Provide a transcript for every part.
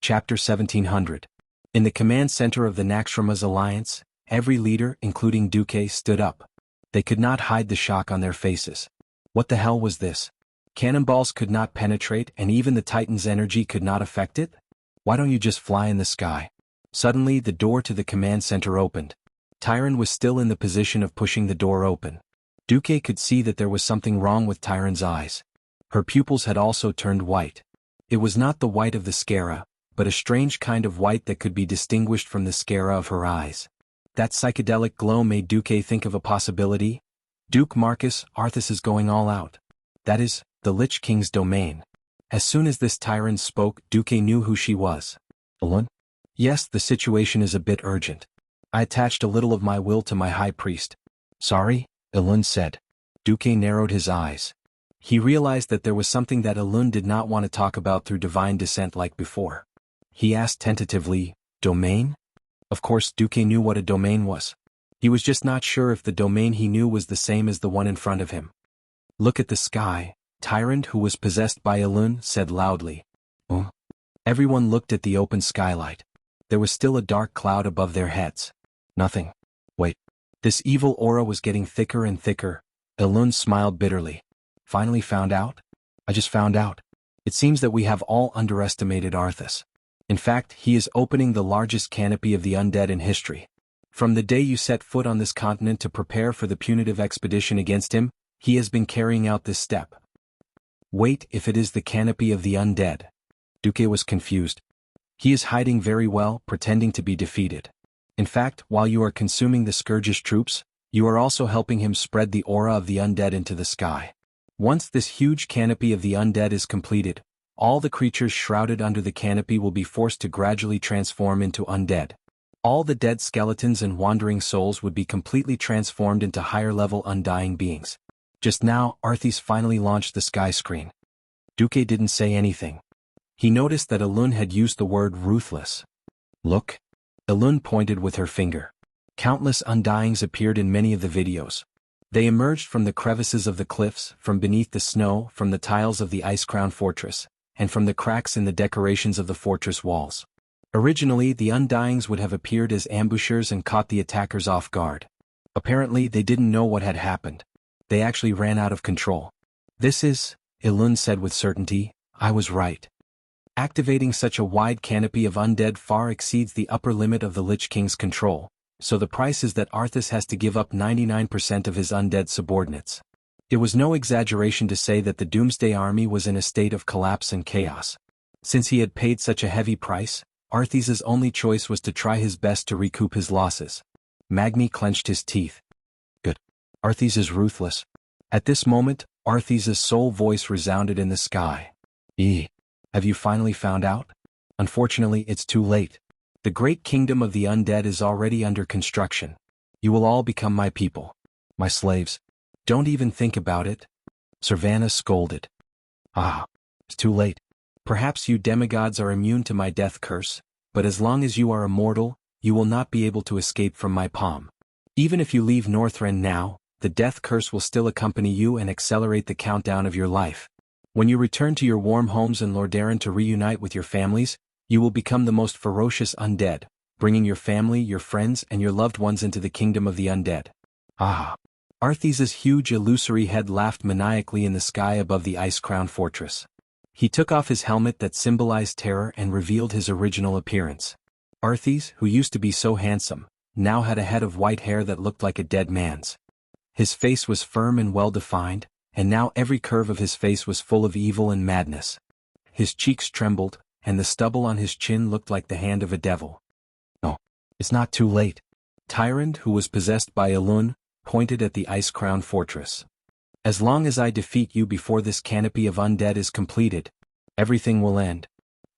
Chapter 1700. In the command center of the Naxxrama's alliance, every leader, including Duque, stood up. They could not hide the shock on their faces. What the hell was this? Cannonballs could not penetrate and even the Titan's energy could not affect it? Why don't you just fly in the sky? Suddenly the door to the command center opened. Tyron was still in the position of pushing the door open. Duque could see that there was something wrong with Tyron's eyes. Her pupils had also turned white. It was not the white of the scara, but a strange kind of white that could be distinguished from the scara of her eyes. That psychedelic glow made Duque think of a possibility. Duke Marcus, Arthas is going all out. That is, the Lich King's domain. As soon as this Tyron spoke, Duque knew who she was. Elun? Yes, the situation is a bit urgent. I attached a little of my will to my high priest. Sorry? Elun said. Duque narrowed his eyes. He realized that there was something that Elun did not want to talk about through divine descent like before. He asked tentatively, domain? Of course Duque knew what a domain was. He was just not sure if the domain he knew was the same as the one in front of him. Look at the sky, Tyrant, who was possessed by Elun, said loudly. Oh. Everyone looked at the open skylight. There was still a dark cloud above their heads. Nothing. Wait. This evil aura was getting thicker and thicker. Elun smiled bitterly. Finally found out? I just found out. It seems that we have all underestimated Arthas. In fact, he is opening the largest canopy of the undead in history. From the day you set foot on this continent to prepare for the punitive expedition against him, he has been carrying out this step. Wait, if it is the canopy of the undead. Duque was confused. He is hiding very well, pretending to be defeated. In fact, while you are consuming the Scourge's troops, you are also helping him spread the aura of the undead into the sky. Once this huge canopy of the undead is completed, all the creatures shrouded under the canopy will be forced to gradually transform into undead. All the dead skeletons and wandering souls would be completely transformed into higher-level undying beings. Just now, Arthas finally launched the sky screen. Duque didn't say anything. He noticed that Elun had used the word ruthless. Look. Elun pointed with her finger. Countless undyings appeared in many of the videos. They emerged from the crevices of the cliffs, from beneath the snow, from the tiles of the ice-crowned fortress, and from the cracks in the decorations of the fortress walls. Originally, the undyings would have appeared as ambushers and caught the attackers off guard. Apparently, they didn't know what had happened. They actually ran out of control. This is, Elun said with certainty, I was right. Activating such a wide canopy of undead far exceeds the upper limit of the Lich King's control, so the price is that Arthas has to give up 99% of his undead subordinates. It was no exaggeration to say that the Doomsday Army was in a state of collapse and chaos. Since he had paid such a heavy price, Arthas's only choice was to try his best to recoup his losses. Magni clenched his teeth. Good. Arthas is ruthless. At this moment, Arthas's sole voice resounded in the sky. Have you finally found out? Unfortunately, it's too late. The great kingdom of the undead is already under construction. You will all become my people. My slaves. Don't even think about it. Servana scolded. It's too late. Perhaps you demigods are immune to my death curse, but as long as you are immortal, you will not be able to escape from my palm. Even if you leave Northrend now, the death curse will still accompany you and accelerate the countdown of your life. When you return to your warm homes in Lordaeron to reunite with your families, you will become the most ferocious undead, bringing your family, your friends, and your loved ones into the kingdom of the undead. Arthas's huge illusory head laughed maniacally in the sky above the ice-crowned fortress. He took off his helmet that symbolized terror and revealed his original appearance. Arthas, who used to be so handsome, now had a head of white hair that looked like a dead man's. His face was firm and well-defined, and now every curve of his face was full of evil and madness. His cheeks trembled, and the stubble on his chin looked like the hand of a devil. No, it's not too late. Tyrant, who was possessed by Elun, pointed at the ice-crowned fortress. As long as I defeat you before this canopy of undead is completed, everything will end.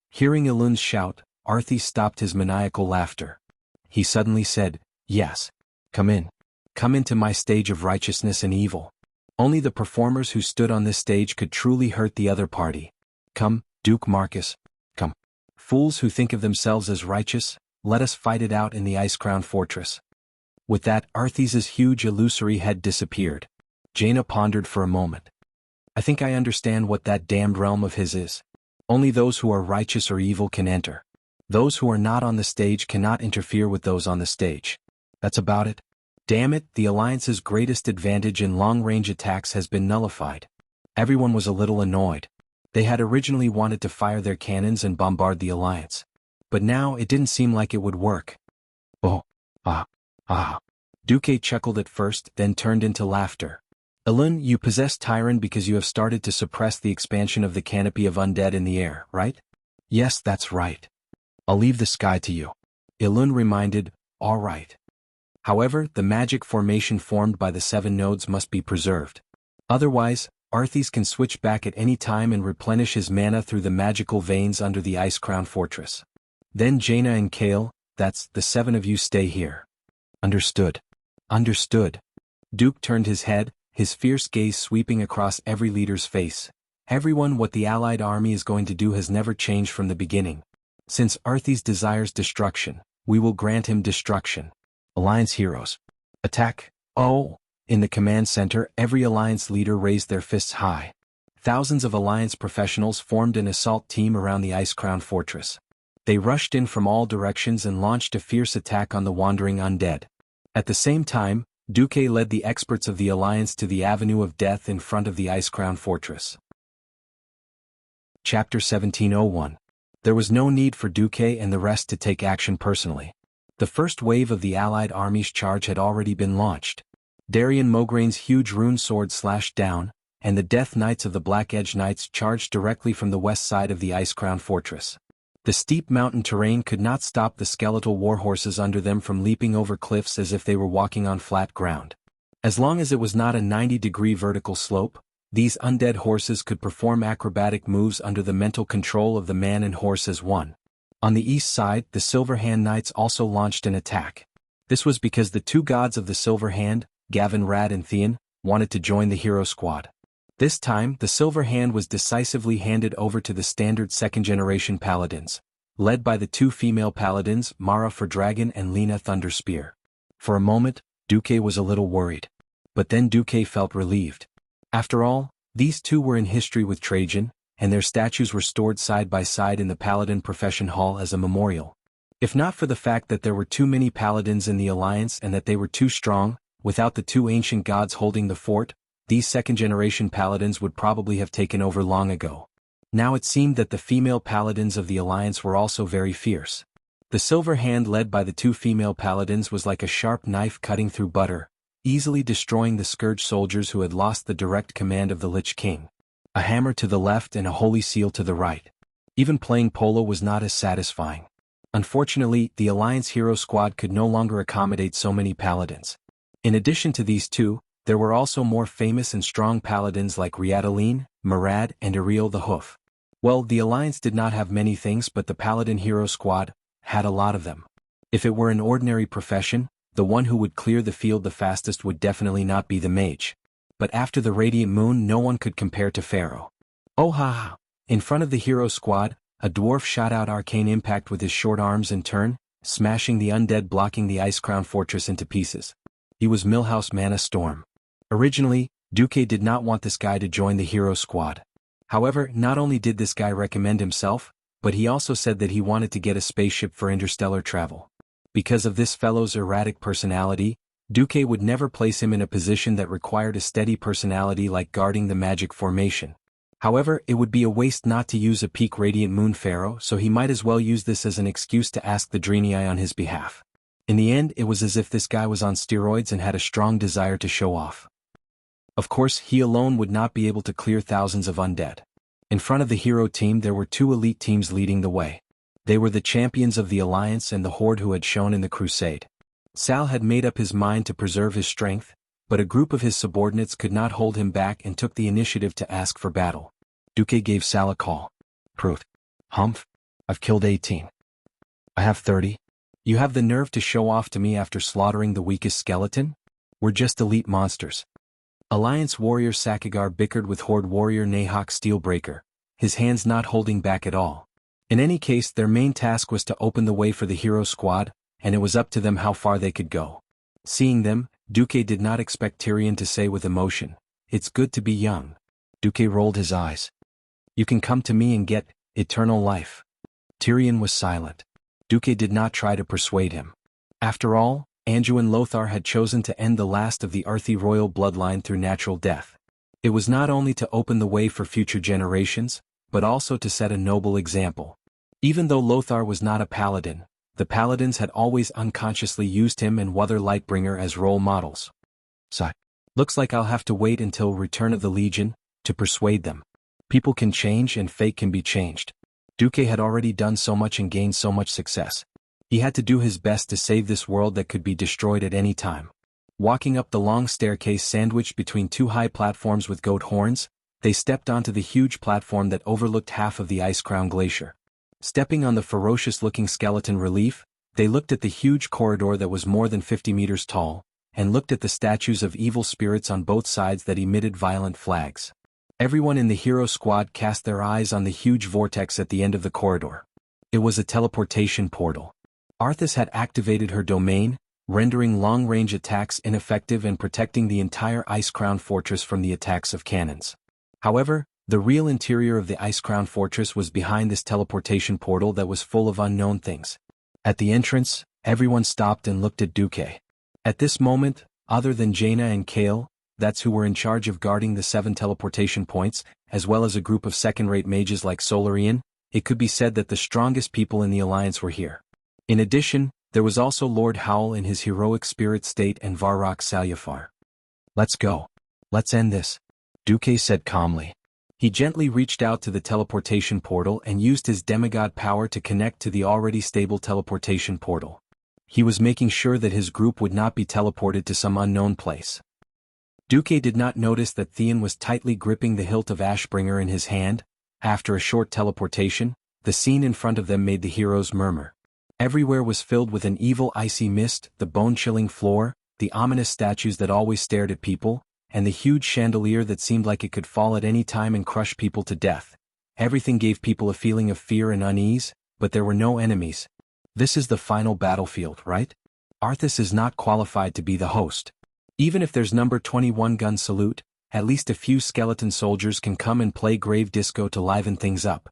Hearing Elun's shout, Arthas stopped his maniacal laughter. He suddenly said, Yes. Come in. Come into my stage of righteousness and evil. Only the performers who stood on this stage could truly hurt the other party. Come, Duke Marcus. Come. Fools who think of themselves as righteous, let us fight it out in the ice-crowned fortress. With that, Arthas's huge illusory head disappeared. Jaina pondered for a moment. I think I understand what that damned realm of his is. Only those who are righteous or evil can enter. Those who are not on the stage cannot interfere with those on the stage. That's about it. Damn it, the Alliance's greatest advantage in long-range attacks has been nullified. Everyone was a little annoyed. They had originally wanted to fire their cannons and bombard the Alliance. But now it didn't seem like it would work. Oh, ah. Duque chuckled at first, then turned into laughter. Elun, you possess Tyron because you have started to suppress the expansion of the canopy of undead in the air, right? Yes, that's right. I'll leave the sky to you. Elun reminded, all right. However, the magic formation formed by the 7 nodes must be preserved. Otherwise, Arthas can switch back at any time and replenish his mana through the magical veins under the Ice Crown Fortress. Then Jaina and Kale, that's the 7 of you, stay here. Understood. Understood. Duke turned his head, his fierce gaze sweeping across every leader's face. Everyone, what the Allied army is going to do has never changed from the beginning. Since Arthas desires destruction, we will grant him destruction. Alliance heroes. Attack. Oh! In the command center, every Alliance leader raised their fists high. Thousands of Alliance professionals formed an assault team around the Ice Crown Fortress. They rushed in from all directions and launched a fierce attack on the wandering undead. At the same time, Duque led the experts of the Alliance to the Avenue of Death in front of the Ice Crown Fortress. Chapter 1701. There was no need for Duque and the rest to take action personally. The first wave of the Allied army's charge had already been launched. Darian Mograine's huge rune sword slashed down, and the Death Knights of the Black Edge Knights charged directly from the west side of the Ice Crown Fortress. The steep mountain terrain could not stop the skeletal warhorses under them from leaping over cliffs as if they were walking on flat ground. As long as it was not a 90-degree vertical slope, these undead horses could perform acrobatic moves under the mental control of the man and horse as one. On the east side, the Silver Hand Knights also launched an attack. This was because the 2 gods of the Silver Hand, Gavin Rad and Theon, wanted to join the hero squad. This time, the Silver Hand was decisively handed over to the standard second-generation paladins, led by the 2 female paladins, Mara Fordragon and Lena Thunderspear. For a moment, Duque was a little worried. But then Duque felt relieved. After all, these 2 were in history with Trajan, and their statues were stored side by side in the Paladin Profession Hall as a memorial. If not for the fact that there were too many paladins in the Alliance and that they were too strong, without the 2 ancient gods holding the fort, these second-generation paladins would probably have taken over long ago. Now it seemed that the female paladins of the Alliance were also very fierce. The Silver Hand led by the 2 female paladins was like a sharp knife cutting through butter, easily destroying the Scourge soldiers who had lost the direct command of the Lich King. A hammer to the left and a holy seal to the right. Even playing polo was not as satisfying. Unfortunately, the Alliance hero squad could no longer accommodate so many paladins. In addition to these 2, there were also more famous and strong paladins like Riadaline, Marad, and Ariel the Hoof. Well, the Alliance did not have many things, but the Paladin hero squad had a lot of them. If it were an ordinary profession, the one who would clear the field the fastest would definitely not be the mage. But after the Radiant Moon, no one could compare to Pharaoh. Oh ha ha! In front of the hero squad, a dwarf shot out arcane impact with his short arms in turn, smashing the undead blocking the Ice Crown Fortress into pieces. He was Millhouse Mana Storm. Originally, Duque did not want this guy to join the hero squad. However, not only did this guy recommend himself, but he also said that he wanted to get a spaceship for interstellar travel. Because of this fellow's erratic personality, Duque would never place him in a position that required a steady personality like guarding the magic formation. However, it would be a waste not to use a peak Radiant Moon Pharaoh, so he might as well use this as an excuse to ask the Draenei on his behalf. In the end, it was as if this guy was on steroids and had a strong desire to show off. Of course, he alone would not be able to clear thousands of undead. In front of the hero team there were 2 elite teams leading the way. They were the champions of the Alliance and the Horde who had shown in the Crusade. Sal had made up his mind to preserve his strength, but a group of his subordinates could not hold him back and took the initiative to ask for battle. Duque gave Sal a call. Prut. Humph. I've killed 18. I have 30. You have the nerve to show off to me after slaughtering the weakest skeleton? We're just elite monsters. Alliance warrior Sakagar bickered with Horde warrior Nahok Steelbreaker, his hands not holding back at all. In any case, their main task was to open the way for the hero squad, and it was up to them how far they could go. Seeing them, Duque did not expect Tyrion to say with emotion, "It's good to be young." Duque rolled his eyes. "You can come to me and get eternal life." Tyrion was silent. Duque did not try to persuade him. After all, Anduin Lothar had chosen to end the last of the Arthi royal bloodline through natural death. It was not only to open the way for future generations, but also to set a noble example. Even though Lothar was not a paladin, the paladins had always unconsciously used him and Wother Lightbringer as role models. So, looks like I'll have to wait until Return of the Legion to persuade them. People can change and fate can be changed. Duque had already done so much and gained so much success. He had to do his best to save this world that could be destroyed at any time. Walking up the long staircase sandwiched between two high platforms with goat horns, they stepped onto the huge platform that overlooked half of the Ice-Crown Glacier. Stepping on the ferocious-looking skeleton relief, they looked at the huge corridor that was more than 50 meters tall, and looked at the statues of evil spirits on both sides that emitted violent flags. Everyone in the hero squad cast their eyes on the huge vortex at the end of the corridor. It was a teleportation portal. Arthas had activated her domain, rendering long-range attacks ineffective and protecting the entire Ice-Crown Fortress from the attacks of cannons. However, the real interior of the Ice-Crown Fortress was behind this teleportation portal that was full of unknown things. At the entrance, everyone stopped and looked at Duque. At this moment, other than Jaina and Kale, that's who were in charge of guarding the 7 teleportation points, as well as a group of second-rate mages like Solarian, it could be said that the strongest people in the Alliance were here. In addition, there was also Lord Howl in his heroic spirit state and Varrock Salyafar. "Let's go. Let's end this," Duque said calmly. He gently reached out to the teleportation portal and used his demigod power to connect to the already stable teleportation portal. He was making sure that his group would not be teleported to some unknown place. Duque did not notice that Theon was tightly gripping the hilt of Ashbringer in his hand. After a short teleportation, the scene in front of them made the heroes murmur. Everywhere was filled with an evil icy mist, the bone-chilling floor, the ominous statues that always stared at people, and the huge chandelier that seemed like it could fall at any time and crush people to death. Everything gave people a feeling of fear and unease, but there were no enemies. This is the final battlefield, right? Arthas is not qualified to be the host. Even if there's number 21 gun salute, at least a few skeleton soldiers can come and play grave disco to liven things up.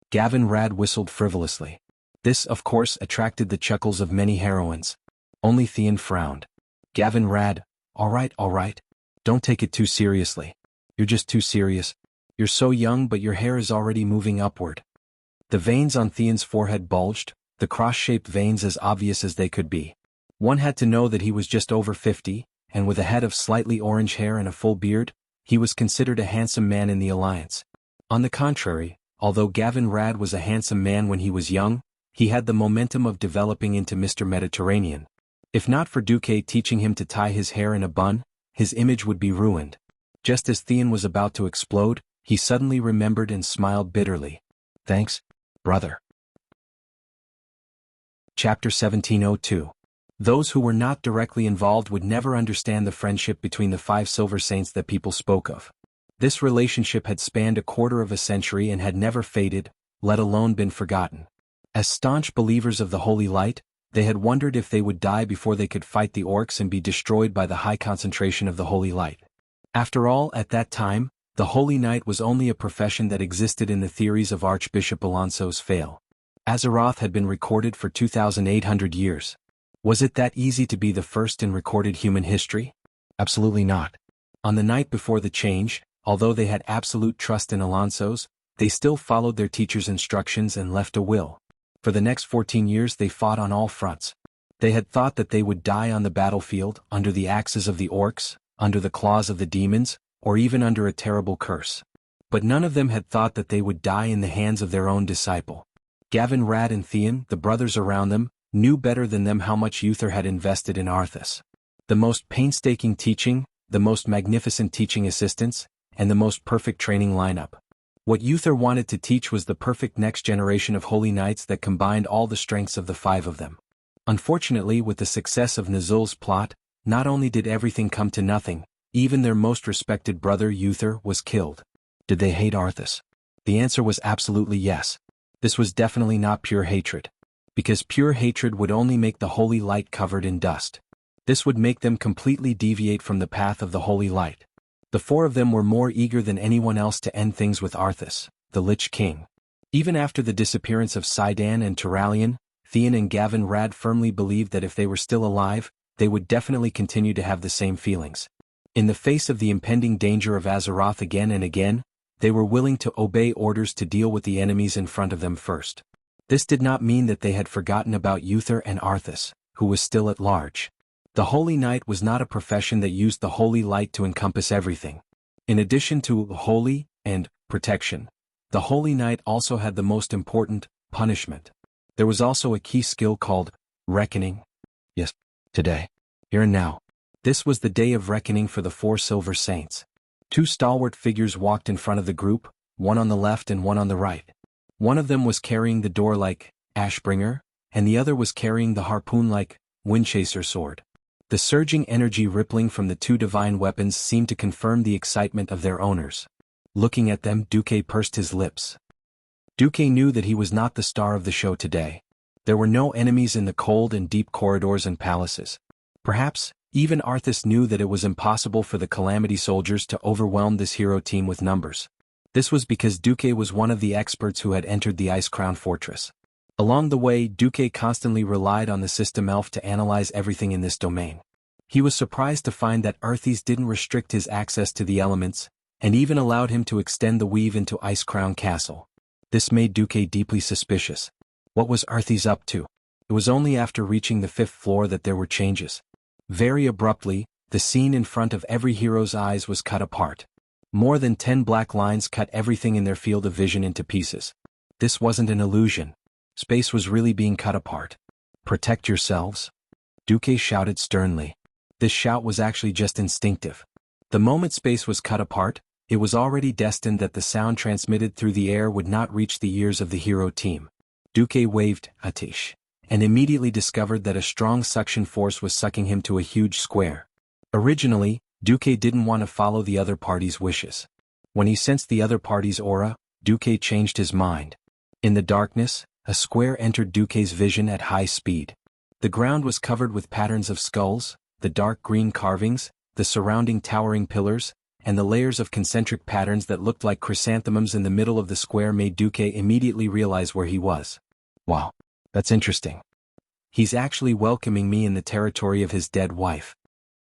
Gavin Rad whistled frivolously. This, of course, attracted the chuckles of many heroines. Only Theon frowned. Gavin Rad, all right. Don't take it too seriously. You're just too serious. You're so young but your hair is already moving upward. The veins on Theon's forehead bulged, the cross-shaped veins as obvious as they could be. One had to know that he was just over 50, and with a head of slightly orange hair and a full beard, he was considered a handsome man in the Alliance. On the contrary, although Gavin Rad was a handsome man when he was young, he had the momentum of developing into Mr. Mediterranean. If not for Duque teaching him to tie his hair in a bun, his image would be ruined. Just as Theon was about to explode, he suddenly remembered and smiled bitterly. "Thanks, brother." Chapter 1702. Those who were not directly involved would never understand the friendship between the 5 Silver Saints that people spoke of. This relationship had spanned a quarter of a century and had never faded, let alone been forgotten. As staunch believers of the Holy Light, they had wondered if they would die before they could fight the orcs and be destroyed by the high concentration of the Holy Light. After all, at that time, the Holy Knight was only a profession that existed in the theories of Archbishop Alonso's Fale. Azeroth had been recorded for 2,800 years. Was it that easy to be the first in recorded human history? Absolutely not. On the night before the change, although they had absolute trust in Alonso's, they still followed their teacher's instructions and left a will. For the next 14 years they fought on all fronts. They had thought that they would die on the battlefield, under the axes of the orcs, under the claws of the demons, or even under a terrible curse. But none of them had thought that they would die in the hands of their own disciple. Gavin Rad and Theon, the brothers around them, knew better than them how much Uther had invested in Arthas. The most painstaking teaching, the most magnificent teaching assistants, and the most perfect training lineup. What Uther wanted to teach was the perfect next generation of holy knights that combined all the strengths of the 5 of them. Unfortunately, with the success of Nazul's plot, not only did everything come to nothing, even their most respected brother Uther was killed. Did they hate Arthas? The answer was absolutely yes. This was definitely not pure hatred. Because pure hatred would only make the Holy Light covered in dust. This would make them completely deviate from the path of the Holy Light. The 4 of them were more eager than anyone else to end things with Arthas, the Lich King. Even after the disappearance of Sidon and Turallion, Theon and Gavin Rad firmly believed that if they were still alive, they would definitely continue to have the same feelings. In the face of the impending danger of Azeroth again and again, they were willing to obey orders to deal with the enemies in front of them first. This did not mean that they had forgotten about Uther and Arthas, who was still at large. The Holy Knight was not a profession that used the holy light to encompass everything. In addition to holy and protection, the Holy Knight also had the most important punishment. There was also a key skill called reckoning. Yes, today, here and now. This was the day of reckoning for the 4 Silver Saints. 2 stalwart figures walked in front of the group, one on the left and one on the right. One of them was carrying the door like Ashbringer, and the other was carrying the harpoon like Windchaser sword. The surging energy rippling from the 2 divine weapons seemed to confirm the excitement of their owners. Looking at them, Duque pursed his lips. Duque knew that he was not the star of the show today. There were no enemies in the cold and deep corridors and palaces. Perhaps, even Arthas knew that it was impossible for the Calamity soldiers to overwhelm this hero team with numbers. This was because Duque was one of the experts who had entered the Ice Crown Fortress. Along the way, Duque constantly relied on the system elf to analyze everything in this domain. He was surprised to find that Arthas didn't restrict his access to the elements, and even allowed him to extend the weave into Ice Crown Castle. This made Duque deeply suspicious. What was Arthas up to? It was only after reaching the 5th floor that there were changes. Very abruptly, the scene in front of every hero's eyes was cut apart. More than 10 black lines cut everything in their field of vision into pieces. This wasn't an illusion. Space was really being cut apart. Protect yourselves, Duque shouted sternly. This shout was actually just instinctive. The moment space was cut apart, it was already destined that the sound transmitted through the air would not reach the ears of the hero team. Duque waved Atish, and immediately discovered that a strong suction force was sucking him to a huge square. Originally, Duque didn't want to follow the other party's wishes. When he sensed the other party's aura, Duque changed his mind. In the darkness, a square entered Duque's vision at high speed. The ground was covered with patterns of skulls, the dark green carvings, the surrounding towering pillars, and the layers of concentric patterns that looked like chrysanthemums in the middle of the square made Duque immediately realize where he was. Wow, that's interesting. He's actually welcoming me in the territory of his dead wife.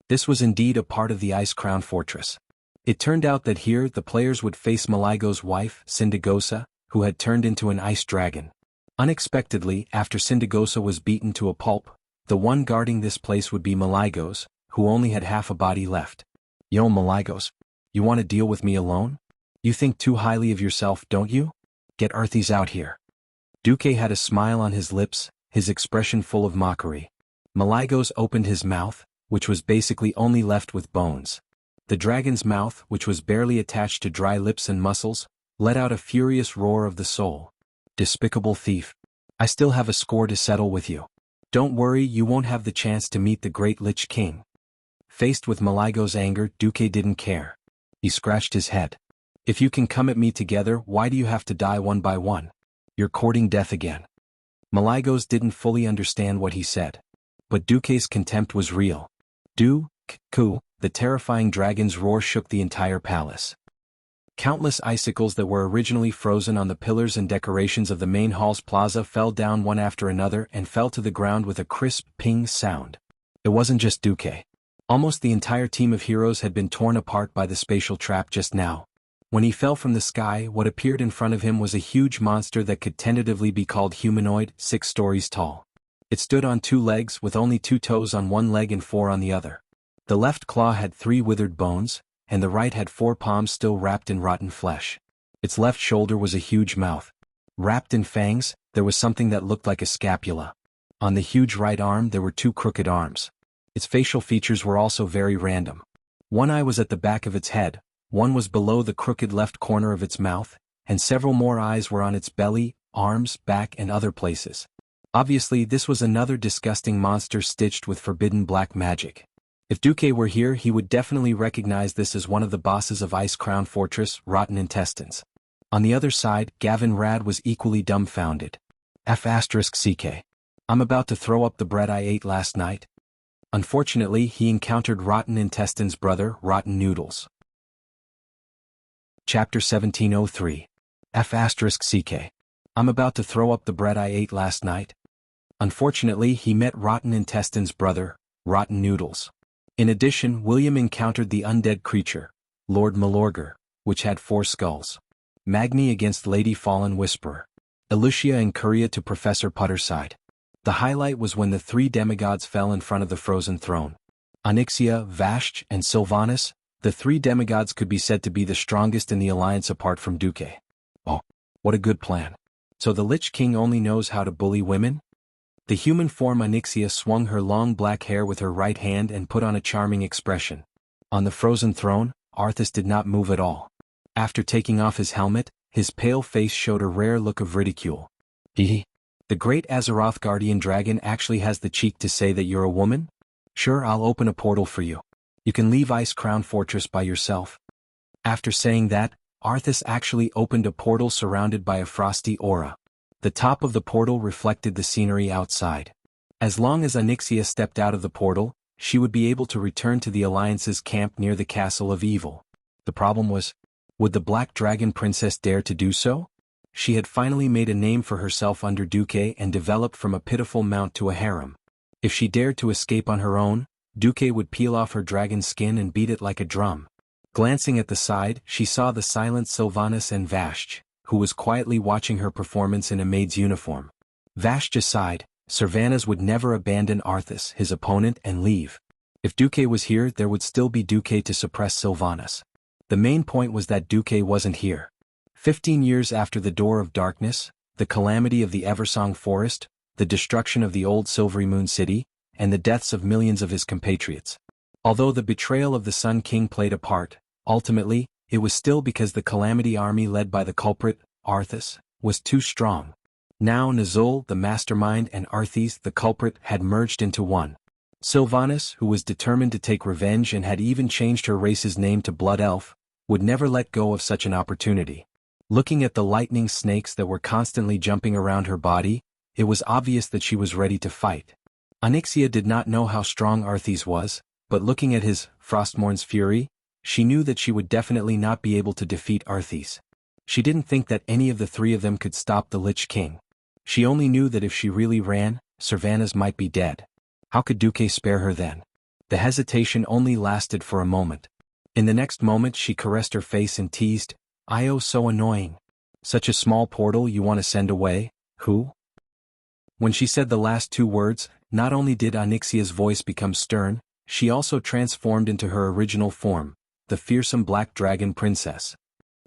This was indeed a part of the Ice Crown Fortress. It turned out that here the players would face Maligo's wife, Syndagosa, who had turned into an ice dragon. Unexpectedly, after Syndagosa was beaten to a pulp, the one guarding this place would be Maligos, who only had half a body left. Yo, Maligos, you want to deal with me alone? You think too highly of yourself, don't you? Get Arthas out here. Duque had a smile on his lips, his expression full of mockery. Maligos opened his mouth, which was basically only left with bones. The dragon's mouth, which was barely attached to dry lips and muscles, let out a furious roar of the soul. Despicable thief. I still have a score to settle with you. Don't worry, you won't have the chance to meet the great Lich King. Faced with Maligo's anger, Duque didn't care. He scratched his head. If you can come at me together, why do you have to die one by one? You're courting death again. Maligos didn't fully understand what he said. But Duque's contempt was real. Du-ku, the terrifying dragon's roar shook the entire palace. Countless icicles that were originally frozen on the pillars and decorations of the main hall's plaza fell down one after another and fell to the ground with a crisp ping sound. It wasn't just Duque. Almost the entire team of heroes had been torn apart by the spatial trap just now. When he fell from the sky, what appeared in front of him was a huge monster that could tentatively be called humanoid, 6 stories tall. It stood on 2 legs with only 2 toes on one leg and 4 on the other. The left claw had 3 withered bones, and the right had 4 palms still wrapped in rotten flesh. Its left shoulder was a huge mouth. Wrapped in fangs, there was something that looked like a scapula. On the huge right arm there were 2 crooked arms. Its facial features were also very random. One eye was at the back of its head, one was below the crooked left corner of its mouth, and several more eyes were on its belly, arms, back and other places. Obviously this was another disgusting monster stitched with forbidden black magic. If Duque were here he would definitely recognize this as one of the bosses of Ice Crown Fortress, Rotten Intestines. On the other side, Gavin Rad was equally dumbfounded. F***CK. I'm about to throw up the bread I ate last night. Unfortunately he encountered Rotten Intestines' brother, Rotten Noodles. Chapter 1703. F***CK. I'm about to throw up the bread I ate last night. Unfortunately, he met Rotten Intestine's brother, Rotten Noodles. In addition, William encountered the undead creature, Lord Malorger, which had 4 skulls. Magni against Lady Fallen Whisperer. Elucia and Curia to Professor Putter's side. The highlight was when the 3 demigods fell in front of the frozen throne. Onyxia, Vashj, and Sylvanas, the 3 demigods could be said to be the strongest in the alliance apart from Duque. Oh, what a good plan. So the Lich King only knows how to bully women? The human form Onyxia swung her long black hair with her right hand and put on a charming expression. On the frozen throne, Arthas did not move at all. After taking off his helmet, his pale face showed a rare look of ridicule. The great Azeroth guardian dragon actually has the cheek to say that you're a woman? Sure, I'll open a portal for you. You can leave Ice Crown Fortress by yourself. After saying that, Arthas actually opened a portal surrounded by a frosty aura. The top of the portal reflected the scenery outside. As long as Onyxia stepped out of the portal, she would be able to return to the Alliance's camp near the Castle of Evil. The problem was, would the Black Dragon Princess dare to do so? She had finally made a name for herself under Duque and developed from a pitiful mount to a harem. If she dared to escape on her own, Duque would peel off her dragon skin and beat it like a drum. Glancing at the side, she saw the silent Sylvanas and Vashj, who was quietly watching her performance in a maid's uniform. Vashj aside, Sylvanas would never abandon Arthas, his opponent, and leave. If Duque was here, there would still be Duque to suppress Sylvanas. The main point was that Duque wasn't here. 15 years after the Door of Darkness, the calamity of the Eversong Forest, the destruction of the old Silvery Moon City, and the deaths of millions of his compatriots. Although the betrayal of the Sun King played a part, ultimately, it was still because the Calamity army led by the culprit, Arthas, was too strong. Now Nazul, the mastermind, and Arthas, the culprit, had merged into one. Sylvanas, who was determined to take revenge and had even changed her race's name to Blood Elf, would never let go of such an opportunity. Looking at the lightning snakes that were constantly jumping around her body, it was obvious that she was ready to fight. Onyxia did not know how strong Arthas was, but looking at his Frostmourn's fury, she knew that she would definitely not be able to defeat Arthas. She didn't think that any of the 3 of them could stop the Lich King. She only knew that if she really ran, Sylvanas might be dead. How could Duque spare her then? The hesitation only lasted for a moment. In the next moment she caressed her face and teased, "Io, so annoying. Such a small portal you want to send away, who?" When she said the last 2 words, not only did Onyxia's voice become stern, she also transformed into her original form, the fearsome Black Dragon Princess.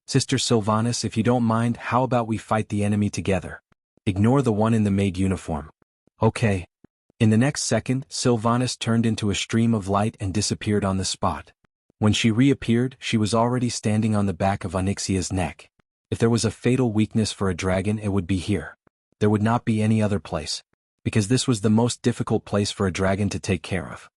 "Sister Sylvanas, if you don't mind, how about we fight the enemy together? Ignore the one in the maid uniform." "Okay." In the next second, Sylvanas turned into a stream of light and disappeared on the spot. When she reappeared, she was already standing on the back of Onyxia's neck. If there was a fatal weakness for a dragon, it would be here. There would not be any other place. Because this was the most difficult place for a dragon to take care of.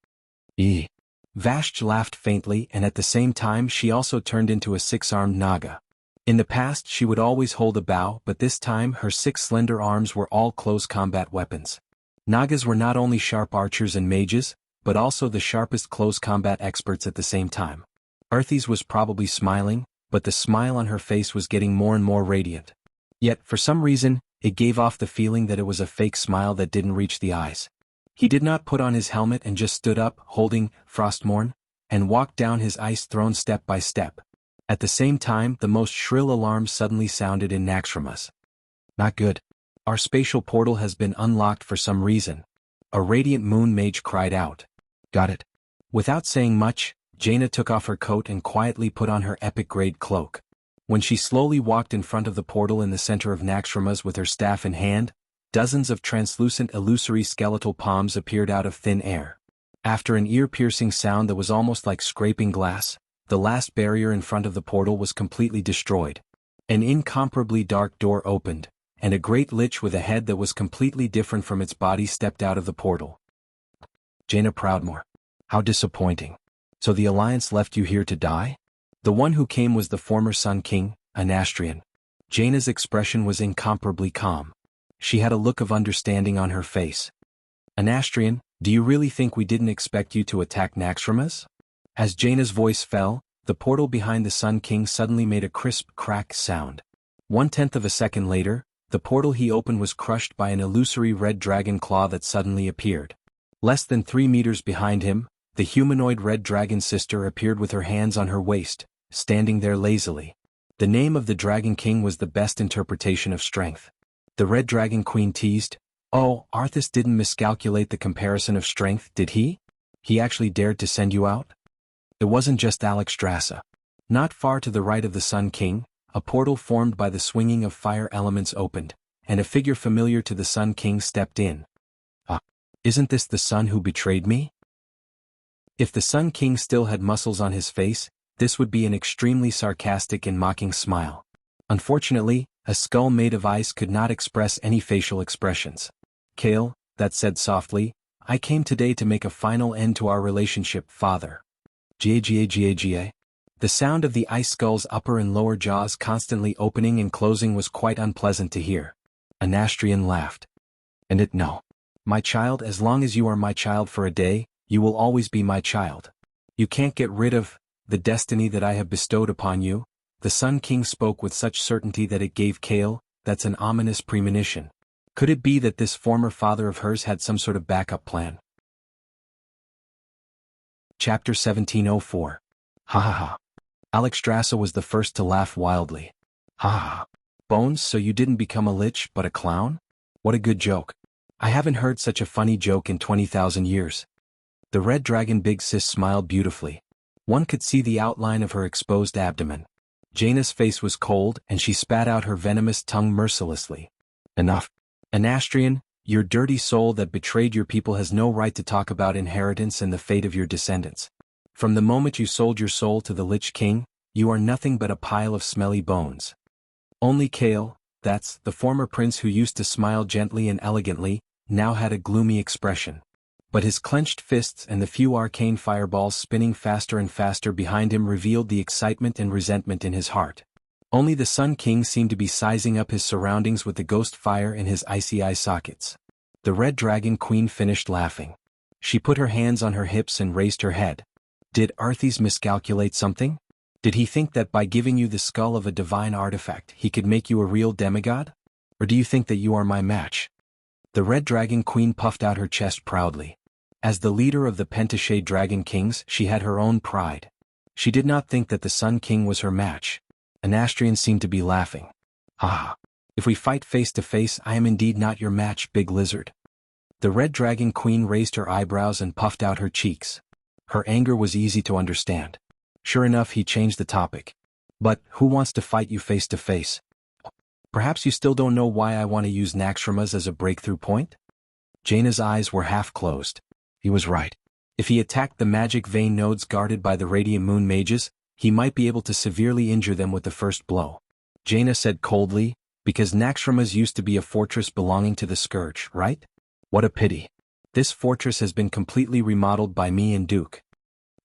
Vashj laughed faintly, and at the same time she also turned into a 6-armed Naga. In the past she would always hold a bow, but this time her 6 slender arms were all close combat weapons. Nagas were not only sharp archers and mages, but also the sharpest close combat experts at the same time. Arthas was probably smiling, but the smile on her face was getting more and more radiant. Yet, for some reason, it gave off the feeling that it was a fake smile that didn't reach the eyes. He did not put on his helmet and just stood up, holding Frostmourne, and walked down his ice throne step by step. At the same time, the most shrill alarm suddenly sounded in Naxxramas. "Not good. Our spatial portal has been unlocked for some reason." A radiant moon mage cried out. "Got it." Without saying much, Jaina took off her coat and quietly put on her epic-grade cloak. When she slowly walked in front of the portal in the center of Naxxramas with her staff in hand, dozens of translucent illusory skeletal palms appeared out of thin air. After an ear-piercing sound that was almost like scraping glass, the last barrier in front of the portal was completely destroyed. An incomparably dark door opened, and a great lich with a head that was completely different from its body stepped out of the portal. "Jaina Proudmoore. How disappointing. So the Alliance left you here to die?" The one who came was the former Sun King, Anastrian. Jaina's expression was incomparably calm. She had a look of understanding on her face. "Anastrian, do you really think we didn't expect you to attack Naxxramas?" As Jaina's voice fell, the portal behind the Sun King suddenly made a crisp crack sound. 1/10 of a second later, The portal he opened was crushed by an illusory red dragon claw that suddenly appeared. Less than 3 meters behind him, the humanoid red dragon sister appeared with her hands on her waist, standing there lazily. The name of the Dragon King was the best interpretation of strength. The Red Dragon Queen teased, "Oh, Arthas didn't miscalculate the comparison of strength, did he? He actually dared to send you out?" It wasn't just Alexstrasza. Not far to the right of the Sun King, a portal formed by the swinging of fire elements opened, and a figure familiar to the Sun King stepped in. Isn't this the son who betrayed me?" If the Sun King still had muscles on his face, this would be an extremely sarcastic and mocking smile. Unfortunately, a skull made of ice could not express any facial expressions. "Kale," that said softly, "I came today to make a final end to our relationship, father." Ga. The sound of the ice skull's upper and lower jaws constantly opening and closing was quite unpleasant to hear. Anastrian laughed. "No. My child, as long as you are my child for a day, you will always be my child. You can't get rid of the destiny that I have bestowed upon you." The Sun King spoke with such certainty that it gave Kale, that's an ominous premonition. Could it be that this former father of hers had some sort of backup plan? Chapter 1704. Ha ha ha. Alexstrasza was the first to laugh wildly. Ha ha ha. "Bones, so you didn't become a lich but a clown? What a good joke. I haven't heard such a funny joke in 20,000 years. The red dragon Big Sis smiled beautifully. One could see the outline of her exposed abdomen. Jaina's face was cold and she spat out her venomous tongue mercilessly. "Enough. Anastrian, your dirty soul that betrayed your people has no right to talk about inheritance and the fate of your descendants. From the moment you sold your soul to the Lich King, you are nothing but a pile of smelly bones." Only Kale, that's the former prince who used to smile gently and elegantly, now had a gloomy expression. But his clenched fists and the few arcane fireballs spinning faster and faster behind him revealed the excitement and resentment in his heart. Only the Sun King seemed to be sizing up his surroundings with the ghost fire in his icy eye sockets. The Red Dragon Queen finished laughing. She put her hands on her hips and raised her head. "Did Arthas miscalculate something? Did he think that by giving you the skull of a divine artifact he could make you a real demigod? Or do you think that you are my match?" The Red Dragon Queen puffed out her chest proudly. As the leader of the Pentashade Dragon Kings, she had her own pride. She did not think that the Sun King was her match. Anastrian seemed to be laughing. "Ah, if we fight face to face, I am indeed not your match, big lizard." The Red Dragon Queen raised her eyebrows and puffed out her cheeks. Her anger was easy to understand. Sure enough, he changed the topic. "But who wants to fight you face to face? Perhaps you still don't know why I want to use Naxxramas as a breakthrough point?" Jaina's eyes were half closed. He was right. If he attacked the magic vein nodes guarded by the Radiant Moon mages, he might be able to severely injure them with the first blow. Jaina said coldly, "Because Naxxramas used to be a fortress belonging to the Scourge, right? What a pity. This fortress has been completely remodeled by me and Duke."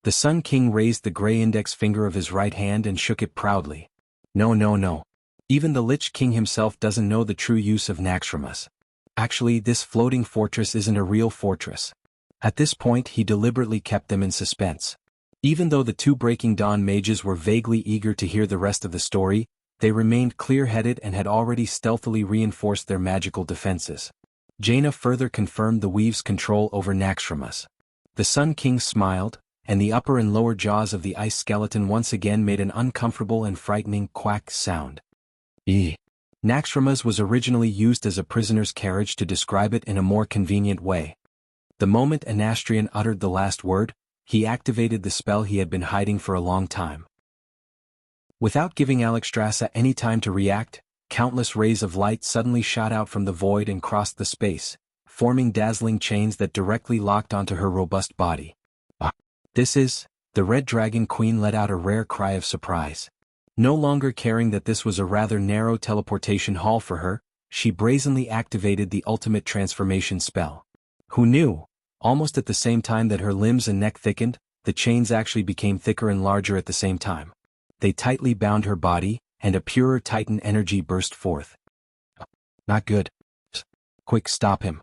The Sun King raised the gray index finger of his right hand and shook it proudly. No. Even the Lich King himself doesn't know the true use of Naxxramas. Actually, this floating fortress isn't a real fortress. At this point he deliberately kept them in suspense. Even though the two Breaking Dawn mages were vaguely eager to hear the rest of the story, they remained clear-headed and had already stealthily reinforced their magical defenses. Jaina further confirmed the Weave's control over Naxxramas. The Sun King smiled, and the upper and lower jaws of the ice skeleton once again made an uncomfortable and frightening quack sound. Naxxramas was originally used as a prisoner's carriage to describe it in a more convenient way. The moment Anastrian uttered the last word, he activated the spell he had been hiding for a long time. Without giving Alexstrasza any time to react, countless rays of light suddenly shot out from the void and crossed the space, forming dazzling chains that directly locked onto her robust body. This is, the Red Dragon Queen let out a rare cry of surprise. No longer caring that this was a rather narrow teleportation hall for her, she brazenly activated the ultimate transformation spell. Who knew? Almost at the same time that her limbs and neck thickened, the chains actually became thicker and larger at the same time. They tightly bound her body, and a purer Titan energy burst forth. "Not good. Quick, stop him."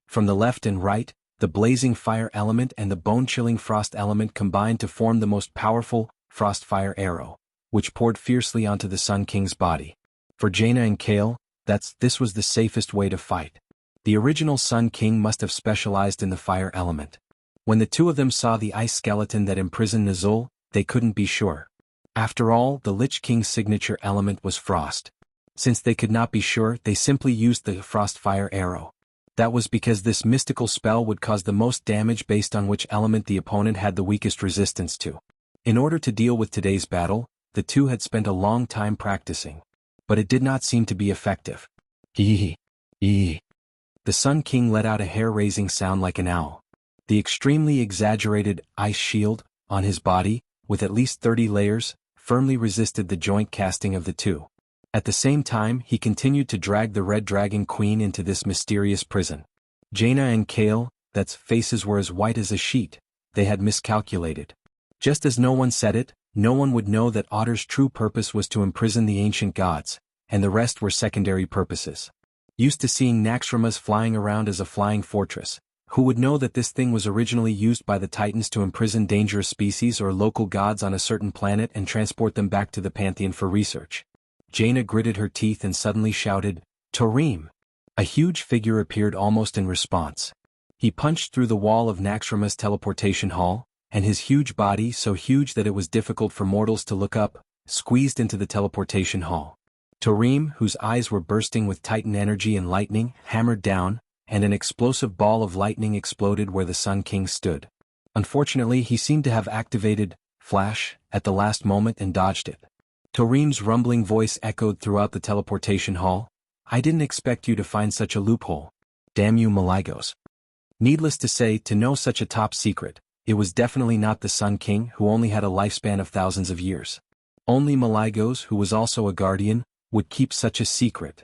From the left and right, the blazing fire element and the bone-chilling frost element combined to form the most powerful frost-fire arrow, which poured fiercely onto the Sun King's body. For Jaina and Kale, This was the safest way to fight. The original Sun King must have specialized in the fire element. When the two of them saw the ice skeleton that imprisoned Nazul, they couldn't be sure. After all, the Lich King's signature element was frost. Since they could not be sure, they simply used the frost fire arrow. That was because this mystical spell would cause the most damage based on which element the opponent had the weakest resistance to. In order to deal with today's battle, the two had spent a long time practicing. But it did not seem to be effective. Hee hee. The Sun King let out a hair-raising sound like an owl. The extremely exaggerated ice shield on his body, with at least 30 layers, firmly resisted the joint casting of the two. At the same time, he continued to drag the Red Dragon Queen into this mysterious prison. Jaina and Kale, that's faces were as white as a sheet. They had miscalculated. Just as no one said it, no one would know that Otter's true purpose was to imprison the ancient gods, and the rest were secondary purposes. Used to seeing Naxxramas flying around as a flying fortress, who would know that this thing was originally used by the Titans to imprison dangerous species or local gods on a certain planet and transport them back to the Pantheon for research? Jaina gritted her teeth and suddenly shouted, "Tarim!" A huge figure appeared almost in response. He punched through the wall of Naxxramas' teleportation hall, and his huge body, so huge that it was difficult for mortals to look up, squeezed into the teleportation hall. Tarim, whose eyes were bursting with Titan energy and lightning, hammered down, and an explosive ball of lightning exploded where the Sun King stood. Unfortunately, he seemed to have activated Flash at the last moment and dodged it. Tarim's rumbling voice echoed throughout the teleportation hall. "I didn't expect you to find such a loophole. Damn you Maligos." Needless to say, to know such a top secret, it was definitely not the Sun King, who only had a lifespan of thousands of years. Only Maligos, who was also a guardian, would keep such a secret.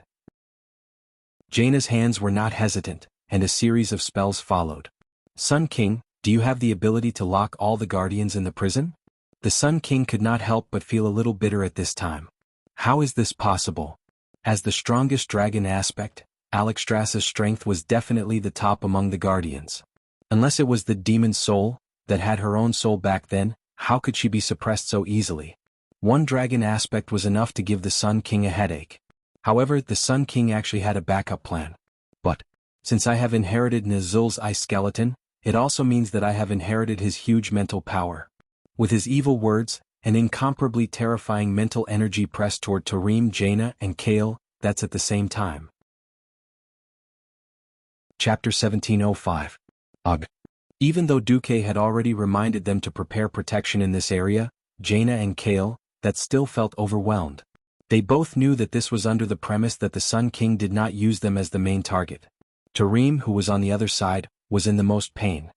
Jaina's hands were not hesitant, and a series of spells followed. "Sun King, do you have the ability to lock all the guardians in the prison?" The Sun King could not help but feel a little bitter at this time. How is this possible? As the strongest dragon aspect, Alexstrasza's strength was definitely the top among the guardians. Unless it was the demon soul, that had her own soul back then, how could she be suppressed so easily? One dragon aspect was enough to give the Sun King a headache. However, the Sun King actually had a backup plan. But, since I have inherited Nazul's ice skeleton, it also means that I have inherited his huge mental power. With his evil words, an incomparably terrifying mental energy pressed toward Tarim, Jaina, and Kale, that's at the same time. Chapter 1705. Ugh. Even though Duque had already reminded them to prepare protection in this area, Jaina and Kale, that still felt overwhelmed. They both knew that this was under the premise that the Sun King did not use them as the main target. Tarim, who was on the other side, was in the most pain.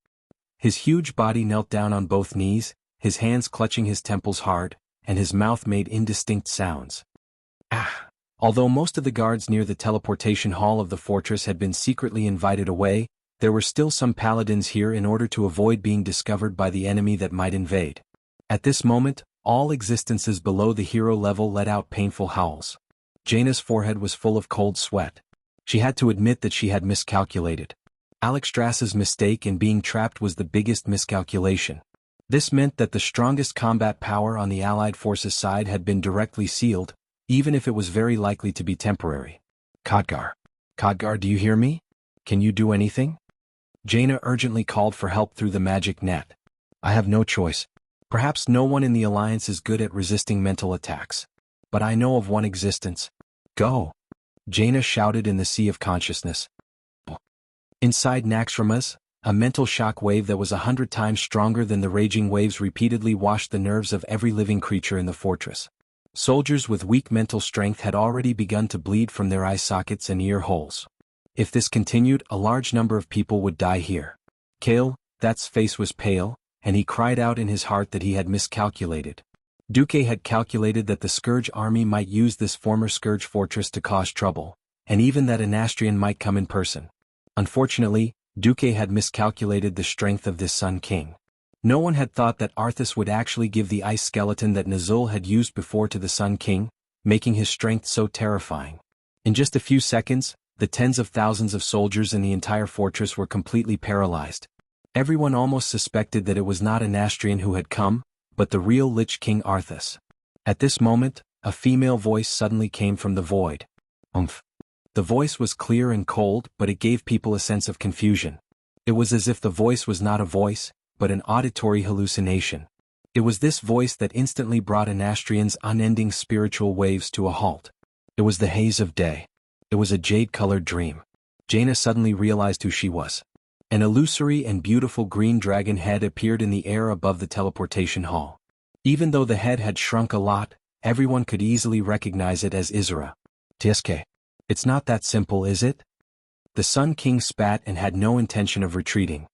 His huge body knelt down on both knees, his hands clutching his temples hard, and his mouth made indistinct sounds. Ah! Although most of the guards near the teleportation hall of the fortress had been secretly invited away, there were still some paladins here in order to avoid being discovered by the enemy that might invade. At this moment, all existences below the hero level let out painful howls. Jaina's forehead was full of cold sweat. She had to admit that she had miscalculated. Alexstrasza's mistake in being trapped was the biggest miscalculation. This meant that the strongest combat power on the Allied forces' side had been directly sealed, even if it was very likely to be temporary. Khadgar, do you hear me? Can you do anything?" Jaina urgently called for help through the magic net. "I have no choice. Perhaps no one in the Alliance is good at resisting mental attacks. But I know of one existence. Go!" Jaina shouted in the sea of consciousness. Inside Naxxramas, a mental shock wave that was 100 times stronger than the raging waves repeatedly washed the nerves of every living creature in the fortress. Soldiers with weak mental strength had already begun to bleed from their eye sockets and ear holes. If this continued, a large number of people would die here. Kale, that's face was pale, and he cried out in his heart that he had miscalculated. Duque had calculated that the Scourge army might use this former Scourge fortress to cause trouble, and even that an Astrian might come in person. Unfortunately, Duque had miscalculated the strength of this Sun King. No one had thought that Arthas would actually give the ice skeleton that Nazul had used before to the Sun King, making his strength so terrifying. In just a few seconds, the tens of thousands of soldiers in the entire fortress were completely paralyzed. Everyone almost suspected that it was not an Astrian who had come, but the real Lich King Arthas. At this moment, a female voice suddenly came from the void. "Umph. The voice was clear and cold, but it gave people a sense of confusion. It was as if the voice was not a voice, but an auditory hallucination. It was this voice that instantly brought Anastrian's unending spiritual waves to a halt. It was the haze of day. It was a jade-colored dream. Jaina suddenly realized who she was. An illusory and beautiful green dragon head appeared in the air above the teleportation hall. Even though the head had shrunk a lot, everyone could easily recognize it as Isra. Tsk. It's not that simple, is it? The Sun King spat and had no intention of retreating.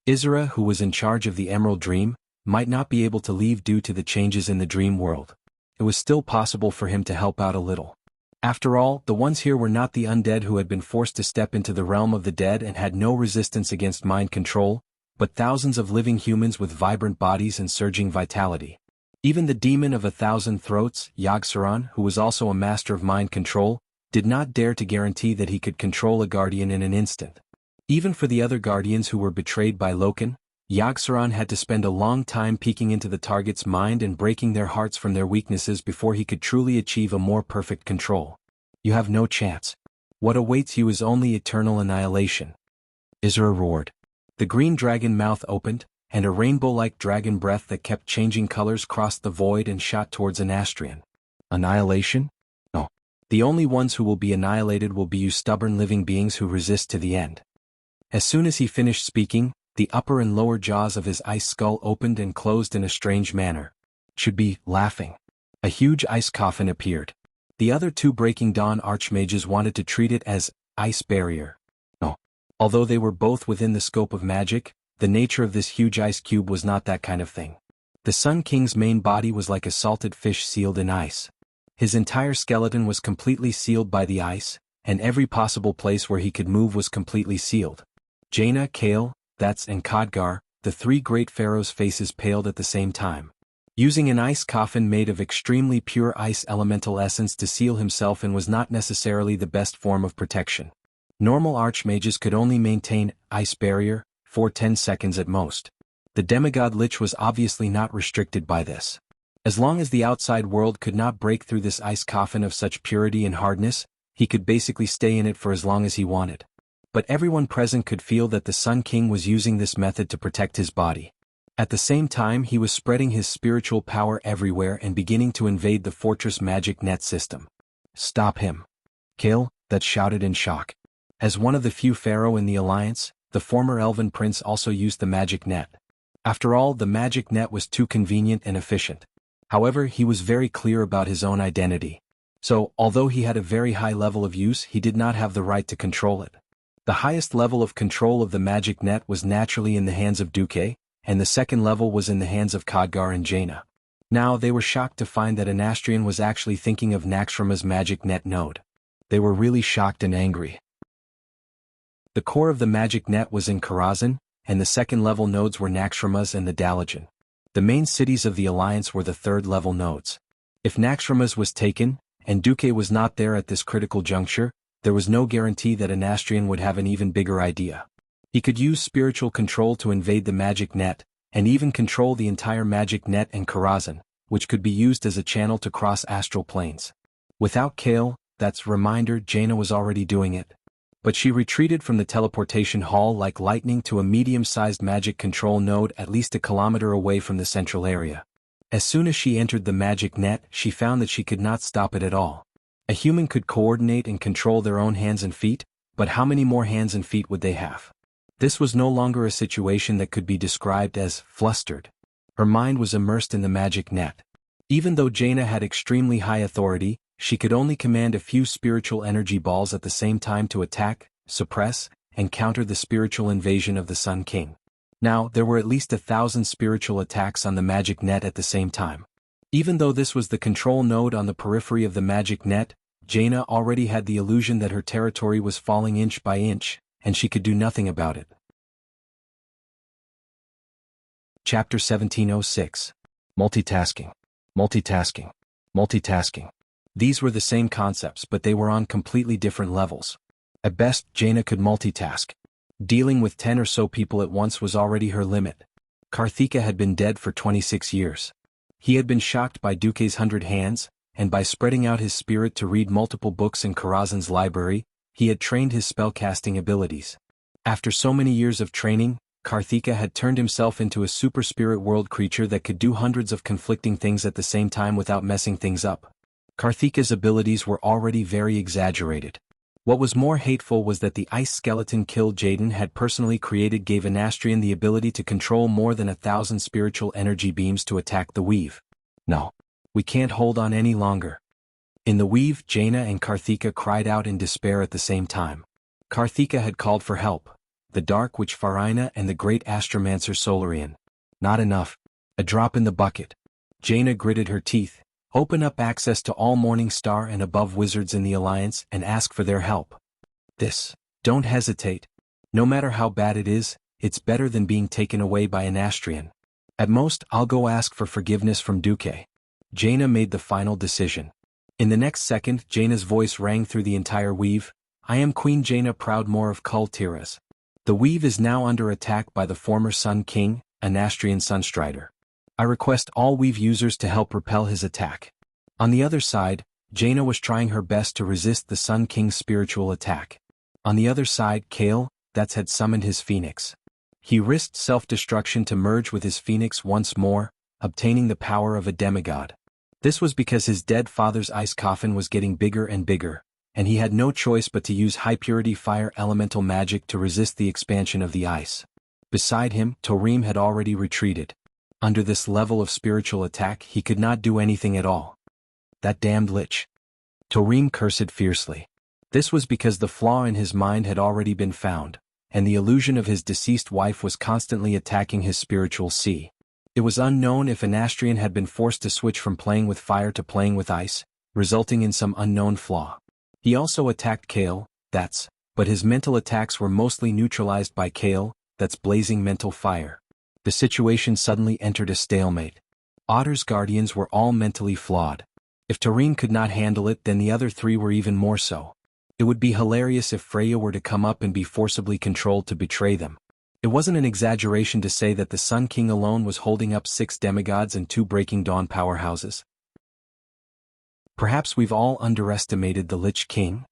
Isra, who was in charge of the Emerald Dream, might not be able to leave due to the changes in the dream world. It was still possible for him to help out a little. After all, the ones here were not the undead who had been forced to step into the realm of the dead and had no resistance against mind control, but thousands of living humans with vibrant bodies and surging vitality. Even the demon of 1,000 throats, Yogg-Saron, who was also a master of mind control, did not dare to guarantee that he could control a guardian in an instant. Even for the other guardians who were betrayed by Loken, Yogg-Saron had to spend a long time peeking into the target's mind and breaking their hearts from their weaknesses before he could truly achieve a more perfect control. You have no chance. What awaits you is only eternal annihilation. Isra roared. The green dragon mouth opened, and a rainbow-like dragon breath that kept changing colors crossed the void and shot towards Anastrian. Annihilation? No. The only ones who will be annihilated will be you stubborn living beings who resist to the end. As soon as he finished speaking, the upper and lower jaws of his ice skull opened and closed in a strange manner. Should be laughing. A huge ice coffin appeared. The other two Breaking Dawn archmages wanted to treat it as ice barrier. No. Although they were both within the scope of magic, the nature of this huge ice cube was not that kind of thing. The Sun King's main body was like a salted fish sealed in ice. His entire skeleton was completely sealed by the ice, and every possible place where he could move was completely sealed. Jaina, Kale, That's and Khadgar, the three great pharaohs' faces paled at the same time. Using an ice coffin made of extremely pure ice elemental essence to seal himself in was not necessarily the best form of protection. Normal archmages could only maintain ice barrier for 10 seconds at most. The demigod Lich was obviously not restricted by this. As long as the outside world could not break through this ice coffin of such purity and hardness, he could basically stay in it for as long as he wanted. But everyone present could feel that the Sun King was using this method to protect his body. At the same time, he was spreading his spiritual power everywhere and beginning to invade the fortress magic net system. Stop him. Kale, that shouted in shock. As one of the few pharaoh in the alliance, the former elven prince also used the magic net. After all, the magic net was too convenient and efficient. However, he was very clear about his own identity. So, although he had a very high level of use, he did not have the right to control it. The highest level of control of the magic net was naturally in the hands of Duque, and the second level was in the hands of Khadgar and Jaina. Now they were shocked to find that Anastrian was actually thinking of Naxxrama's magic net node. They were really shocked and angry. The core of the magic net was in Karazhan, and the second-level nodes were Naxxrama's and the Dalajan. The main cities of the Alliance were the third-level nodes. If Naxxrama's was taken, and Duque was not there at this critical juncture, there was no guarantee that Anastrian would have an even bigger idea. He could use spiritual control to invade the magic net, and even control the entire magic net and Karazhan, which could be used as a channel to cross astral planes. Without Kale, that's reminder Jaina was already doing it. But she retreated from the teleportation hall like lightning to a medium-sized magic control node at least a kilometer away from the central area. As soon as she entered the magic net, she found that she could not stop it at all. A human could coordinate and control their own hands and feet, but how many more hands and feet would they have? This was no longer a situation that could be described as flustered. Her mind was immersed in the magic net. Even though Jaina had extremely high authority, she could only command a few spiritual energy balls at the same time to attack, suppress, and counter the spiritual invasion of the Sun King. Now, there were at least 1,000 spiritual attacks on the magic net at the same time. Even though this was the control node on the periphery of the magic net, Jaina already had the illusion that her territory was falling inch by inch, and she could do nothing about it. Chapter 1706. Multitasking. Multitasking. Multitasking. These were the same concepts, but they were on completely different levels. At best, Jaina could multitask. Dealing with 10 or so people at once was already her limit. Karthika had been dead for 26 years. He had been shocked by Duque's 100 hands, and by spreading out his spirit to read multiple books in Karazhan's library, he had trained his spellcasting abilities. After so many years of training, Karthika had turned himself into a super spirit world creature that could do hundreds of conflicting things at the same time without messing things up. Karthika's abilities were already very exaggerated. What was more hateful was that the ice skeleton kill Jaden had personally created gave Anastrian the ability to control more than 1,000 spiritual energy beams to attack the weave. No. We can't hold on any longer. In the weave, Jaina and Karthika cried out in despair at the same time. Karthika had called for help. The Dark Witch Farina and the Great Astromancer Solarian. Not enough. A drop in the bucket. Jaina gritted her teeth. Open up access to all Morning Star and above wizards in the Alliance and ask for their help. Don't hesitate. No matter how bad it is, it's better than being taken away by an Astrian. At most, I'll go ask for forgiveness from Duque. Jaina made the final decision. In the next second, Jaina's voice rang through the entire weave. I am Queen Jaina Proudmoore of Kul Tiras. The weave is now under attack by the former Sun King, an Astrian Sunstrider. I request all weave users to help repel his attack. On the other side, Jaina was trying her best to resist the Sun King's spiritual attack. On the other side, Kale, had summoned his phoenix. He risked self-destruction to merge with his phoenix once more, obtaining the power of a demigod. This was because his dead father's ice coffin was getting bigger and bigger, and he had no choice but to use high-purity fire elemental magic to resist the expansion of the ice. Beside him, Torim had already retreated. Under this level of spiritual attack, he could not do anything at all. That damned lich. Torim cursed fiercely. This was because the flaw in his mind had already been found, and the illusion of his deceased wife was constantly attacking his spiritual sea. It was unknown if an Astrian had been forced to switch from playing with fire to playing with ice, resulting in some unknown flaw. He also attacked Kale, but his mental attacks were mostly neutralized by Kale, blazing mental fire. The situation suddenly entered a stalemate. Otter's guardians were all mentally flawed. If Torim could not handle it, then the other three were even more so. It would be hilarious if Freya were to come up and be forcibly controlled to betray them. It wasn't an exaggeration to say that the Sun King alone was holding up 6 demigods and 2 Breaking Dawn powerhouses. Perhaps we've all underestimated the Lich King?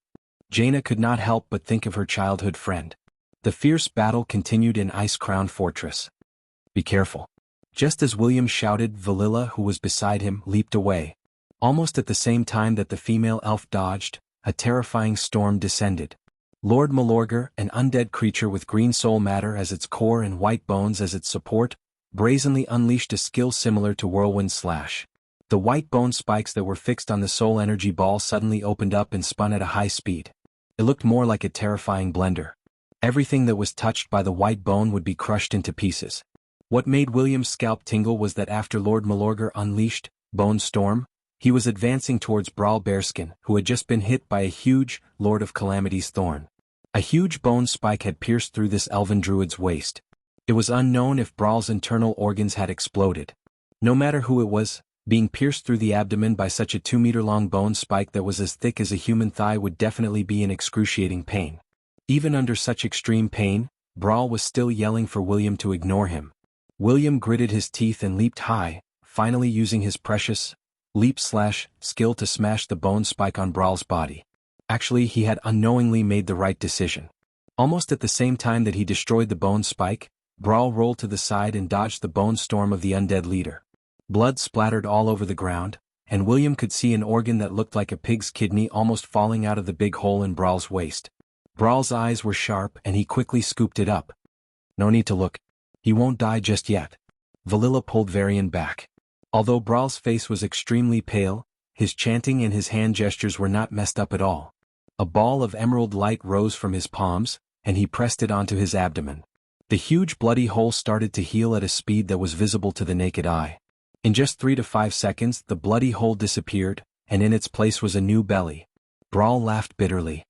Jaina could not help but think of her childhood friend. The fierce battle continued in Ice Crown Fortress. Be careful. Just as William shouted, Valilla, who was beside him, leaped away. Almost at the same time that the female elf dodged, a terrifying storm descended. Lord Malorgar, an undead creature with green soul matter as its core and white bones as its support, brazenly unleashed a skill similar to Whirlwind Slash. The white bone spikes that were fixed on the soul energy ball suddenly opened up and spun at a high speed. It looked more like a terrifying blender. Everything that was touched by the white bone would be crushed into pieces. What made William's scalp tingle was that after Lord Malorgar unleashed Bone Storm, he was advancing towards Brawl Bearskin, who had just been hit by a huge Lord of Calamity's thorn. A huge bone spike had pierced through this elven druid's waist. It was unknown if Brawl's internal organs had exploded. No matter who it was, being pierced through the abdomen by such a 2-meter-long bone spike that was as thick as a human thigh would definitely be in excruciating pain. Even under such extreme pain, Brawl was still yelling for William to ignore him. William gritted his teeth and leaped high, finally using his precious leap slash skill to smash the bone spike on Brawl's body. Actually, he had unknowingly made the right decision. Almost at the same time that he destroyed the bone spike, Brawl rolled to the side and dodged the bone storm of the undead leader. Blood splattered all over the ground, and William could see an organ that looked like a pig's kidney almost falling out of the big hole in Brawl's waist. Brawl's eyes were sharp and he quickly scooped it up. No need to look. He won't die just yet. Valilla pulled Varian back. Although Brawl's face was extremely pale, his chanting and his hand gestures were not messed up at all. A ball of emerald light rose from his palms, and he pressed it onto his abdomen. The huge bloody hole started to heal at a speed that was visible to the naked eye. In just 3 to 5 seconds, the bloody hole disappeared, and in its place was a new belly. Brawl laughed bitterly.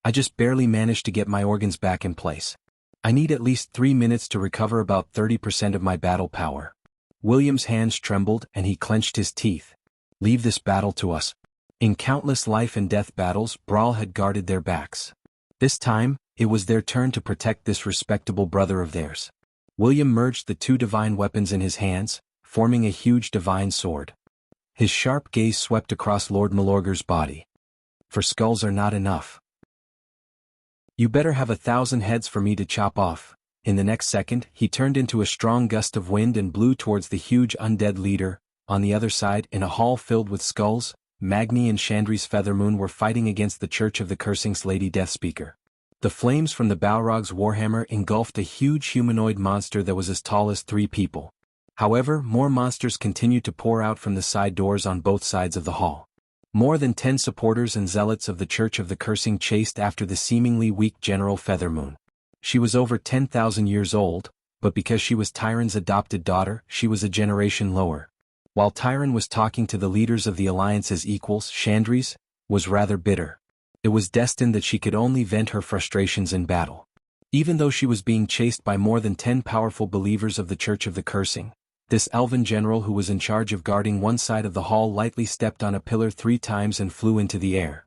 I just barely managed to get my organs back in place. I need at least 3 minutes to recover about 30% of my battle power. William's hands trembled and he clenched his teeth. Leave this battle to us. In countless life and death battles, Brawl had guarded their backs. This time, it was their turn to protect this respectable brother of theirs. William merged the 2 divine weapons in his hands, forming a huge divine sword. His sharp gaze swept across Lord Malorger's body. For skulls are not enough. You better have 1,000 heads for me to chop off. In the next second, he turned into a strong gust of wind and blew towards the huge undead leader. On the other side, in a hall filled with skulls, Magni and Chandri's Feathermoon were fighting against the Church of the Cursing's Lady Deathspeaker. The flames from the Balrog's warhammer engulfed a huge humanoid monster that was as tall as 3 people. However, more monsters continued to pour out from the side doors on both sides of the hall. More than 10 supporters and zealots of the Church of the Cursing chased after the seemingly weak General Feathermoon. She was over 10,000 years old, but because she was Tyron's adopted daughter, she was a generation lower. While Tyron was talking to the leaders of the Alliance as equals, Chandri's was rather bitter. It was destined that she could only vent her frustrations in battle. Even though she was being chased by more than 10 powerful believers of the Church of the Cursing, this elven general who was in charge of guarding one side of the hall lightly stepped on a pillar 3 times and flew into the air.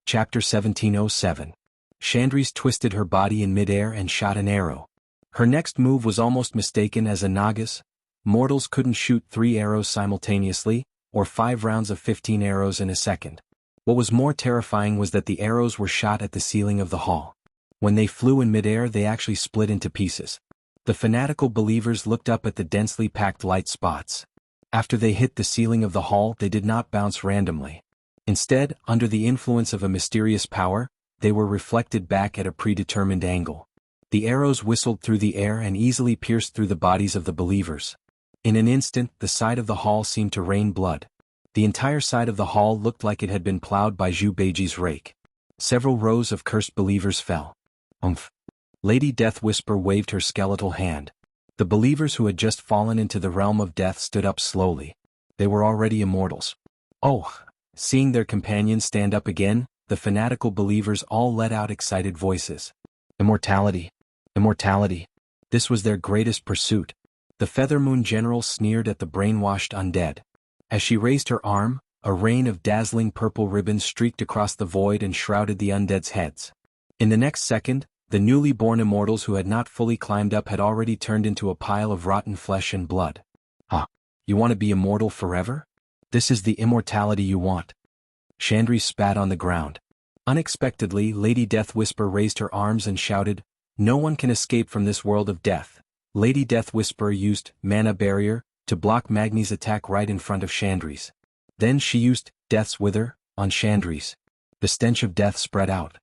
Chapter 1707. Chandri's twisted her body in midair and shot an arrow. Her next move was almost mistaken as a Nagas. Mortals couldn't shoot 3 arrows simultaneously, or 5 rounds of 15 arrows in a second. What was more terrifying was that the arrows were shot at the ceiling of the hall. When they flew in midair, they actually split into pieces. The fanatical believers looked up at the densely packed light spots. After they hit the ceiling of the hall, they did not bounce randomly. Instead, under the influence of a mysterious power, they were reflected back at a predetermined angle. The arrows whistled through the air and easily pierced through the bodies of the believers. In an instant, the side of the hall seemed to rain blood. The entire side of the hall looked like it had been plowed by Zhu Beiji's rake. Several rows of cursed believers fell. Umph. Lady Death Whisper waved her skeletal hand. The believers who had just fallen into the realm of death stood up slowly. They were already immortals. Oh! Seeing their companions stand up again, the fanatical believers all let out excited voices. Immortality! Immortality! This was their greatest pursuit. The Feathermoon general sneered at the brainwashed undead. As she raised her arm, a rain of dazzling purple ribbons streaked across the void and shrouded the undead's heads. In the next second, the newly born immortals who had not fully climbed up had already turned into a pile of rotten flesh and blood. Huh? You want to be immortal forever? This is the immortality you want. Chandri spat on the ground. Unexpectedly, Lady Death Whisper raised her arms and shouted, "No one can escape from this world of death." Lady Death Whisper used Mana Barrier to block Magni's attack right in front of Chandri's. Then she used Death's Wither on Chandri's. The stench of death spread out.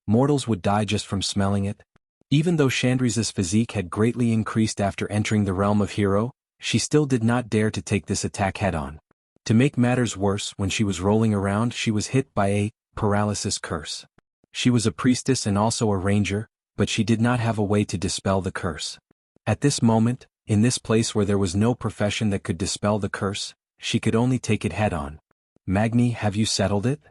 Mortals would die just from smelling it. Even though Chandri's physique had greatly increased after entering the realm of hero, she still did not dare to take this attack head-on. To make matters worse, when she was rolling around, she was hit by a paralysis curse. She was a priestess and also a ranger, but she did not have a way to dispel the curse. At this moment, in this place where there was no profession that could dispel the curse, she could only take it head-on. Magni, have you settled it?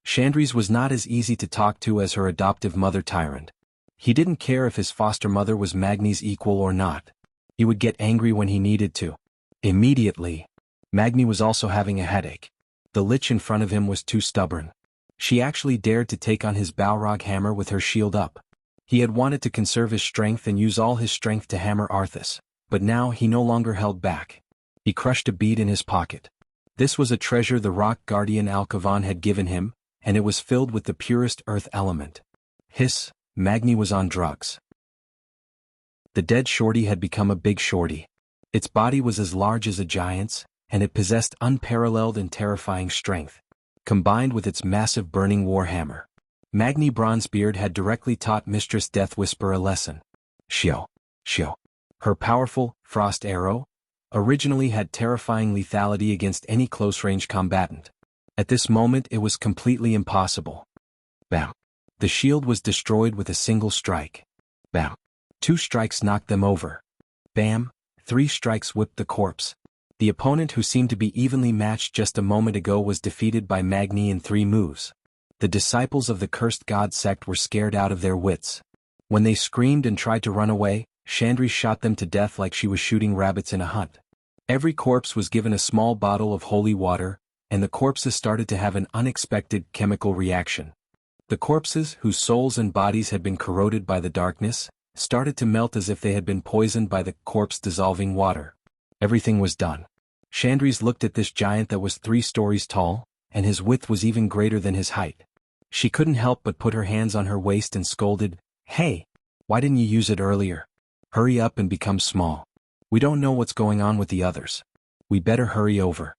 Chandri's was not as easy to talk to as her adoptive mother Tyrant. He didn't care if his foster mother was Magni's equal or not. He would get angry when he needed to. Immediately. Magni was also having a headache. The lich in front of him was too stubborn. She actually dared to take on his Balrog hammer with her shield up. He had wanted to conserve his strength and use all his strength to hammer Arthas, but now he no longer held back. He crushed a bead in his pocket. This was a treasure the rock guardian Alcavan had given him, and it was filled with the purest earth element. Hiss, Magni was on drugs. The dead shorty had become a big shorty. Its body was as large as a giant's, and it possessed unparalleled and terrifying strength, combined with its massive burning warhammer. Magni Bronzebeard had directly taught Mistress Death Whisper a lesson. Shio. Her powerful, frost arrow, originally had terrifying lethality against any close-range combatant. At this moment it was completely impossible. Bam. The shield was destroyed with a single strike. Bam. 2 strikes knocked them over. Bam. 3 strikes whipped the corpse. The opponent, who seemed to be evenly matched just a moment ago, was defeated by Magni in 3 moves. The disciples of the cursed god sect were scared out of their wits. When they screamed and tried to run away, Chandri shot them to death like she was shooting rabbits in a hunt. Every corpse was given a small bottle of holy water, and the corpses started to have an unexpected chemical reaction. The corpses, whose souls and bodies had been corroded by the darkness, started to melt as if they had been poisoned by the corpse-dissolving water. Everything was done. Chandris looked at this giant that was 3 stories tall, and his width was even greater than his height. She couldn't help but put her hands on her waist and scolded, "Hey! Why didn't you use it earlier? Hurry up and become small. We don't know what's going on with the others. We better hurry over."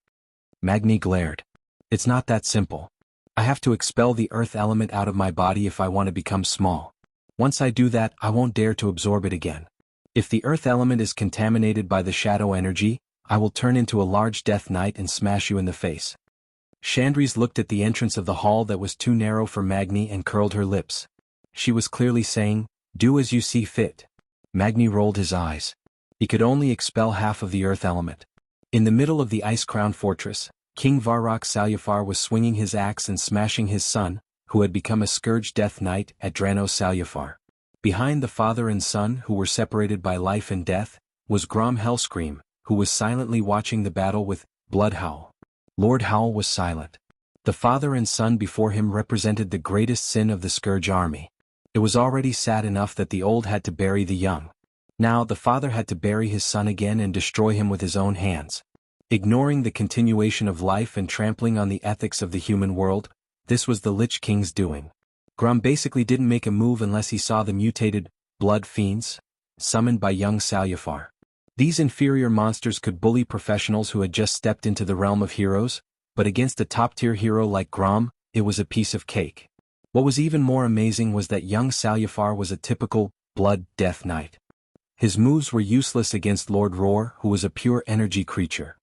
Magni glared. "It's not that simple. I have to expel the earth element out of my body if I want to become small. Once I do that, I won't dare to absorb it again. If the earth element is contaminated by the shadow energy, I will turn into a large death knight and smash you in the face." Chandris looked at the entrance of the hall that was too narrow for Magni and curled her lips. She was clearly saying, "Do as you see fit." Magni rolled his eyes. He could only expel half of the earth element. In the middle of the ice-crowned fortress, King Varrock Salyafar was swinging his axe and smashing his son, who had become a scourge death knight, at Drano Salyafar. Behind the father and son who were separated by life and death, was Grom Hellscream, who was silently watching the battle with Bloodhowl. Lord Howl was silent. The father and son before him represented the greatest sin of the Scourge army. It was already sad enough that the old had to bury the young. Now the father had to bury his son again and destroy him with his own hands. Ignoring the continuation of life and trampling on the ethics of the human world, this was the Lich King's doing. Grom basically didn't make a move unless he saw the mutated blood fiends summoned by young Salyafar. These inferior monsters could bully professionals who had just stepped into the realm of heroes, but against a top-tier hero like Grom, it was a piece of cake. What was even more amazing was that young Salyafar was a typical blood death knight. His moves were useless against Lord Roar, who was a pure energy creature.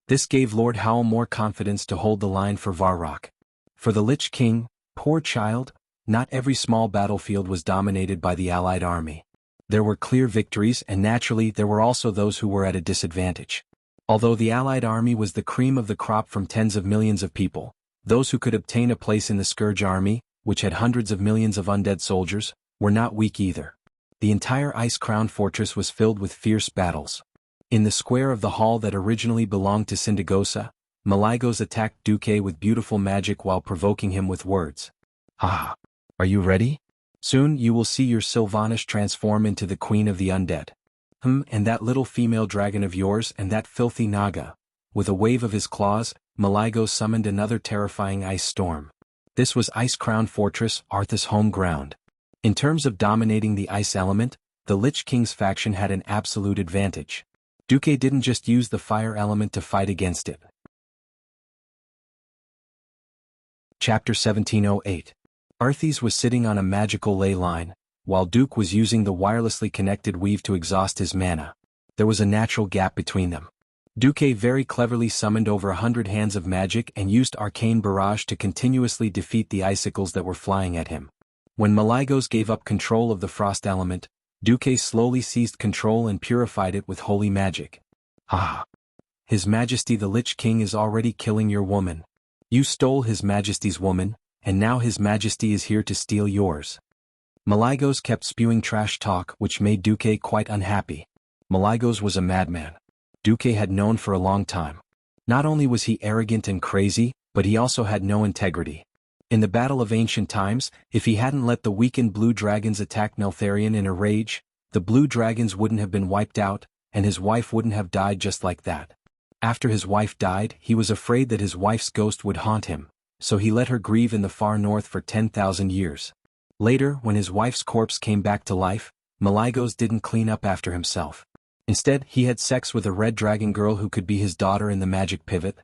This gave Lord Howl more confidence to hold the line for Varrock. For the Lich King, poor child, not every small battlefield was dominated by the allied army. There were clear victories, and naturally there were also those who were at a disadvantage. Although the allied army was the cream of the crop from tens of millions of people, those who could obtain a place in the Scourge army, which had hundreds of millions of undead soldiers, were not weak either. The entire ice-crowned fortress was filled with fierce battles. In the square of the hall that originally belonged to Syndagosa, Malygos attacked Duque with beautiful magic while provoking him with words. "Ah, are you ready? Soon you will see your Sylvanas transform into the queen of the undead. And that little female dragon of yours and that filthy Naga." With a wave of his claws, Malygos summoned another terrifying ice storm. This was Ice-Crowned Fortress, Arthas' home ground. In terms of dominating the ice element, the Lich King's faction had an absolute advantage. Duque didn't just use the fire element to fight against it. Chapter 1708. Arthas was sitting on a magical ley line, while Duke was using the wirelessly connected weave to exhaust his mana. There was a natural gap between them. Duque very cleverly summoned over 100 hands of magic and used arcane barrage to continuously defeat the icicles that were flying at him. When Malygos gave up control of the frost element, Duque slowly seized control and purified it with holy magic. "Ah! His Majesty the Lich King is already killing your woman. You stole His Majesty's woman, and now His Majesty is here to steal yours." Malygos kept spewing trash talk which made Duque quite unhappy. Malygos was a madman. Duque had known for a long time. Not only was he arrogant and crazy, but he also had no integrity. In the Battle of Ancient Times, if he hadn't let the weakened blue dragons attack Neltharion in a rage, the blue dragons wouldn't have been wiped out, and his wife wouldn't have died just like that. After his wife died, he was afraid that his wife's ghost would haunt him, so he let her grieve in the far north for 10,000 years. Later, when his wife's corpse came back to life, Malygos didn't clean up after himself. Instead, he had sex with a red dragon girl who could be his daughter in the magic pivot.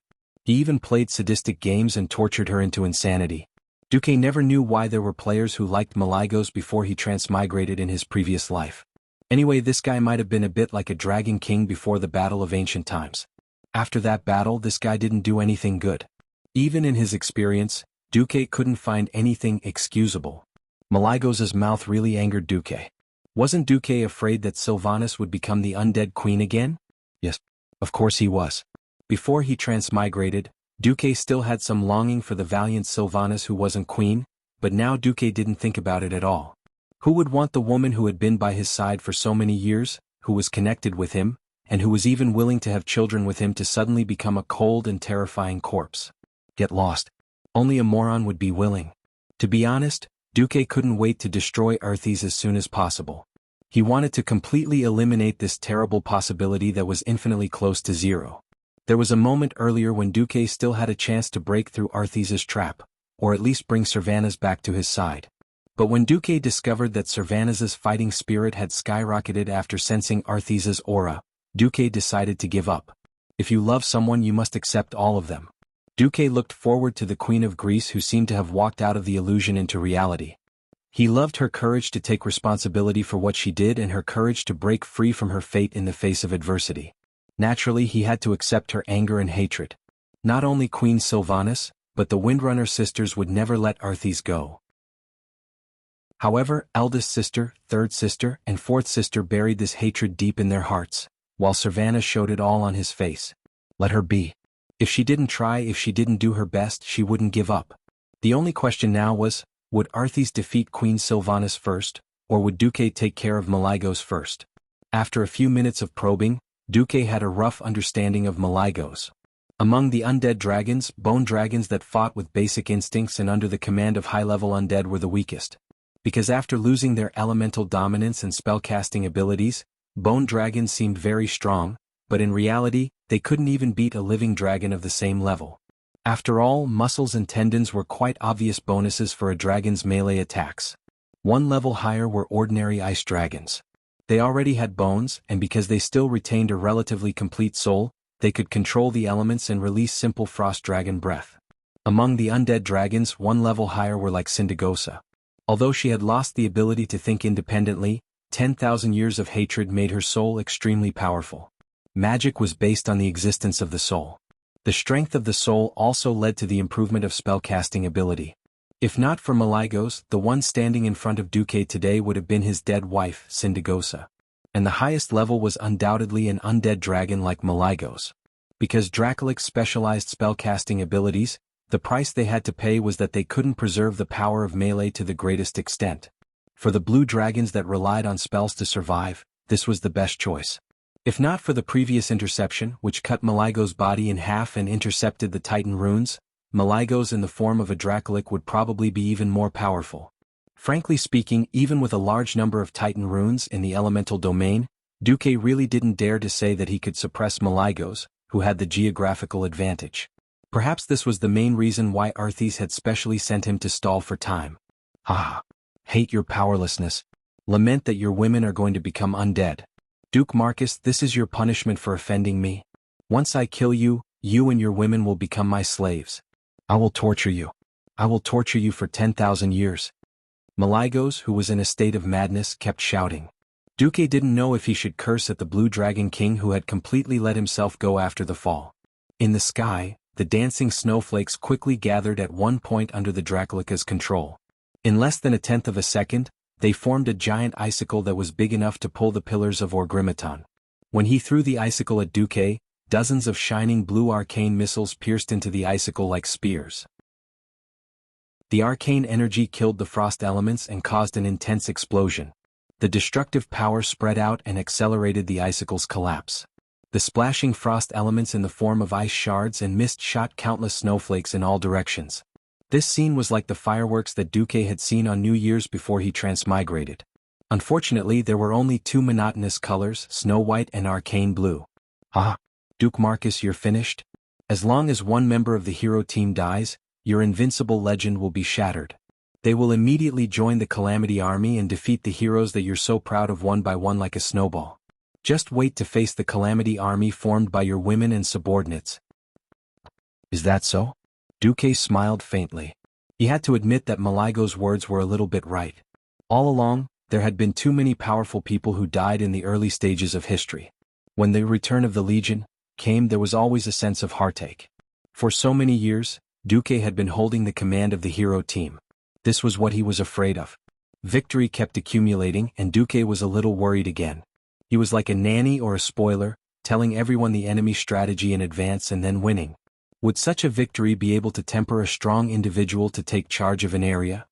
He even played sadistic games and tortured her into insanity. Duque never knew why there were players who liked Malygos before he transmigrated in his previous life. Anyway, this guy might have been a bit like a dragon king before the Battle of Ancient Times. After that battle, this guy didn't do anything good. Even in his experience, Duque couldn't find anything excusable. Malygos' mouth really angered Duque. Wasn't Duque afraid that Sylvanas would become the undead queen again? Yes, of course he was. Before he transmigrated, Duque still had some longing for the valiant Sylvanas who wasn't queen, but now Duque didn't think about it at all. Who would want the woman who had been by his side for so many years, who was connected with him, and who was even willing to have children with him to suddenly become a cold and terrifying corpse? Get lost. Only a moron would be willing. To be honest, Duque couldn't wait to destroy Arthas as soon as possible. He wanted to completely eliminate this terrible possibility that was infinitely close to zero. There was a moment earlier when Duque still had a chance to break through Arthes's trap, or at least bring Servanas back to his side. But when Duque discovered that Servanas's fighting spirit had skyrocketed after sensing Arthes's aura, Duque decided to give up. If you love someone, you must accept all of them. Duque looked forward to the Queen of Greece, who seemed to have walked out of the illusion into reality. He loved her courage to take responsibility for what she did and her courage to break free from her fate in the face of adversity. Naturally, he had to accept her anger and hatred. Not only Queen Sylvanas, but the Windrunner sisters would never let Arthes go. However, eldest sister, third sister, and fourth sister buried this hatred deep in their hearts, while Servanas showed it all on his face. Let her be. If she didn't try, if she didn't do her best, she wouldn't give up. The only question now was, would Arthes defeat Queen Sylvanas first, or would Duque take care of Malygos first? After a few minutes of probing, Duque had a rough understanding of Malygos. Among the undead dragons, bone dragons that fought with basic instincts and under the command of high-level undead were the weakest. Because after losing their elemental dominance and spellcasting abilities, bone dragons seemed very strong, but in reality, they couldn't even beat a living dragon of the same level. After all, muscles and tendons were quite obvious bonuses for a dragon's melee attacks. One level higher were ordinary ice dragons. They already had bones, and because they still retained a relatively complete soul, they could control the elements and release simple frost dragon breath. Among the undead dragons, one level higher were like Syndagosa. Although she had lost the ability to think independently, 10,000 years of hatred made her soul extremely powerful. Magic was based on the existence of the soul. The strength of the soul also led to the improvement of spellcasting ability. If not for Malygos, the one standing in front of Duque today would have been his dead wife, Syndagosa. And the highest level was undoubtedly an undead dragon like Malygos. Because Dracolic's specialized spellcasting abilities, the price they had to pay was that they couldn't preserve the power of melee to the greatest extent. For the blue dragons that relied on spells to survive, this was the best choice. If not for the previous interception, which cut Malygos' body in half and intercepted the Titan runes, Malygos in the form of a Dracolic would probably be even more powerful. Frankly speaking, even with a large number of Titan runes in the elemental domain, Duque really didn't dare to say that he could suppress Malygos, who had the geographical advantage. Perhaps this was the main reason why Arthes had specially sent him to stall for time. Ah! Hate your powerlessness. Lament that your women are going to become undead. Duke Marcus, this is your punishment for offending me. Once I kill you, you and your women will become my slaves. I will torture you. I will torture you for 10,000 years. Malygos, who was in a state of madness, kept shouting. Duque didn't know if he should curse at the Blue Dragon King who had completely let himself go after the fall. In the sky, the dancing snowflakes quickly gathered at one point under the Dracolica's control. In less than a tenth of a second, they formed a giant icicle that was big enough to pull the pillars of Orgrimmon. When he threw the icicle at Duque, dozens of shining blue arcane missiles pierced into the icicle like spears. The arcane energy killed the frost elements and caused an intense explosion. The destructive power spread out and accelerated the icicle's collapse. The splashing frost elements in the form of ice shards and mist shot countless snowflakes in all directions. This scene was like the fireworks that Duque had seen on New Year's before he transmigrated. Unfortunately, there were only two monotonous colors, snow white and arcane blue. Ah! Duke Marcus, you're finished? As long as one member of the hero team dies, your invincible legend will be shattered. They will immediately join the Calamity Army and defeat the heroes that you're so proud of one by one like a snowball. Just wait to face the Calamity Army formed by your women and subordinates. Is that so? Duque smiled faintly. He had to admit that Malygos' words were a little bit right. All along, there had been too many powerful people who died in the early stages of history. When the return of the Legion came, there was always a sense of heartache. For so many years, Duque had been holding the command of the hero team. This was what he was afraid of. Victory kept accumulating and Duque was a little worried again. He was like a nanny or a spoiler, telling everyone the enemy strategy in advance and then winning. Would such a victory be able to temper a strong individual to take charge of an area?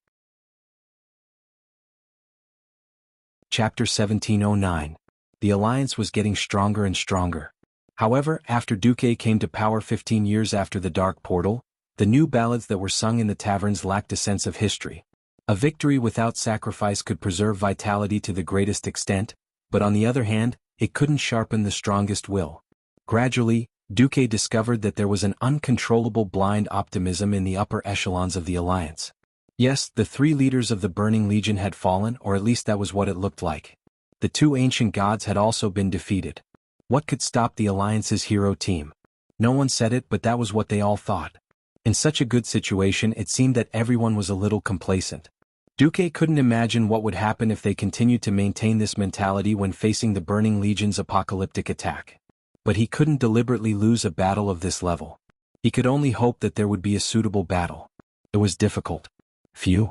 Chapter 1709. The alliance was getting stronger and stronger. However, after Duque came to power 15 years after the Dark Portal, the new ballads that were sung in the taverns lacked a sense of history. A victory without sacrifice could preserve vitality to the greatest extent, but on the other hand, it couldn't sharpen the strongest will. Gradually, Duque discovered that there was an uncontrollable blind optimism in the upper echelons of the alliance. Yes, the 3 leaders of the Burning Legion had fallen, or at least that was what it looked like. The 2 ancient gods had also been defeated. What could stop the alliance's hero team? No one said it, but that was what they all thought. In such a good situation, it seemed that everyone was a little complacent. Duque couldn't imagine what would happen if they continued to maintain this mentality when facing the Burning Legion's apocalyptic attack. But he couldn't deliberately lose a battle of this level. He could only hope that there would be a suitable battle. It was difficult. Phew.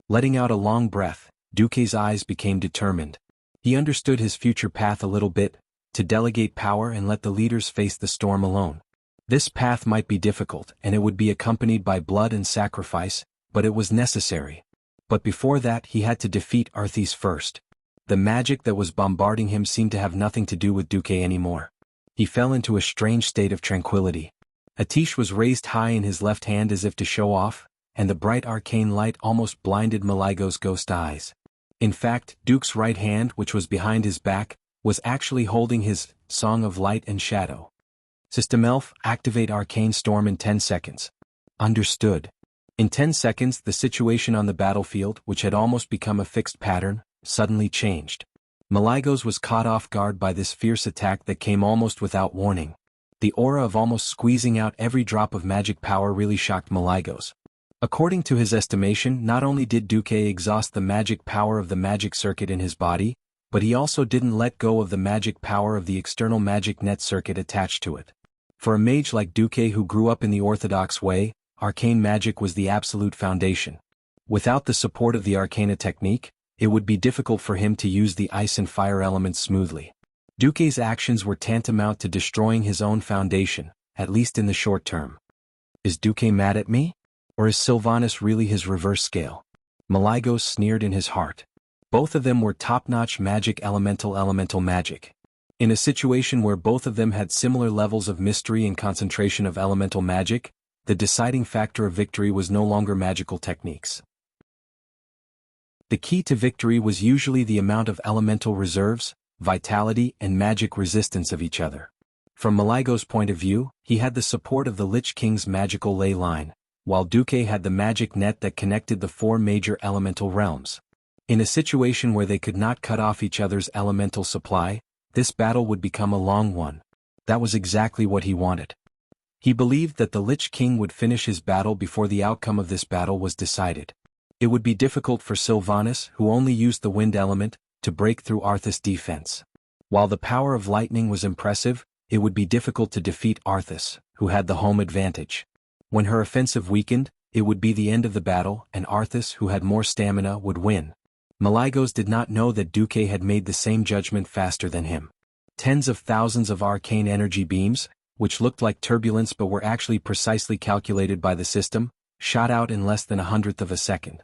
Letting out a long breath, Duque's eyes became determined. He understood his future path a little bit, to delegate power and let the leaders face the storm alone. This path might be difficult, and it would be accompanied by blood and sacrifice, but it was necessary. But before that, he had to defeat Arthas first. The magic that was bombarding him seemed to have nothing to do with Duque anymore. He fell into a strange state of tranquility. A tish was raised high in his left hand as if to show off, and the bright arcane light almost blinded Malago's ghost eyes. In fact, Duke's right hand, which was behind his back, was actually holding his Song of Light and Shadow. System Elf, activate Arcane Storm in 10 seconds. Understood. In 10 seconds, the situation on the battlefield, which had almost become a fixed pattern, suddenly changed. Malygos was caught off guard by this fierce attack that came almost without warning. The aura of almost squeezing out every drop of magic power really shocked Malygos. According to his estimation, not only did Duque exhaust the magic power of the magic circuit in his body, but he also didn't let go of the magic power of the external magic net circuit attached to it. For a mage like Duque who grew up in the orthodox way, arcane magic was the absolute foundation. Without the support of the arcana technique, it would be difficult for him to use the ice and fire elements smoothly. Duque's actions were tantamount to destroying his own foundation, at least in the short term. Is Duque mad at me? Or is Sylvanas really his reverse scale? Malygos sneered in his heart. Both of them were top-notch magic elemental magic. In a situation where both of them had similar levels of mystery and concentration of elemental magic, the deciding factor of victory was no longer magical techniques. The key to victory was usually the amount of elemental reserves, vitality, and magic resistance of each other. From Malygos' point of view, he had the support of the Lich King's magical ley line, while Duque had the magic net that connected the 4 major elemental realms. In a situation where they could not cut off each other's elemental supply, this battle would become a long one. That was exactly what he wanted. He believed that the Lich King would finish his battle before the outcome of this battle was decided. It would be difficult for Sylvanas, who only used the wind element, to break through Arthas' defense. While the power of lightning was impressive, it would be difficult to defeat Arthas, who had the home advantage. When her offensive weakened, it would be the end of the battle, and Arthas, who had more stamina, would win. Malygos did not know that Duque had made the same judgment faster than him. Tens of thousands of arcane energy beams, which looked like turbulence but were actually precisely calculated by the system, shot out in less than 1/100th of a second.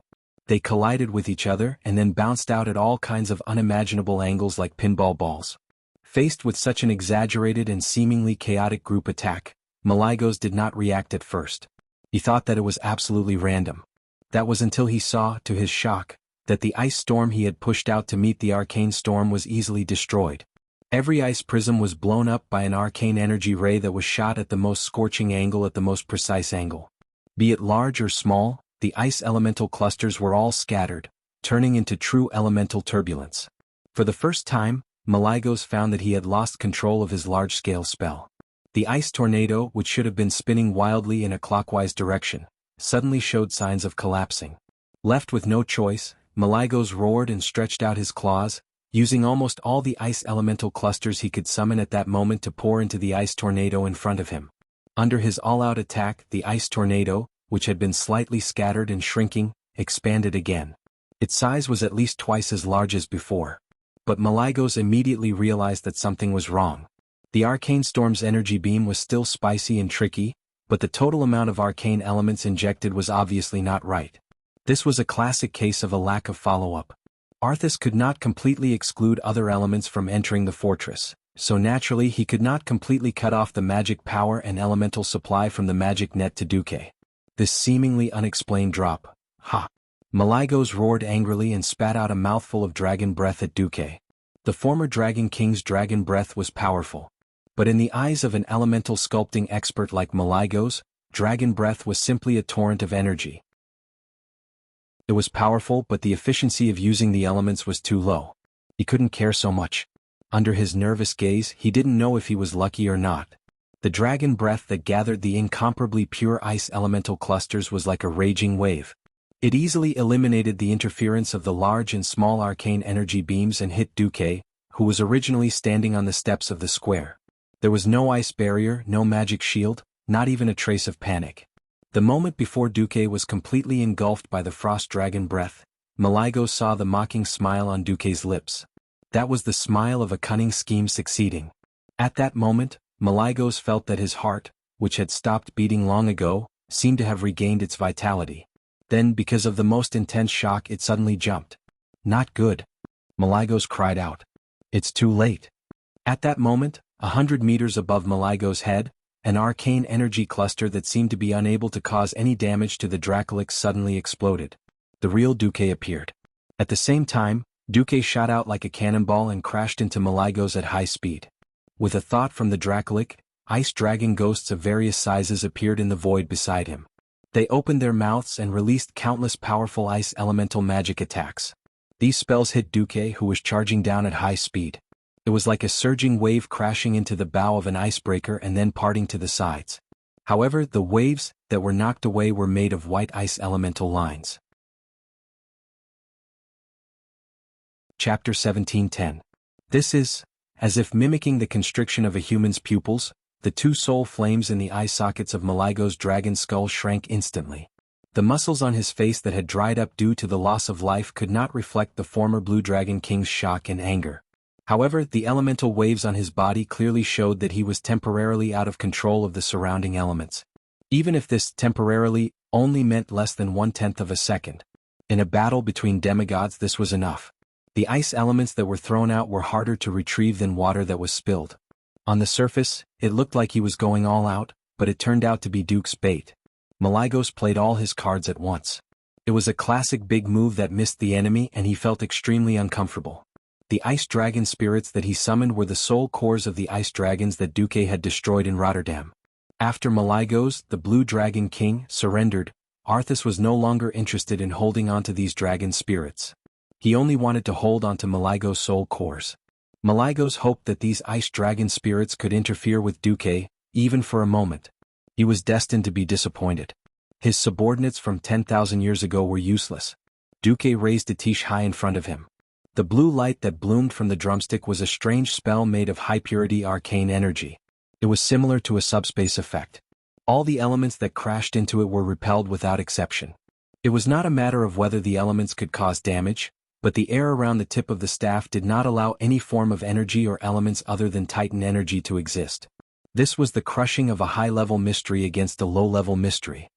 They collided with each other and then bounced out at all kinds of unimaginable angles like pinball balls. Faced with such an exaggerated and seemingly chaotic group attack, Malygos did not react at first. He thought that it was absolutely random. That was until he saw, to his shock, that the ice storm he had pushed out to meet the arcane storm was easily destroyed. Every ice prism was blown up by an arcane energy ray that was shot at the most scorching angle at the most precise angle. Be it large or small, the ice elemental clusters were all scattered, turning into true elemental turbulence. For the first time, Malygos found that he had lost control of his large-scale spell. The ice tornado, which should have been spinning wildly in a clockwise direction, suddenly showed signs of collapsing. Left with no choice, Malygos roared and stretched out his claws, using almost all the ice elemental clusters he could summon at that moment to pour into the ice tornado in front of him. Under his all-out attack, the ice tornado, which had been slightly scattered and shrinking, expanded again. Its size was at least twice as large as before. But Malygos immediately realized that something was wrong. The arcane storm's energy beam was still spicy and tricky, but the total amount of arcane elements injected was obviously not right. This was a classic case of a lack of follow-up. Arthas could not completely exclude other elements from entering the fortress, so naturally he could not completely cut off the magic power and elemental supply from the magic net to Duque. This seemingly unexplained drop. Ha! Malygos roared angrily and spat out a mouthful of dragon breath at Duque. The former Dragon King's dragon breath was powerful. But in the eyes of an elemental sculpting expert like Malygos, dragon breath was simply a torrent of energy. It was powerful, but the efficiency of using the elements was too low. He couldn't care so much. Under his nervous gaze, he didn't know if he was lucky or not. The dragon breath that gathered the incomparably pure ice elemental clusters was like a raging wave. It easily eliminated the interference of the large and small arcane energy beams and hit Duque, who was originally standing on the steps of the square. There was no ice barrier, no magic shield, not even a trace of panic. The moment before Duque was completely engulfed by the frost dragon breath, Malygos saw the mocking smile on Duque's lips. That was the smile of a cunning scheme succeeding. At that moment, Malygos felt that his heart, which had stopped beating long ago, seemed to have regained its vitality. Then, because of the most intense shock, it suddenly jumped. Not good. Malygos cried out. It's too late. At that moment, 100 meters above Malygos' head, an arcane energy cluster that seemed to be unable to cause any damage to the Dracolich suddenly exploded. The real Duque appeared. At the same time, Duque shot out like a cannonball and crashed into Malygos at high speed. With a thought from the Dracolich, ice dragon ghosts of various sizes appeared in the void beside him. They opened their mouths and released countless powerful ice elemental magic attacks. These spells hit Duque, who was charging down at high speed. It was like a surging wave crashing into the bow of an icebreaker and then parting to the sides. However, the waves that were knocked away were made of white ice elemental lines. Chapter 17:10. This is, as if mimicking the constriction of a human's pupils, the two soul flames in the eye sockets of Malygos' dragon skull shrank instantly. The muscles on his face that had dried up due to the loss of life could not reflect the former Blue Dragon King's shock and anger. However, the elemental waves on his body clearly showed that he was temporarily out of control of the surrounding elements. Even if this temporarily only meant less than 1/10 of a second. In a battle between demigods, this was enough. The ice elements that were thrown out were harder to retrieve than water that was spilled. On the surface, it looked like he was going all out, but it turned out to be Duke's bait. Malygos played all his cards at once. It was a classic big move that missed the enemy, and he felt extremely uncomfortable. The ice dragon spirits that he summoned were the soul cores of the ice dragons that Duque had destroyed in Rotterdam. After Malygos, the Blue Dragon King, surrendered, Arthas was no longer interested in holding on to these dragon spirits. He only wanted to hold on to Malygos' soul cores. Malygos hoped that these ice dragon spirits could interfere with Duque, even for a moment. He was destined to be disappointed. His subordinates from 10,000 years ago were useless. Duque raised a tish high in front of him. The blue light that bloomed from the drumstick was a strange spell made of high-purity arcane energy. It was similar to a subspace effect. All the elements that crashed into it were repelled without exception. It was not a matter of whether the elements could cause damage, but the air around the tip of the staff did not allow any form of energy or elements other than Titan energy to exist. This was the crushing of a high-level mystery against a low-level mystery.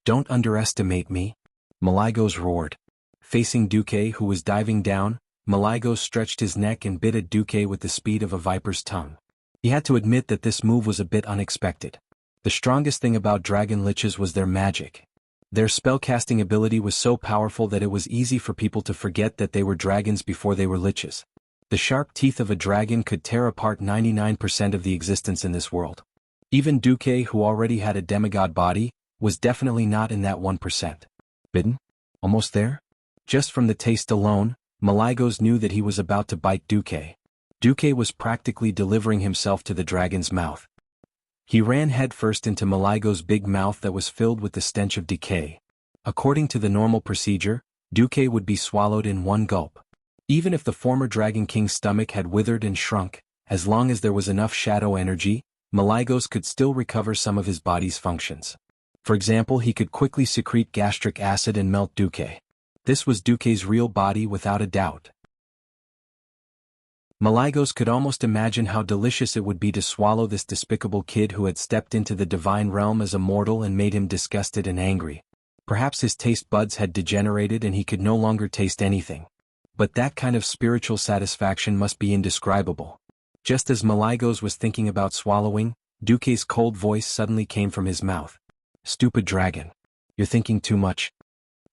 "Don't underestimate me," Malygos roared. Facing Duque, who was diving down, Malygos stretched his neck and bit at Duque with the speed of a viper's tongue. He had to admit that this move was a bit unexpected. The strongest thing about dragon liches was their magic. Their spellcasting ability was so powerful that it was easy for people to forget that they were dragons before they were liches. The sharp teeth of a dragon could tear apart 99% of the existence in this world. Even Duque, who already had a demigod body, was definitely not in that 1%. Bitten? Almost there? Just from the taste alone, Malygos knew that he was about to bite Duque. Duque was practically delivering himself to the dragon's mouth. He ran headfirst into Malygos' big mouth that was filled with the stench of decay. According to the normal procedure, Duque would be swallowed in one gulp. Even if the former Dragon King's stomach had withered and shrunk, as long as there was enough shadow energy, Malygos could still recover some of his body's functions. For example, he could quickly secrete gastric acid and melt Duque. This was Duque's real body without a doubt. Malygos could almost imagine how delicious it would be to swallow this despicable kid who had stepped into the divine realm as a mortal and made him disgusted and angry. Perhaps his taste buds had degenerated and he could no longer taste anything. But that kind of spiritual satisfaction must be indescribable. Just as Malygos was thinking about swallowing, Duque's cold voice suddenly came from his mouth. "Stupid dragon. You're thinking too much."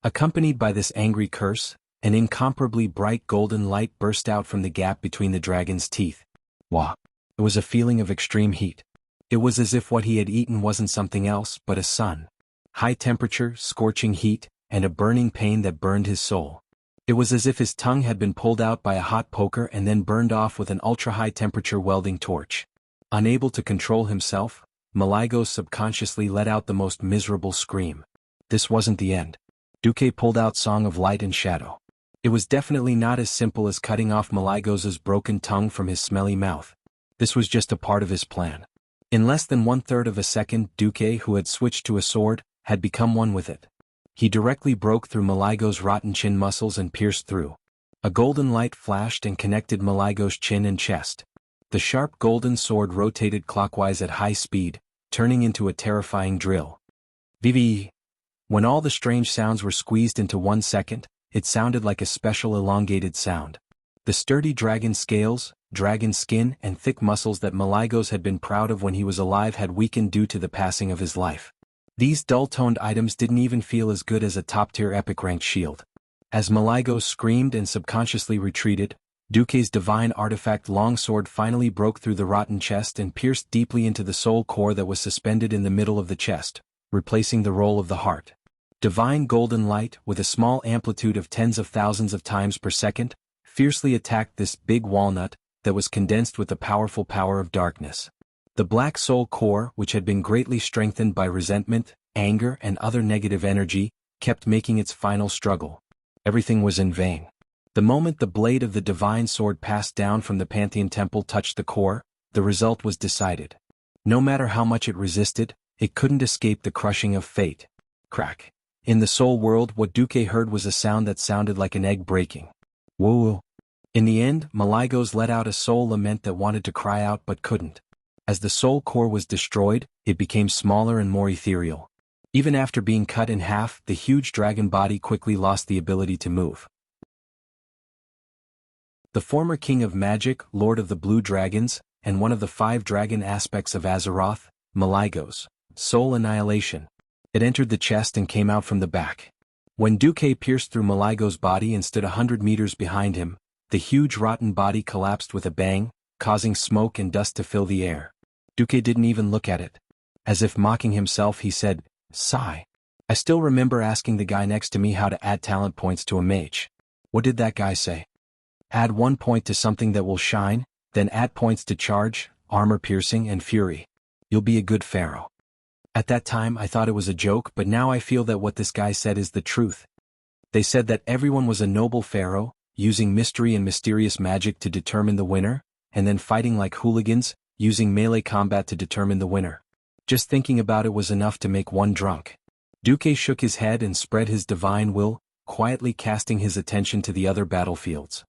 Accompanied by this angry curse, an incomparably bright golden light burst out from the gap between the dragon's teeth. Wah! It was a feeling of extreme heat. It was as if what he had eaten wasn't something else but a sun. High temperature, scorching heat, and a burning pain that burned his soul. It was as if his tongue had been pulled out by a hot poker and then burned off with an ultra-high temperature welding torch. Unable to control himself, Malygos subconsciously let out the most miserable scream. This wasn't the end. Duque pulled out Song of Light and Shadow. It was definitely not as simple as cutting off Malygos's broken tongue from his smelly mouth. This was just a part of his plan. In less than 1/3 of a second, Duque, who had switched to a sword, had become one with it. He directly broke through Malygos's rotten chin muscles and pierced through. A golden light flashed and connected Malygos's chin and chest. The sharp golden sword rotated clockwise at high speed, turning into a terrifying drill. Vivi! When all the strange sounds were squeezed into 1 second, it sounded like a special elongated sound. The sturdy dragon scales, dragon skin, and thick muscles that Malygos had been proud of when he was alive had weakened due to the passing of his life. These dull-toned items didn't even feel as good as a top-tier epic-ranked shield. As Malygos screamed and subconsciously retreated, Duque's divine artifact longsword finally broke through the rotten chest and pierced deeply into the soul core that was suspended in the middle of the chest, replacing the role of the heart. Divine golden light, with a small amplitude of tens of thousands of times per second, fiercely attacked this big walnut that was condensed with the powerful power of darkness. The black soul core, which had been greatly strengthened by resentment, anger, and other negative energy, kept making its final struggle. Everything was in vain. The moment the blade of the divine sword passed down from the Pantheon Temple touched the core, the result was decided. No matter how much it resisted, it couldn't escape the crushing of fate. Crack. In the soul world, what Duque heard was a sound that sounded like an egg breaking. Woo! In the end, Malygos let out a soul lament that wanted to cry out but couldn't. As the soul core was destroyed, it became smaller and more ethereal. Even after being cut in half, the huge dragon body quickly lost the ability to move. The former king of magic, lord of the blue dragons, and one of the 5 dragon aspects of Azeroth, Malygos, soul annihilation. It entered the chest and came out from the back. When Duque pierced through Malygos' body and stood 100 meters behind him, the huge rotten body collapsed with a bang, causing smoke and dust to fill the air. Duque didn't even look at it. As if mocking himself, he said, "Sigh. I still remember asking the guy next to me how to add talent points to a mage. What did that guy say? Add 1 point to something that will shine, then add points to charge, armor piercing, and fury. You'll be a good pharaoh." At that time I thought it was a joke, but now I feel that what this guy said is the truth. They said that everyone was a noble pharaoh, using mystery and mysterious magic to determine the winner, and then fighting like hooligans, using melee combat to determine the winner. Just thinking about it was enough to make one drunk. Duque shook his head and spread his divine will, quietly casting his attention to the other battlefields.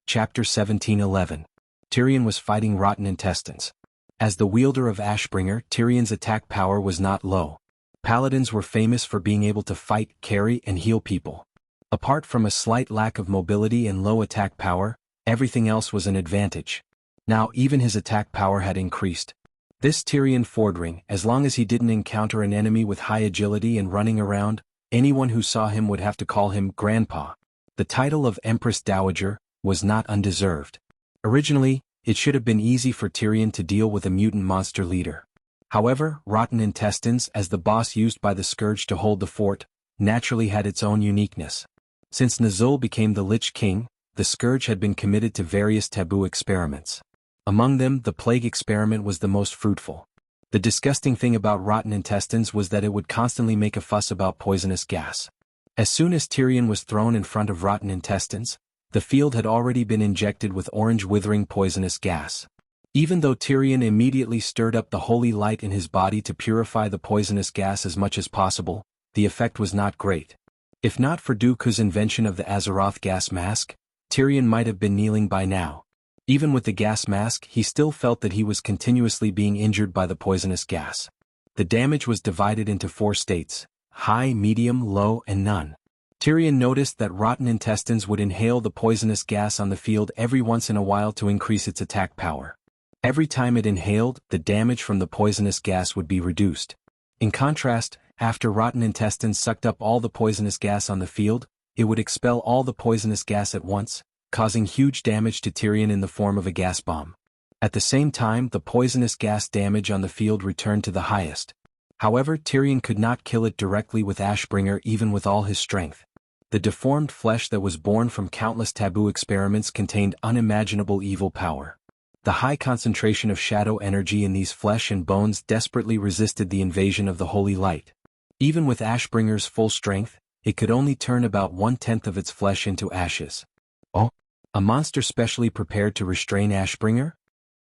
Chapter 17:11. Tyrion was fighting rotten intestines. As the wielder of Ashbringer, Tyrion's attack power was not low. Paladins were famous for being able to fight, carry, and heal people. Apart from a slight lack of mobility and low attack power, everything else was an advantage. Now even his attack power had increased. This Tyrion Fordring, as long as he didn't encounter an enemy with high agility and running around, anyone who saw him would have to call him Grandpa. The title of Empress Dowager was not undeserved. Originally, it should have been easy for Tyrion to deal with a mutant monster leader. However, rotten intestines, as the boss used by the Scourge to hold the fort, naturally had its own uniqueness. Since Nazul became the Lich King, the Scourge had been committed to various taboo experiments. Among them, the plague experiment was the most fruitful. The disgusting thing about rotten intestines was that it would constantly make a fuss about poisonous gas. As soon as Tyrion was thrown in front of rotten intestines, the field had already been injected with orange withering poisonous gas. Even though Tyrion immediately stirred up the holy light in his body to purify the poisonous gas as much as possible, the effect was not great. If not for Dooku's invention of the Azeroth gas mask, Tyrion might have been kneeling by now. Even with the gas mask, he still felt that he was continuously being injured by the poisonous gas. The damage was divided into 4 states: high, medium, low, and none. Tyrion noticed that rotten intestines would inhale the poisonous gas on the field every once in a while to increase its attack power. Every time it inhaled, the damage from the poisonous gas would be reduced. In contrast, after rotten intestines sucked up all the poisonous gas on the field, it would expel all the poisonous gas at once, causing huge damage to Tyrion in the form of a gas bomb. At the same time, the poisonous gas damage on the field returned to the highest. However, Tyrion could not kill it directly with Ashbringer even with all his strength. The deformed flesh that was born from countless taboo experiments contained unimaginable evil power. The high concentration of shadow energy in these flesh and bones desperately resisted the invasion of the holy light. Even with Ashbringer's full strength, it could only turn about 1/10 of its flesh into ashes. Oh, a monster specially prepared to restrain Ashbringer?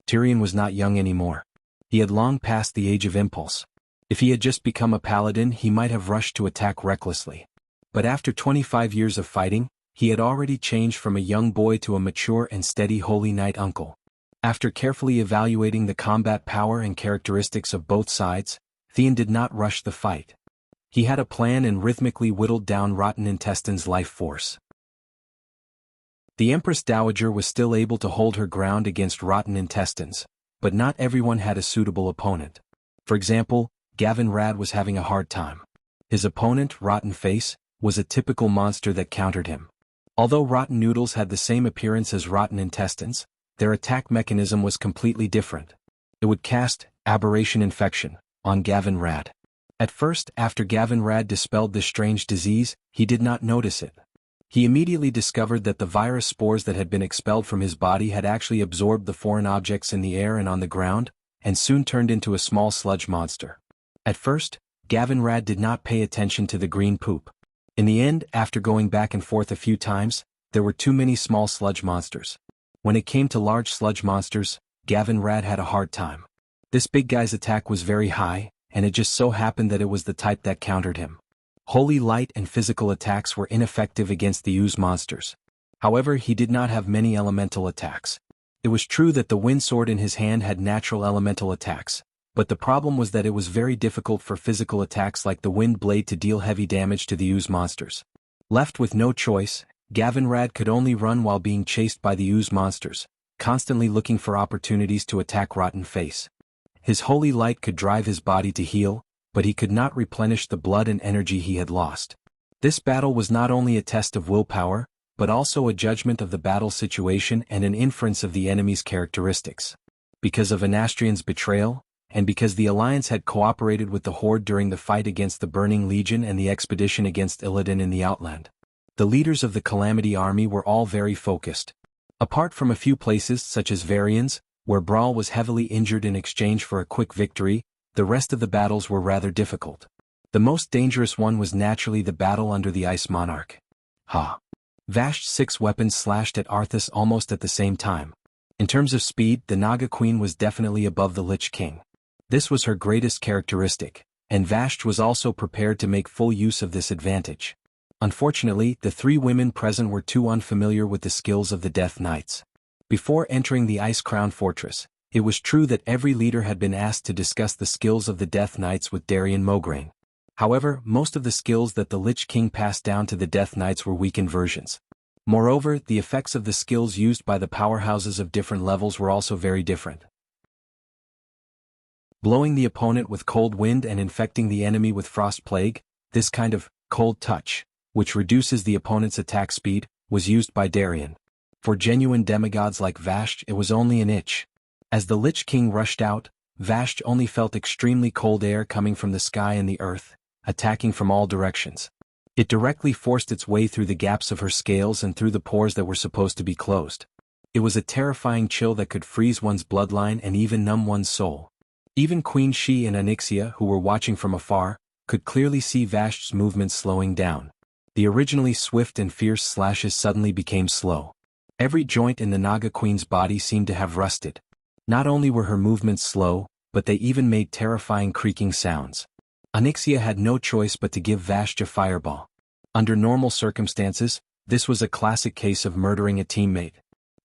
Tyrion was not young anymore. He had long passed the age of impulse. If he had just become a paladin, he might have rushed to attack recklessly. But after 25 years of fighting, he had already changed from a young boy to a mature and steady holy knight uncle. After carefully evaluating the combat power and characteristics of both sides, Theon did not rush the fight. He had a plan and rhythmically whittled down Rotten Intestine's life force. The Empress Dowager was still able to hold her ground against Rotten Intestines, but not everyone had a suitable opponent. For example, Gavin Rad was having a hard time. His opponent, Rotten Face, was a typical monster that countered him. Although Rotten Noodles had the same appearance as Rotten Intestines, their attack mechanism was completely different. It would cast Aberration Infection on Gavin Rad. At first, after Gavin Rad dispelled this strange disease, he did not notice it. He immediately discovered that the virus spores that had been expelled from his body had actually absorbed the foreign objects in the air and on the ground, and soon turned into a small sludge monster. At first, Gavin Rad did not pay attention to the green poop. In the end, after going back and forth a few times, there were too many small sludge monsters. When it came to large sludge monsters, Gavin Rad had a hard time. This big guy's attack was very high, and it just so happened that it was the type that countered him. Holy light and physical attacks were ineffective against the ooze monsters. However, he did not have many elemental attacks. It was true that the wind sword in his hand had natural elemental attacks, but the problem was that it was very difficult for physical attacks like the wind blade to deal heavy damage to the ooze monsters. Left with no choice, Gavin Rad could only run while being chased by the ooze monsters, constantly looking for opportunities to attack Rotten Face. His holy light could drive his body to heal, but he could not replenish the blood and energy he had lost. This battle was not only a test of willpower, but also a judgment of the battle situation and an inference of the enemy's characteristics. Because of Anastrion's betrayal, and because the Alliance had cooperated with the Horde during the fight against the Burning Legion and the expedition against Illidan in the Outland, the leaders of the Calamity Army were all very focused. Apart from a few places such as Varian's, where Brawl was heavily injured in exchange for a quick victory, the rest of the battles were rather difficult. The most dangerous one was naturally the battle under the Ice Monarch. Vasht's 6 weapons slashed at Arthas almost at the same time. In terms of speed, the Naga Queen was definitely above the Lich King. This was her greatest characteristic, and Vasht was also prepared to make full use of this advantage. Unfortunately, the 3 women present were too unfamiliar with the skills of the Death Knights. Before entering the Ice Crown Fortress, it was true that every leader had been asked to discuss the skills of the Death Knights with Darian Mograine. However, most of the skills that the Lich King passed down to the Death Knights were weakened versions. Moreover, the effects of the skills used by the powerhouses of different levels were also very different. Blowing the opponent with cold wind and infecting the enemy with frost plague, this kind of cold touch, which reduces the opponent's attack speed, was used by Darian. For genuine demigods like Vasht, it was only an itch. As the Lich King rushed out, Vasht only felt extremely cold air coming from the sky and the earth, attacking from all directions. It directly forced its way through the gaps of her scales and through the pores that were supposed to be closed. It was a terrifying chill that could freeze one's bloodline and even numb one's soul. Even Queen Shi and Onyxia, who were watching from afar, could clearly see Vasht's movements slowing down. The originally swift and fierce slashes suddenly became slow. Every joint in the Naga Queen's body seemed to have rusted. Not only were her movements slow, but they even made terrifying creaking sounds. Onyxia had no choice but to give Vasht a fireball. Under normal circumstances, this was a classic case of murdering a teammate.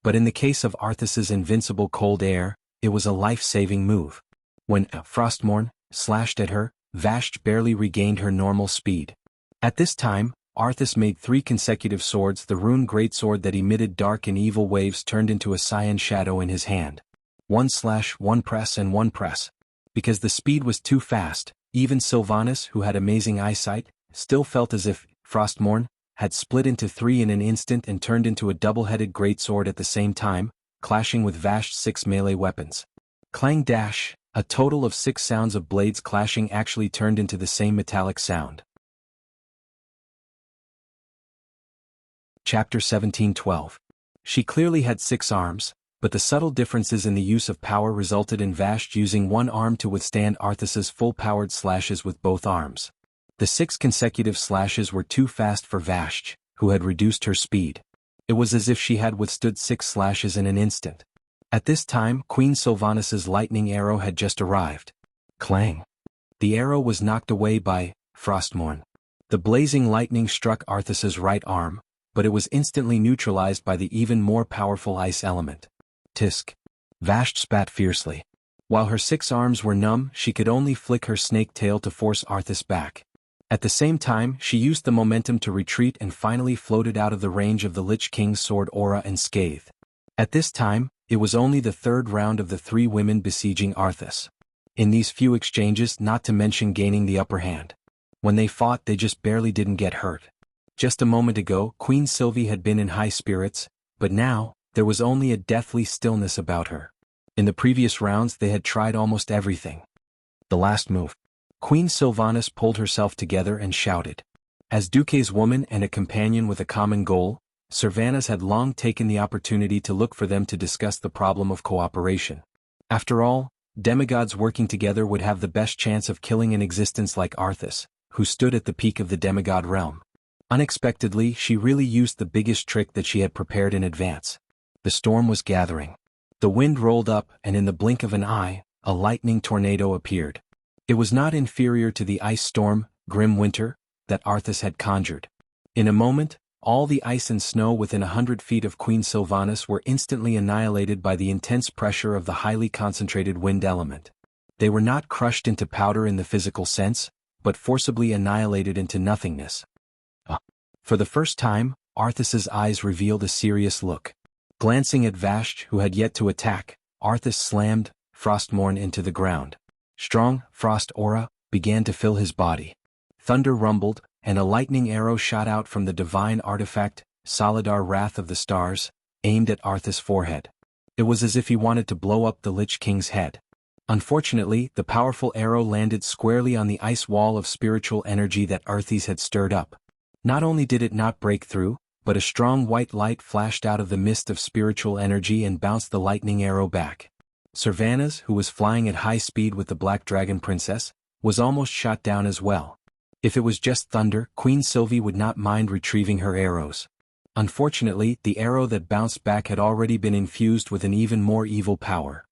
But in the case of Arthas's invincible cold air, it was a life-saving move. When Frostmourne slashed at her, Vasht barely regained her normal speed. At this time, Arthas made 3 consecutive swords. The rune greatsword that emitted dark and evil waves turned into a cyan shadow in his hand. 1 slash, 1 press and 1 press. Because the speed was too fast, Even Sylvanas, who had amazing eyesight, still felt as if Frostmourne had split into three in an instant and turned into a double-headed greatsword at the same time, clashing with Vash's 6 melee weapons. Clang dash, a total of 6 sounds of blades clashing actually turned into the same metallic sound. Chapter 17:12. She clearly had 6 arms, but the subtle differences in the use of power resulted in Vash using one arm to withstand Arthas's full-powered slashes with both arms. The 6 consecutive slashes were too fast for Vash, who had reduced her speed. It was as if she had withstood 6 slashes in an instant. At this time, Queen Sylvanas's lightning arrow had just arrived. Clang! The arrow was knocked away by Frostmourne. The blazing lightning struck Arthas's right arm, but it was instantly neutralized by the even more powerful ice element. Tisk! Vash spat fiercely. While her 6 arms were numb, she could only flick her snake tail to force Arthas back. At the same time, she used the momentum to retreat and finally floated out of the range of the Lich King's sword aura unscathed. At this time, it was only the 3rd round of the 3 women besieging Arthas. In these few exchanges, not to mention gaining the upper hand. When they fought, they just barely didn't get hurt. Just a moment ago, Queen Sylvie had been in high spirits, but now, there was only a deathly stillness about her. In the previous rounds, they had tried almost everything. The last move. Queen Sylvanas pulled herself together and shouted. As Duque's woman and a companion with a common goal, Sylvanas had long taken the opportunity to look for them to discuss the problem of cooperation. After all, demigods working together would have the best chance of killing an existence like Arthas, who stood at the peak of the demigod realm. Unexpectedly, she really used the biggest trick that she had prepared in advance. The storm was gathering. The wind rolled up, and in the blink of an eye, a lightning tornado appeared. It was not inferior to the ice storm, Grim Winter, that Arthas had conjured. In a moment, all the ice and snow within 100 feet of Queen Sylvanas were instantly annihilated by the intense pressure of the highly concentrated wind element. They were not crushed into powder in the physical sense, but forcibly annihilated into nothingness. For the first time, Arthas's eyes revealed a serious look. Glancing at Vash, who had yet to attack, Arthas slammed Frostmourne into the ground. Strong frost aura began to fill his body. Thunder rumbled, and a lightning arrow shot out from the divine artifact, Solidar Wrath of the Stars, aimed at Arthas' forehead. It was as if he wanted to blow up the Lich King's head. Unfortunately, the powerful arrow landed squarely on the ice wall of spiritual energy that Arthas had stirred up. Not only did it not break through, but a strong white light flashed out of the mist of spiritual energy and bounced the lightning arrow back. Sylvanas, who was flying at high speed with the Black Dragon Princess, was almost shot down as well. If it was just thunder, Queen Sylvie would not mind retrieving her arrows. Unfortunately, the arrow that bounced back had already been infused with an even more evil power.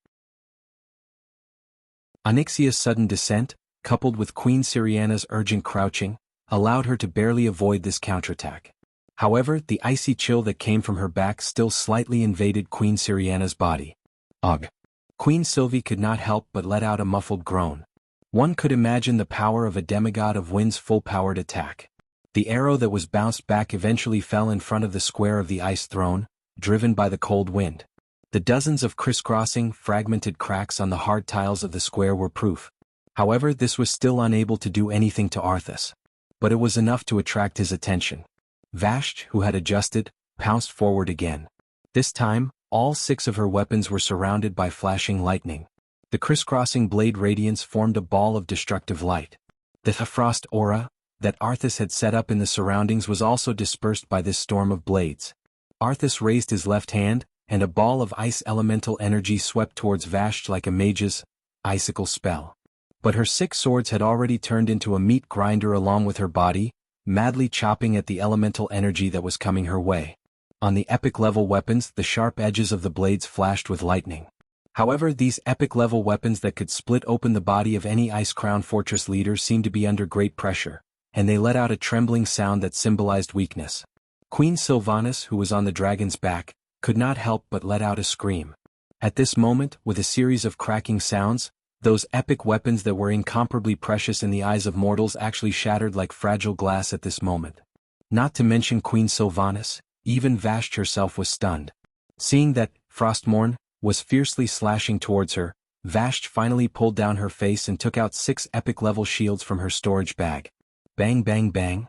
Onyxia's sudden descent, coupled with Queen Syriana's urgent crouching, allowed her to barely avoid this counterattack. However, the icy chill that came from her back still slightly invaded Queen Syriana's body. Ugh! Queen Sylvie could not help but let out a muffled groan. One could imagine the power of a demigod of wind's full-powered attack. The arrow that was bounced back eventually fell in front of the square of the ice throne, driven by the cold wind. The dozens of crisscrossing, fragmented cracks on the hard tiles of the square were proof. However, this was still unable to do anything to Arthas. But it was enough to attract his attention. Vash, who had adjusted, pounced forward again. This time, all 6 of her weapons were surrounded by flashing lightning. The crisscrossing blade radiance formed a ball of destructive light. The frost aura that Arthas had set up in the surroundings was also dispersed by this storm of blades. Arthas raised his left hand, and a ball of ice elemental energy swept towards Vash like a mage's icicle spell. But her 6 swords had already turned into a meat grinder along with her body, madly chopping at the elemental energy that was coming her way. On the epic-level weapons, the sharp edges of the blades flashed with lightning. However, these epic-level weapons that could split open the body of any Ice-Crown Fortress leader seemed to be under great pressure, and they let out a trembling sound that symbolized weakness. Queen Sylvanas, who was on the dragon's back, could not help but let out a scream. At this moment, with a series of cracking sounds, those epic weapons that were incomparably precious in the eyes of mortals actually shattered like fragile glass at this moment. Not to mention Queen Sylvanas, even Vash herself was stunned. Seeing that Frostmourne was fiercely slashing towards her, Vashti finally pulled down her face and took out 6 epic-level shields from her storage bag. Bang bang bang.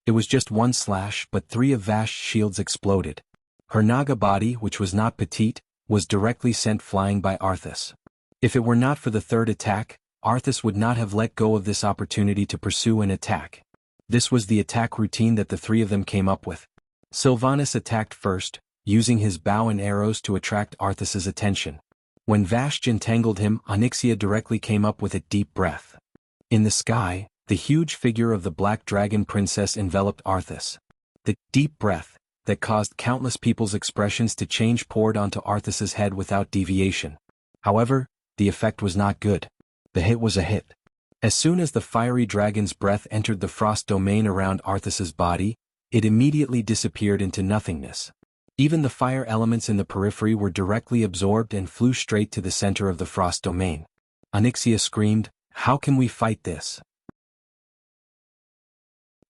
It was just one slash, but 3 of Vashti's shields exploded. Her Naga body, which was not petite, was directly sent flying by Arthas. If it were not for the 3rd attack, Arthas would not have let go of this opportunity to pursue an attack. This was the attack routine that the 3 of them came up with. Sylvanas attacked first, using his bow and arrows to attract Arthas's attention. When Vashti entangled him, Onyxia directly came up with a deep breath. In the sky, the huge figure of the Black Dragon Princess enveloped Arthas. The deep breath that caused countless people's expressions to change poured onto Arthas's head without deviation. However, the effect was not good. The hit was a hit. As soon as the fiery dragon's breath entered the frost domain around Arthas's body, it immediately disappeared into nothingness. Even the fire elements in the periphery were directly absorbed and flew straight to the center of the frost domain. Onyxia screamed, "How can we fight this?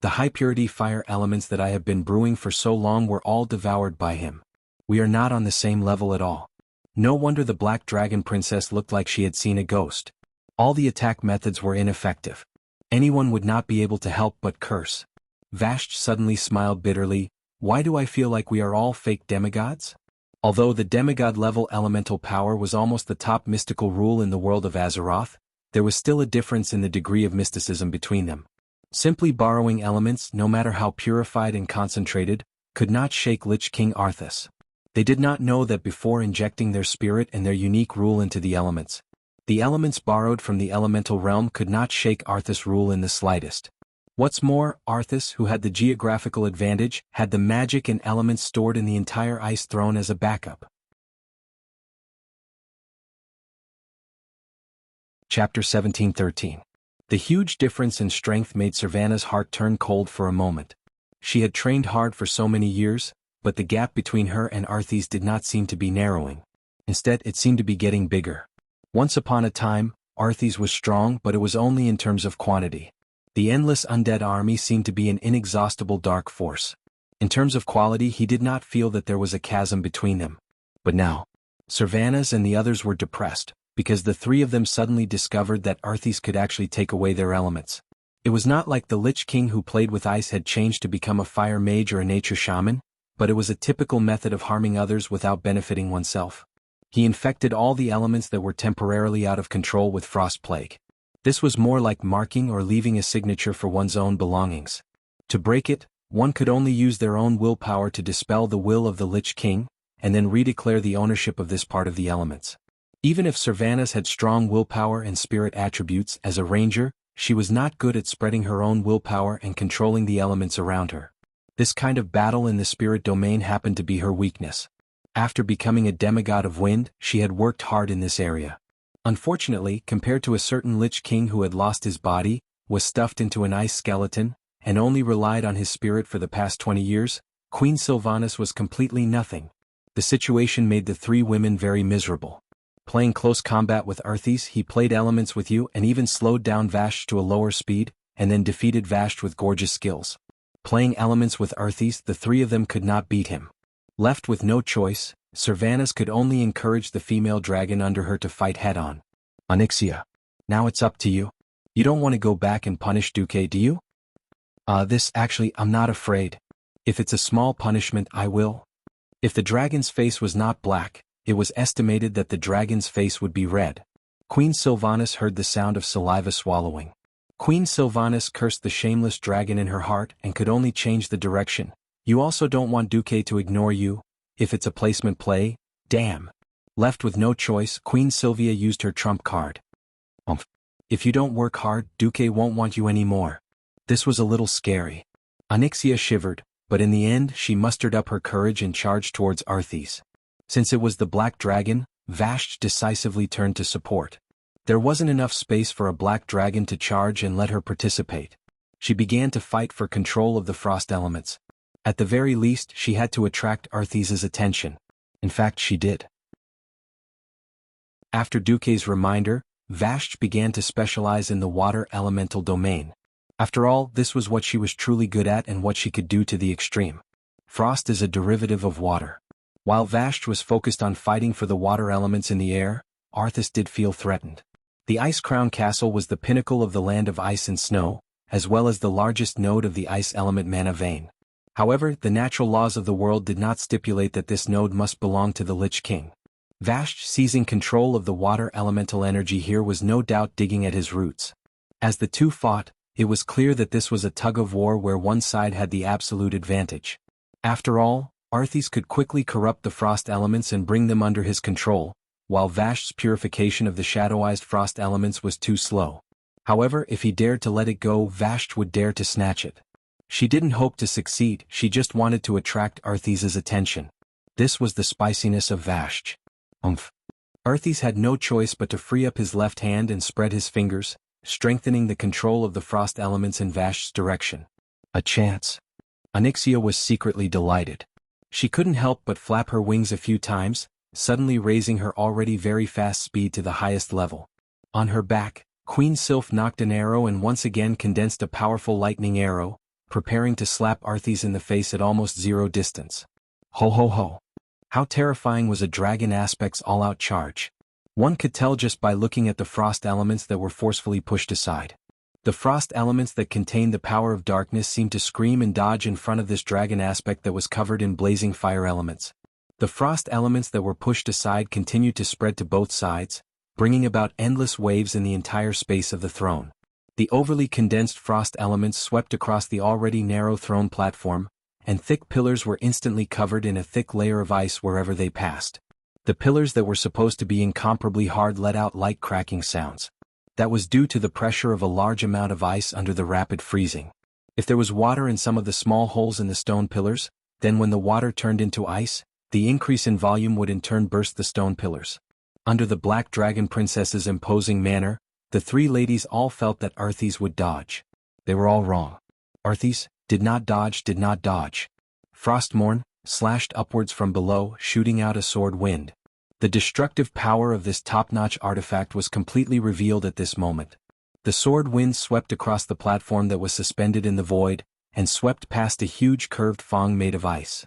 The high-purity fire elements that I have been brewing for so long were all devoured by him. We are not on the same level at all." No wonder the Black Dragon Princess looked like she had seen a ghost. All the attack methods were ineffective. Anyone would not be able to help but curse. Vashti suddenly smiled bitterly. "Why do I feel like we are all fake demigods?" Although the demigod-level elemental power was almost the top mystical rule in the world of Azeroth, there was still a difference in the degree of mysticism between them. Simply borrowing elements, no matter how purified and concentrated, could not shake Lich King Arthas. They did not know that before injecting their spirit and their unique rule into the elements, the elements borrowed from the elemental realm could not shake Arthas' rule in the slightest. What's more, Arthas, who had the geographical advantage, had the magic and elements stored in the entire Ice Throne as a backup. Chapter 17:13. The huge difference in strength made Sylvanas' heart turn cold for a moment. She had trained hard for so many years, but the gap between her and Arthas did not seem to be narrowing. Instead, it seemed to be getting bigger. Once upon a time, Arthas was strong, but it was only in terms of quantity. The endless undead army seemed to be an inexhaustible dark force. In terms of quality, he did not feel that there was a chasm between them. But now, Sylvanas and the others were depressed, because the 3 of them suddenly discovered that Arthas could actually take away their elements. It was not like the Lich King who played with ice had changed to become a fire mage or a nature shaman, but it was a typical method of harming others without benefiting oneself. He infected all the elements that were temporarily out of control with Frost Plague. This was more like marking or leaving a signature for one's own belongings. To break it, one could only use their own willpower to dispel the will of the Lich King, and then redeclare the ownership of this part of the elements. Even if Sylvanas had strong willpower and spirit attributes as a ranger, she was not good at spreading her own willpower and controlling the elements around her. This kind of battle in the spirit domain happened to be her weakness. After becoming a demigod of wind, she had worked hard in this area. Unfortunately, compared to a certain Lich King who had lost his body, was stuffed into an ice skeleton, and only relied on his spirit for the past 20 years, Queen Sylvanas was completely nothing. The situation made the 3 women very miserable. Playing close combat with Arthas, he played elements with you and even slowed down Vashti to a lower speed, and then defeated Vashti with gorgeous skills. Playing elements with Arthas, the 3 of them could not beat him. Left with no choice, Sylvanas could only encourage the female dragon under her to fight head-on. "Onyxia, now it's up to you. You don't want to go back and punish Duque, do you?" I'm not afraid. If it's a small punishment, I will." If the dragon's face was not black, it was estimated that the dragon's face would be red. Queen Sylvanas heard the sound of saliva swallowing. Queen Sylvanas cursed the shameless dragon in her heart and could only change the direction. "You also don't want Duque to ignore you? If it's a placement play, damn." Left with no choice, Queen Sylvia used her trump card. If you don't work hard, Duque won't want you anymore." This was a little scary. Onyxia shivered, but in the end she mustered up her courage and charged towards Arthas. Since it was the Black Dragon, Vashti decisively turned to support. There wasn't enough space for a Black Dragon to charge and let her participate. She began to fight for control of the frost elements. At the very least, she had to attract Arthas's attention. In fact, she did. After Duque's reminder, Vashti began to specialize in the water elemental domain. After all, this was what she was truly good at and what she could do to the extreme. Frost is a derivative of water. While Vashti was focused on fighting for the water elements in the air, Arthas did feel threatened. The Ice Crown Castle was the pinnacle of the land of ice and snow, as well as the largest node of the ice element mana vein. However, the natural laws of the world did not stipulate that this node must belong to the Lich King. Vashj seizing control of the water elemental energy here was no doubt digging at his roots. As the two fought, it was clear that this was a tug-of-war where one side had the absolute advantage. After all, Arthas could quickly corrupt the frost elements and bring them under his control, while Vashj's purification of the shadowized frost elements was too slow. However, if he dared to let it go, Vashj would dare to snatch it. She didn't hope to succeed, she just wanted to attract Arthas's attention. This was the spiciness of Vashj. Arthas had no choice but to free up his left hand and spread his fingers, strengthening the control of the frost elements in Vashj's direction. A chance. Onyxia was secretly delighted. She couldn't help but flap her wings a few times, suddenly raising her already very fast speed to the highest level. On her back, Queen Sylph knocked an arrow and once again condensed a powerful lightning arrow, preparing to slap Arthas in the face at almost zero distance. Ho ho ho. How terrifying was a dragon aspect's all-out charge. One could tell just by looking at the frost elements that were forcefully pushed aside. The frost elements that contained the power of darkness seemed to scream and dodge in front of this dragon aspect that was covered in blazing fire elements. The frost elements that were pushed aside continued to spread to both sides, bringing about endless waves in the entire space of the throne. The overly condensed frost elements swept across the already narrow throne platform, and thick pillars were instantly covered in a thick layer of ice wherever they passed. The pillars that were supposed to be incomparably hard let out light cracking sounds. That was due to the pressure of a large amount of ice under the rapid freezing. If there was water in some of the small holes in the stone pillars, then when the water turned into ice, the increase in volume would in turn burst the stone pillars. Under the Black Dragon Princess's imposing manner, the three ladies all felt that Arthas would dodge. They were all wrong. Arthas did not dodge. Frostmourne slashed upwards from below, shooting out a sword wind. The destructive power of this top-notch artifact was completely revealed at this moment. The sword wind swept across the platform that was suspended in the void, and swept past a huge curved fong made of ice.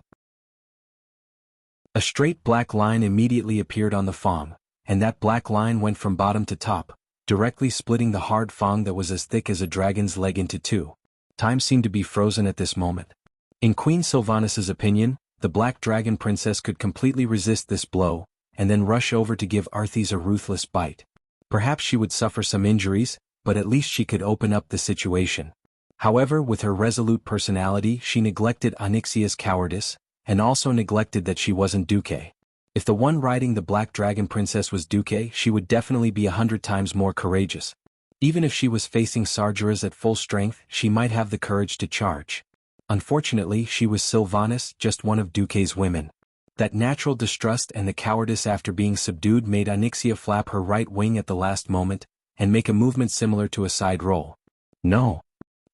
A straight black line immediately appeared on the fong, and that black line went from bottom to top, directly splitting the hard fong that was as thick as a dragon's leg into two. Time seemed to be frozen at this moment. In Queen Sylvanas' opinion, the Black Dragon Princess could completely resist this blow, and then rush over to give Arthas a ruthless bite. Perhaps she would suffer some injuries, but at least she could open up the situation. However, with her resolute personality, she neglected Onyxia's cowardice, and also neglected that she wasn't Duque. If the one riding the Black Dragon Princess was Duque, she would definitely be 100 times more courageous. Even if she was facing Sargeras at full strength, she might have the courage to charge. Unfortunately, she was Sylvanas, just one of Duque's women. That natural distrust and the cowardice after being subdued made Onyxia flap her right wing at the last moment, and make a movement similar to a side roll. No.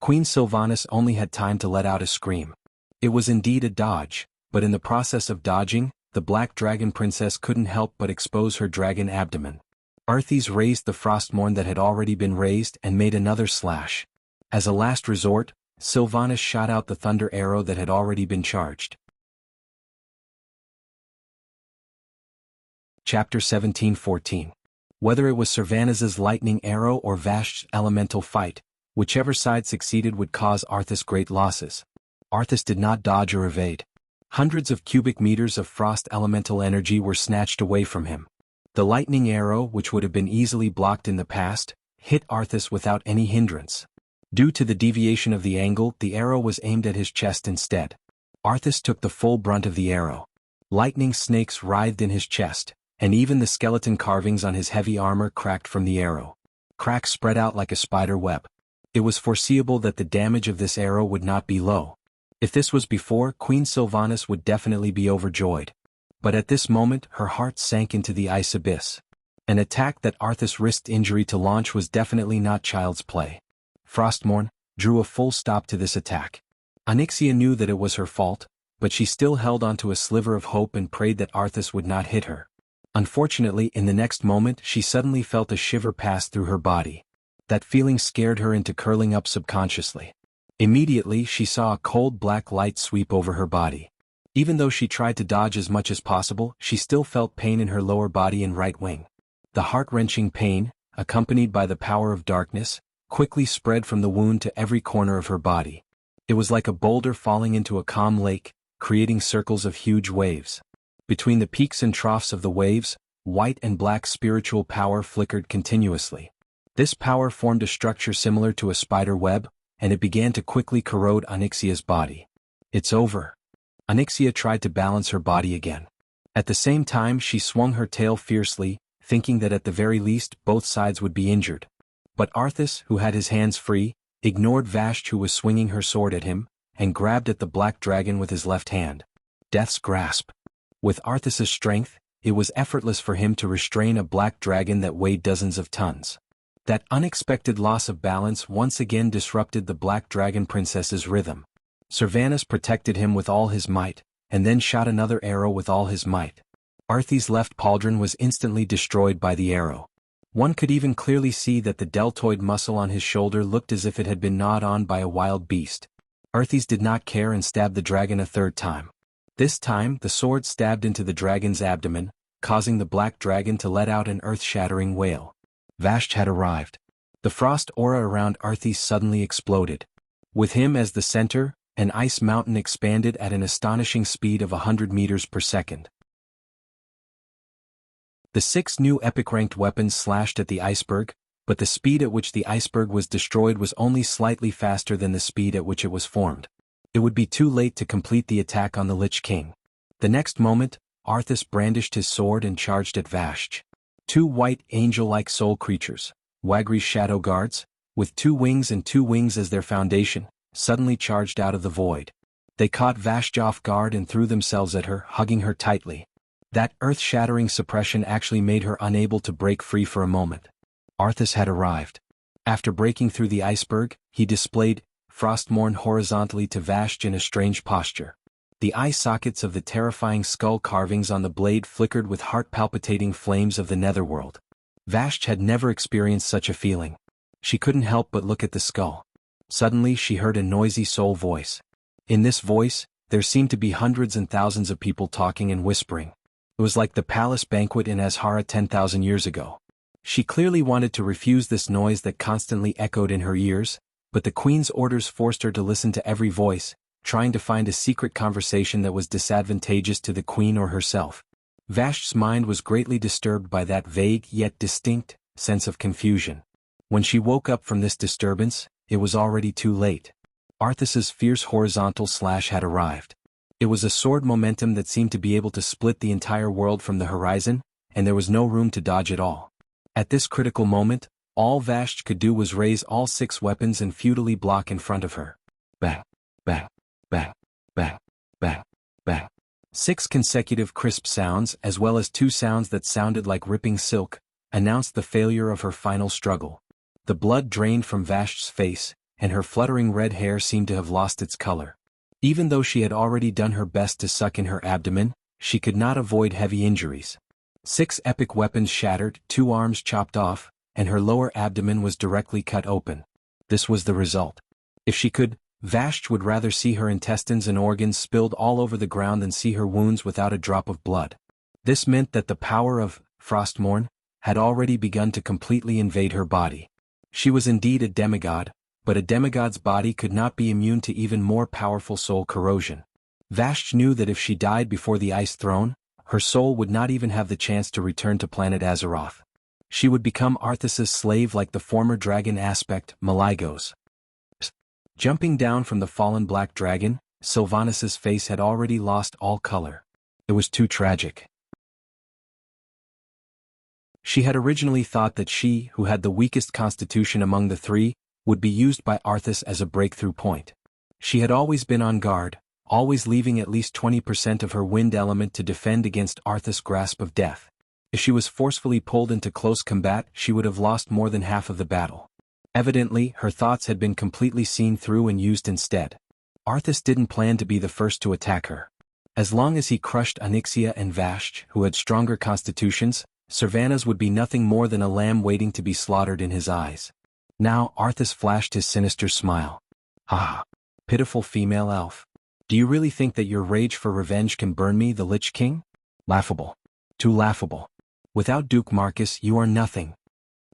Queen Sylvanas only had time to let out a scream. It was indeed a dodge, but in the process of dodging, the Black Dragon Princess couldn't help but expose her dragon abdomen. Arthas raised the Frostmourne that had already been raised and made another slash. As a last resort, Sylvanas shot out the thunder arrow that had already been charged. Chapter 17:14. Whether it was Sylvanas's lightning arrow or Vashj's elemental fight, whichever side succeeded would cause Arthas great losses. Arthas did not dodge or evade. Hundreds of cubic meters of frost elemental energy were snatched away from him. The lightning arrow, which would have been easily blocked in the past, hit Arthas without any hindrance. Due to the deviation of the angle, the arrow was aimed at his chest instead. Arthas took the full brunt of the arrow. Lightning snakes writhed in his chest, and even the skeleton carvings on his heavy armor cracked from the arrow. Cracks spread out like a spider web. It was foreseeable that the damage of this arrow would not be low. If this was before, Queen Sylvanas would definitely be overjoyed. But at this moment, her heart sank into the ice abyss. An attack that Arthas risked injury to launch was definitely not child's play. Frostmourne drew a full stop to this attack. Onyxia knew that it was her fault, but she still held onto a sliver of hope and prayed that Arthas would not hit her. Unfortunately, in the next moment, she suddenly felt a shiver pass through her body. That feeling scared her into curling up subconsciously. Immediately, she saw a cold black light sweep over her body. Even though she tried to dodge as much as possible, she still felt pain in her lower body and right wing. The heart-wrenching pain, accompanied by the power of darkness, quickly spread from the wound to every corner of her body. It was like a boulder falling into a calm lake, creating circles of huge waves. Between the peaks and troughs of the waves, white and black spiritual power flickered continuously. This power formed a structure similar to a spider web, and it began to quickly corrode Onyxia's body. "It's over." Onyxia tried to balance her body again. At the same time she swung her tail fiercely, thinking that at the very least both sides would be injured. But Arthas, who had his hands free, ignored Vashti, who was swinging her sword at him, and grabbed at the black dragon with his left hand. Death's grasp. With Arthas's strength, it was effortless for him to restrain a black dragon that weighed dozens of tons. That unexpected loss of balance once again disrupted the black dragon princess's rhythm. Servanas protected him with all his might, and then shot another arrow with all his might. Arthi's left pauldron was instantly destroyed by the arrow. One could even clearly see that the deltoid muscle on his shoulder looked as if it had been gnawed on by a wild beast. Arthis did not care and stabbed the dragon a third time. This time, the sword stabbed into the dragon's abdomen, causing the black dragon to let out an earth-shattering wail. Vashti had arrived. The frost aura around Arthis suddenly exploded. With him as the center, an ice mountain expanded at an astonishing speed of 100 meters per second. The 6 new epic-ranked weapons slashed at the iceberg, but the speed at which the iceberg was destroyed was only slightly faster than the speed at which it was formed. It would be too late to complete the attack on the Lich King. The next moment, Arthas brandished his sword and charged at Vashti. 2 white angel-like soul creatures, Wagri's shadow guards, with 2 wings and 2 wings as their foundation, suddenly charged out of the void. They caught Vashti off guard and threw themselves at her, hugging her tightly. That earth-shattering suppression actually made her unable to break free for a moment. Arthas had arrived. After breaking through the iceberg, he displayed Frostmourne horizontally to Vashti in a strange posture. The eye sockets of the terrifying skull carvings on the blade flickered with heart-palpitating flames of the netherworld. Vashti had never experienced such a feeling. She couldn't help but look at the skull. Suddenly she heard a noisy soul voice. In this voice, there seemed to be hundreds and thousands of people talking and whispering. It was like the palace banquet in Azhara 10,000 years ago. She clearly wanted to refuse this noise that constantly echoed in her ears, but the queen's orders forced her to listen to every voice, trying to find a secret conversation that was disadvantageous to the queen or herself. Vashti's mind was greatly disturbed by that vague yet distinct sense of confusion. When she woke up from this disturbance, it was already too late. Arthas's fierce horizontal slash had arrived. It was a sword momentum that seemed to be able to split the entire world from the horizon, and there was no room to dodge at all. At this critical moment, all Vashti could do was raise all 6 weapons and futilely block in front of her. Bang, bang, bang, bang, bang, bang. 6 consecutive crisp sounds, as well as 2 sounds that sounded like ripping silk, announced the failure of her final struggle. The blood drained from Vashti's face, and her fluttering red hair seemed to have lost its color. Even though she had already done her best to suck in her abdomen, she could not avoid heavy injuries. 6 epic weapons shattered, 2 arms chopped off, and her lower abdomen was directly cut open. This was the result. If she could, Vashti would rather see her intestines and organs spilled all over the ground than see her wounds without a drop of blood. This meant that the power of Frostmourne had already begun to completely invade her body. She was indeed a demigod, but a demigod's body could not be immune to even more powerful soul corrosion. Vashti knew that if she died before the Ice Throne, her soul would not even have the chance to return to planet Azeroth. She would become Arthas's slave like the former dragon aspect, Maligos. Jumping down from the fallen black dragon, Sylvanas' face had already lost all color. It was too tragic. She had originally thought that she, who had the weakest constitution among the 3, would be used by Arthas as a breakthrough point. She had always been on guard, always leaving at least 20% of her wind element to defend against Arthas' grasp of death. If she was forcefully pulled into close combat, she would have lost more than half of the battle. Evidently, her thoughts had been completely seen through and used instead. Arthas didn't plan to be the first to attack her. As long as he crushed Onyxia and Vashti, who had stronger constitutions, Servanas would be nothing more than a lamb waiting to be slaughtered in his eyes. Now Arthas flashed his sinister smile. "Ha! Pitiful female elf. Do you really think that your rage for revenge can burn me, the Lich King? Laughable. Too laughable." Without Duke Marcus you are nothing.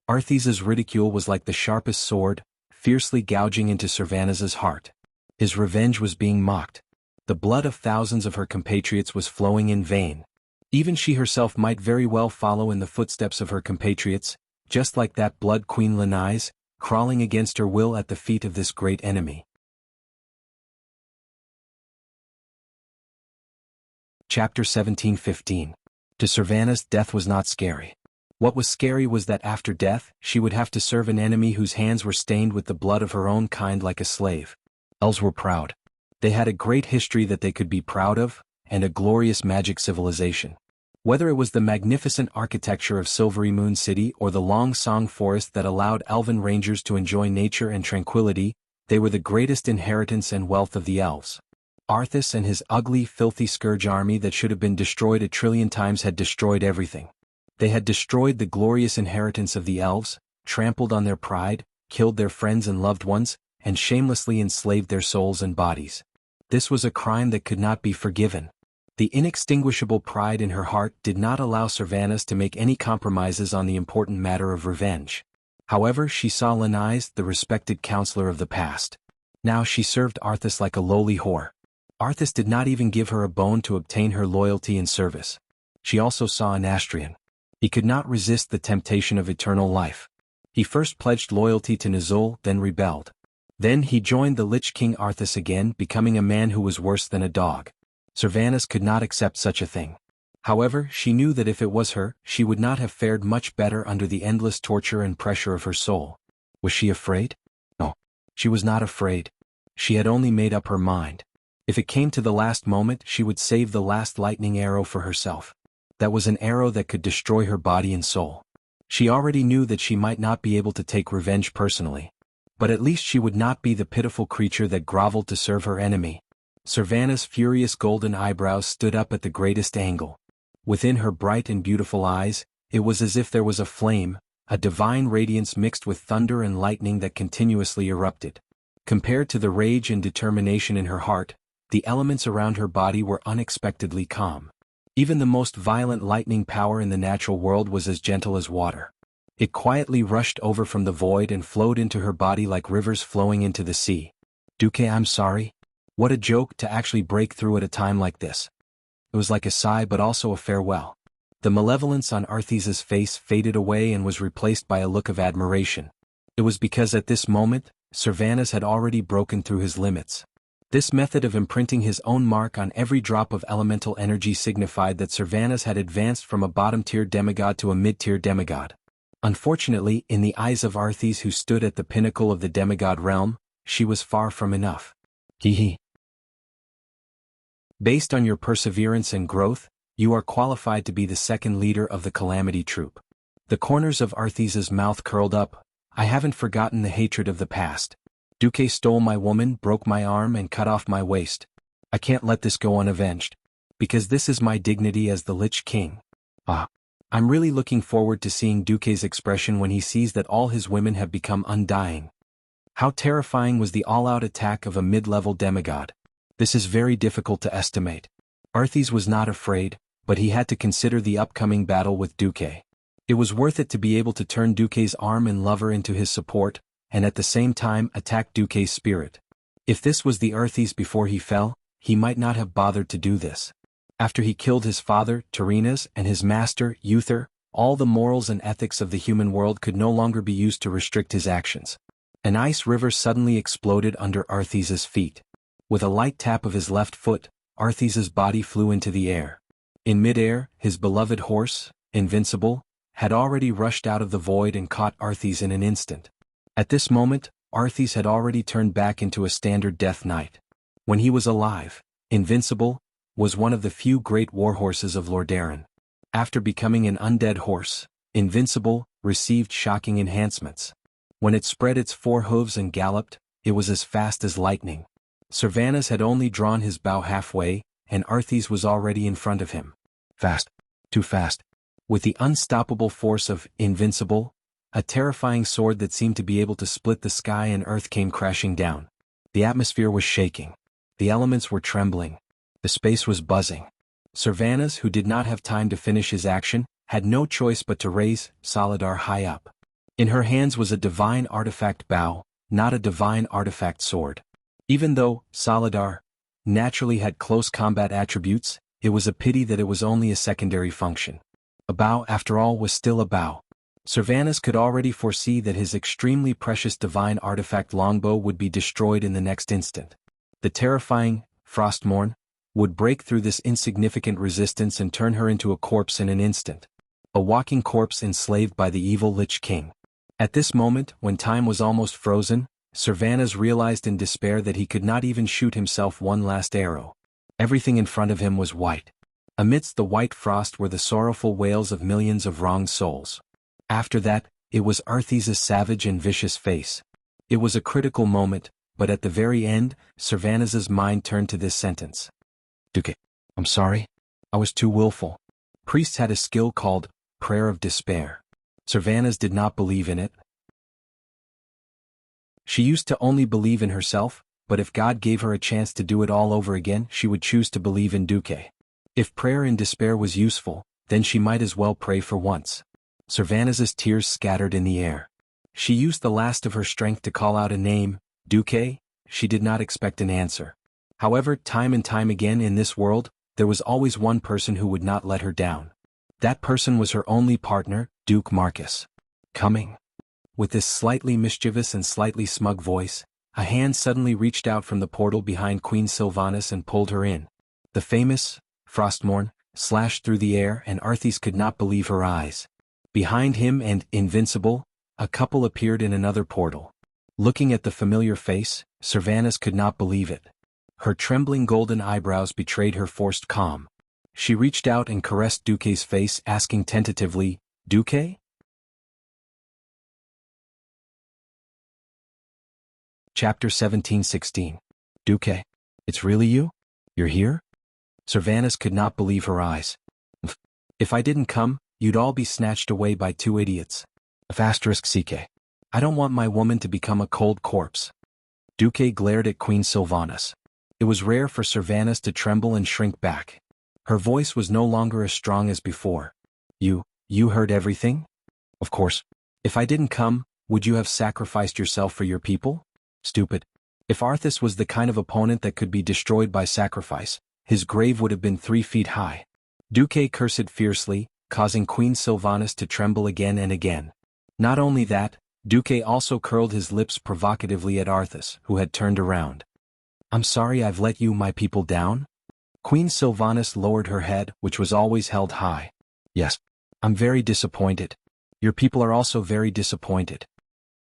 Arthes's ridicule was like the sharpest sword, fiercely gouging into Servanas' heart. His revenge was being mocked. The blood of thousands of her compatriots was flowing in vain. Even she herself might very well follow in the footsteps of her compatriots, just like that blood queen Lanise, crawling against her will at the feet of this great enemy. Chapter 17:15. To Servanas, death was not scary. What was scary was that after death, she would have to serve an enemy whose hands were stained with the blood of her own kind like a slave. Elves were proud. They had a great history that they could be proud of, and a glorious magic civilization. Whether it was the magnificent architecture of Silvery Moon City or the Long Song Forest that allowed elven rangers to enjoy nature and tranquility, they were the greatest inheritance and wealth of the elves. Arthas and his ugly, filthy scourge army that should have been destroyed 1,000,000,000 times had destroyed everything. They had destroyed the glorious inheritance of the elves, trampled on their pride, killed their friends and loved ones, and shamelessly enslaved their souls and bodies. This was a crime that could not be forgiven. The inextinguishable pride in her heart did not allow Servanas to make any compromises on the important matter of revenge. However, she saw Lanise, the respected counselor of the past. Now she served Arthas like a lowly whore. Arthas did not even give her a bone to obtain her loyalty and service. She also saw an Astrian. He could not resist the temptation of eternal life. He first pledged loyalty to Nizul, then rebelled. Then he joined the Lich King Arthas again, becoming a man who was worse than a dog. Servanas could not accept such a thing. However, she knew that if it was her, she would not have fared much better under the endless torture and pressure of her soul. Was she afraid? No. She was not afraid. She had only made up her mind. If it came to the last moment, she would save the last lightning arrow for herself. That was an arrow that could destroy her body and soul. She already knew that she might not be able to take revenge personally. But at least she would not be the pitiful creature that groveled to serve her enemy. Servanas' furious golden eyebrows stood up at the greatest angle. Within her bright and beautiful eyes, it was as if there was a flame, a divine radiance mixed with thunder and lightning that continuously erupted. Compared to the rage and determination in her heart, the elements around her body were unexpectedly calm. Even the most violent lightning power in the natural world was as gentle as water. It quietly rushed over from the void and flowed into her body like rivers flowing into the sea. Duque, I'm sorry. What a joke to actually break through at a time like this. It was like a sigh but also a farewell. The malevolence on Arthes's face faded away and was replaced by a look of admiration. It was because at this moment, Servanas had already broken through his limits. This method of imprinting his own mark on every drop of elemental energy signified that Servanas had advanced from a bottom-tier demigod to a mid-tier demigod. Unfortunately, in the eyes of Arthes, who stood at the pinnacle of the demigod realm, she was far from enough. Hee. Based on your perseverance and growth, you are qualified to be the second leader of the Calamity Troop. The corners of Arthes's mouth curled up. I haven't forgotten the hatred of the past. Duque stole my woman, broke my arm and cut off my waist. I can't let this go unavenged. Because this is my dignity as the Lich King. I'm really looking forward to seeing Duque's expression when he sees that all his women have become undying. How terrifying was the all-out attack of a mid-level demigod. This is very difficult to estimate. Arthes was not afraid, but he had to consider the upcoming battle with Duque. It was worth it to be able to turn Duque's arm and lover into his support, and at the same time attack Duque's spirit. If this was the Arthes before he fell, he might not have bothered to do this. After he killed his father, Tyrinas, and his master, Uther, all the morals and ethics of the human world could no longer be used to restrict his actions. An ice river suddenly exploded under Arthes's feet. With a light tap of his left foot, Arthes's body flew into the air. In midair, his beloved horse, Invincible, had already rushed out of the void and caught Arthes in an instant. At this moment, Arthes had already turned back into a standard death knight. When he was alive, Invincible was one of the few great warhorses of Lordaeron. After becoming an undead horse, Invincible received shocking enhancements. When it spread its 4 hooves and galloped, it was as fast as lightning. Servanas had only drawn his bow halfway, and Arthes was already in front of him. Fast. Too fast. With the unstoppable force of Invincible, a terrifying sword that seemed to be able to split the sky and earth came crashing down. The atmosphere was shaking. The elements were trembling. The space was buzzing. Servanas, who did not have time to finish his action, had no choice but to raise Solidar high up. In her hands was a divine artifact bow, not a divine artifact sword. Even though Solidar naturally had close combat attributes, it was a pity that it was only a secondary function. A bow, after all, was still a bow. Servanas could already foresee that his extremely precious divine artifact longbow would be destroyed in the next instant. The terrifying Frostmourne would break through this insignificant resistance and turn her into a corpse in an instant. A walking corpse enslaved by the evil Lich King. At this moment, when time was almost frozen, Servanas realized in despair that he could not even shoot himself one last arrow. Everything in front of him was white. Amidst the white frost were the sorrowful wails of millions of wronged souls. After that, it was Arthes's savage and vicious face. It was a critical moment, but at the very end, Servanas's mind turned to this sentence. Duque, I'm sorry. I was too willful. Priests had a skill called Prayer of Despair. Servanas did not believe in it. She used to only believe in herself, but if God gave her a chance to do it all over again, she would choose to believe in Duque. If prayer in despair was useful, then she might as well pray for once. Servanas's tears scattered in the air. She used the last of her strength to call out a name, Duque. She did not expect an answer. However, time and time again in this world, there was always one person who would not let her down. That person was her only partner, Duke Marcus. Coming. With this slightly mischievous and slightly smug voice, a hand suddenly reached out from the portal behind Queen Sylvanas and pulled her in. The famous Frostmourne slashed through the air, and Arthes could not believe her eyes. Behind him and invincible, a couple appeared in another portal. Looking at the familiar face, Servanas could not believe it. Her trembling golden eyebrows betrayed her forced calm. She reached out and caressed Duque's face, asking tentatively, Duque? Chapter 17:16. Duque, it's really you? You're here? Servanas could not believe her eyes. If I didn't come, you'd all be snatched away by two idiots. *CK. I don't want my woman to become a cold corpse. Duque glared at Queen Sylvanas. It was rare for Servanas to tremble and shrink back. Her voice was no longer as strong as before. You heard everything? Of course. If I didn't come, would you have sacrificed yourself for your people? Stupid. If Arthas was the kind of opponent that could be destroyed by sacrifice, his grave would have been 3 feet high. Duque cursed fiercely, causing Queen Sylvanas to tremble again and again. Not only that, Duque also curled his lips provocatively at Arthas, who had turned around. I'm sorry I've let you, my people, down? Queen Sylvanas lowered her head, which was always held high. Yes. I'm very disappointed. Your people are also very disappointed.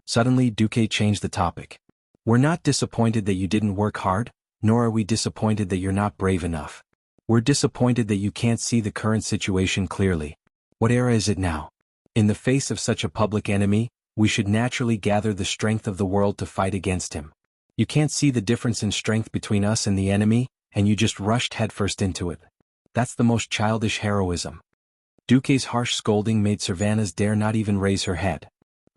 Suddenly Duque changed the topic. We're not disappointed that you didn't work hard, nor are we disappointed that you're not brave enough. We're disappointed that you can't see the current situation clearly. What era is it now? In the face of such a public enemy, we should naturally gather the strength of the world to fight against him. You can't see the difference in strength between us and the enemy, and you just rushed headfirst into it. That's the most childish heroism. Duque's harsh scolding made Servanas dare not even raise her head.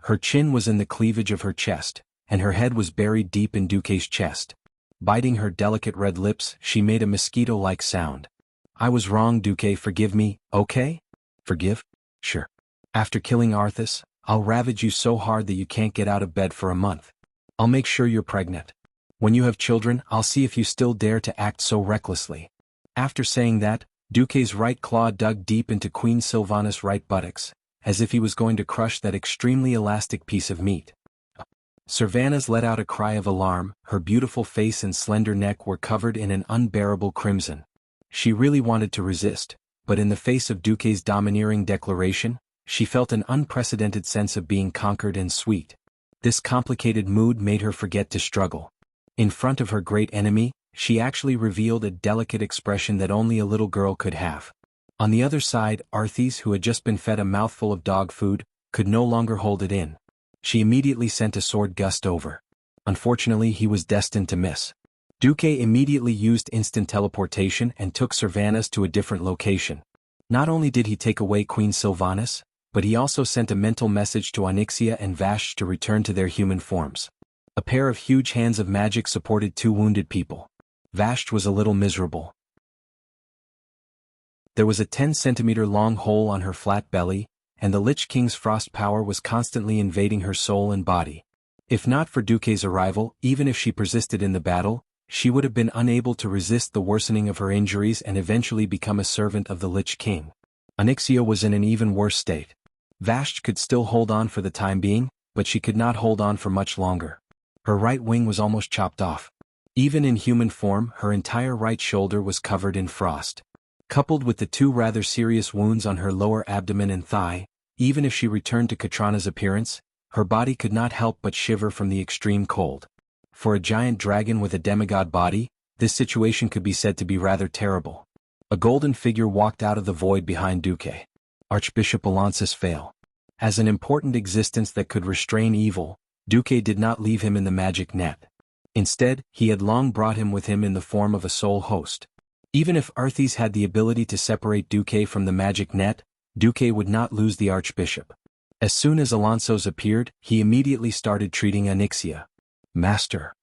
Her chin was in the cleavage of her chest, and her head was buried deep in Duque's chest. Biting her delicate red lips, she made a mosquito-like sound. I was wrong, Duque, forgive me, okay? Forgive? Sure. After killing Arthas, I'll ravage you so hard that you can't get out of bed for a month. I'll make sure you're pregnant. When you have children, I'll see if you still dare to act so recklessly. After saying that, Duque's right claw dug deep into Queen Sylvanas' right buttocks, as if he was going to crush that extremely elastic piece of meat. Servanas let out a cry of alarm. Her beautiful face and slender neck were covered in an unbearable crimson. She really wanted to resist, but in the face of Duque's domineering declaration, she felt an unprecedented sense of being conquered and sweet. This complicated mood made her forget to struggle. In front of her great enemy, she actually revealed a delicate expression that only a little girl could have. On the other side, Arthes, who had just been fed a mouthful of dog food, could no longer hold it in. She immediately sent a sword gust over. Unfortunately, he was destined to miss. Duque immediately used instant teleportation and took Servanas to a different location. Not only did he take away Queen Sylvanas, but he also sent a mental message to Onyxia and Vashj to return to their human forms. A pair of huge hands of magic supported 2 wounded people. Vashj was a little miserable. There was a 10-centimeter long hole on her flat belly, and the Lich King's frost power was constantly invading her soul and body. If not for Duque's arrival, even if she persisted in the battle, she would have been unable to resist the worsening of her injuries and eventually become a servant of the Lich King. Onyxia was in an even worse state. Vashj could still hold on for the time being, but she could not hold on for much longer. Her right wing was almost chopped off. Even in human form, her entire right shoulder was covered in frost. Coupled with the two rather serious wounds on her lower abdomen and thigh, even if she returned to Katrana's appearance, her body could not help but shiver from the extreme cold. For a giant dragon with a demigod body, this situation could be said to be rather terrible. A golden figure walked out of the void behind Duque. Archbishop Alonsis Fail. As an important existence that could restrain evil, Duque did not leave him in the magic net. Instead, he had long brought him with him in the form of a soul host. Even if Arthis had the ability to separate Duque from the magic net, Duque would not lose the Archbishop. As soon as Alonso's appeared, he immediately started treating Onyxia. Master.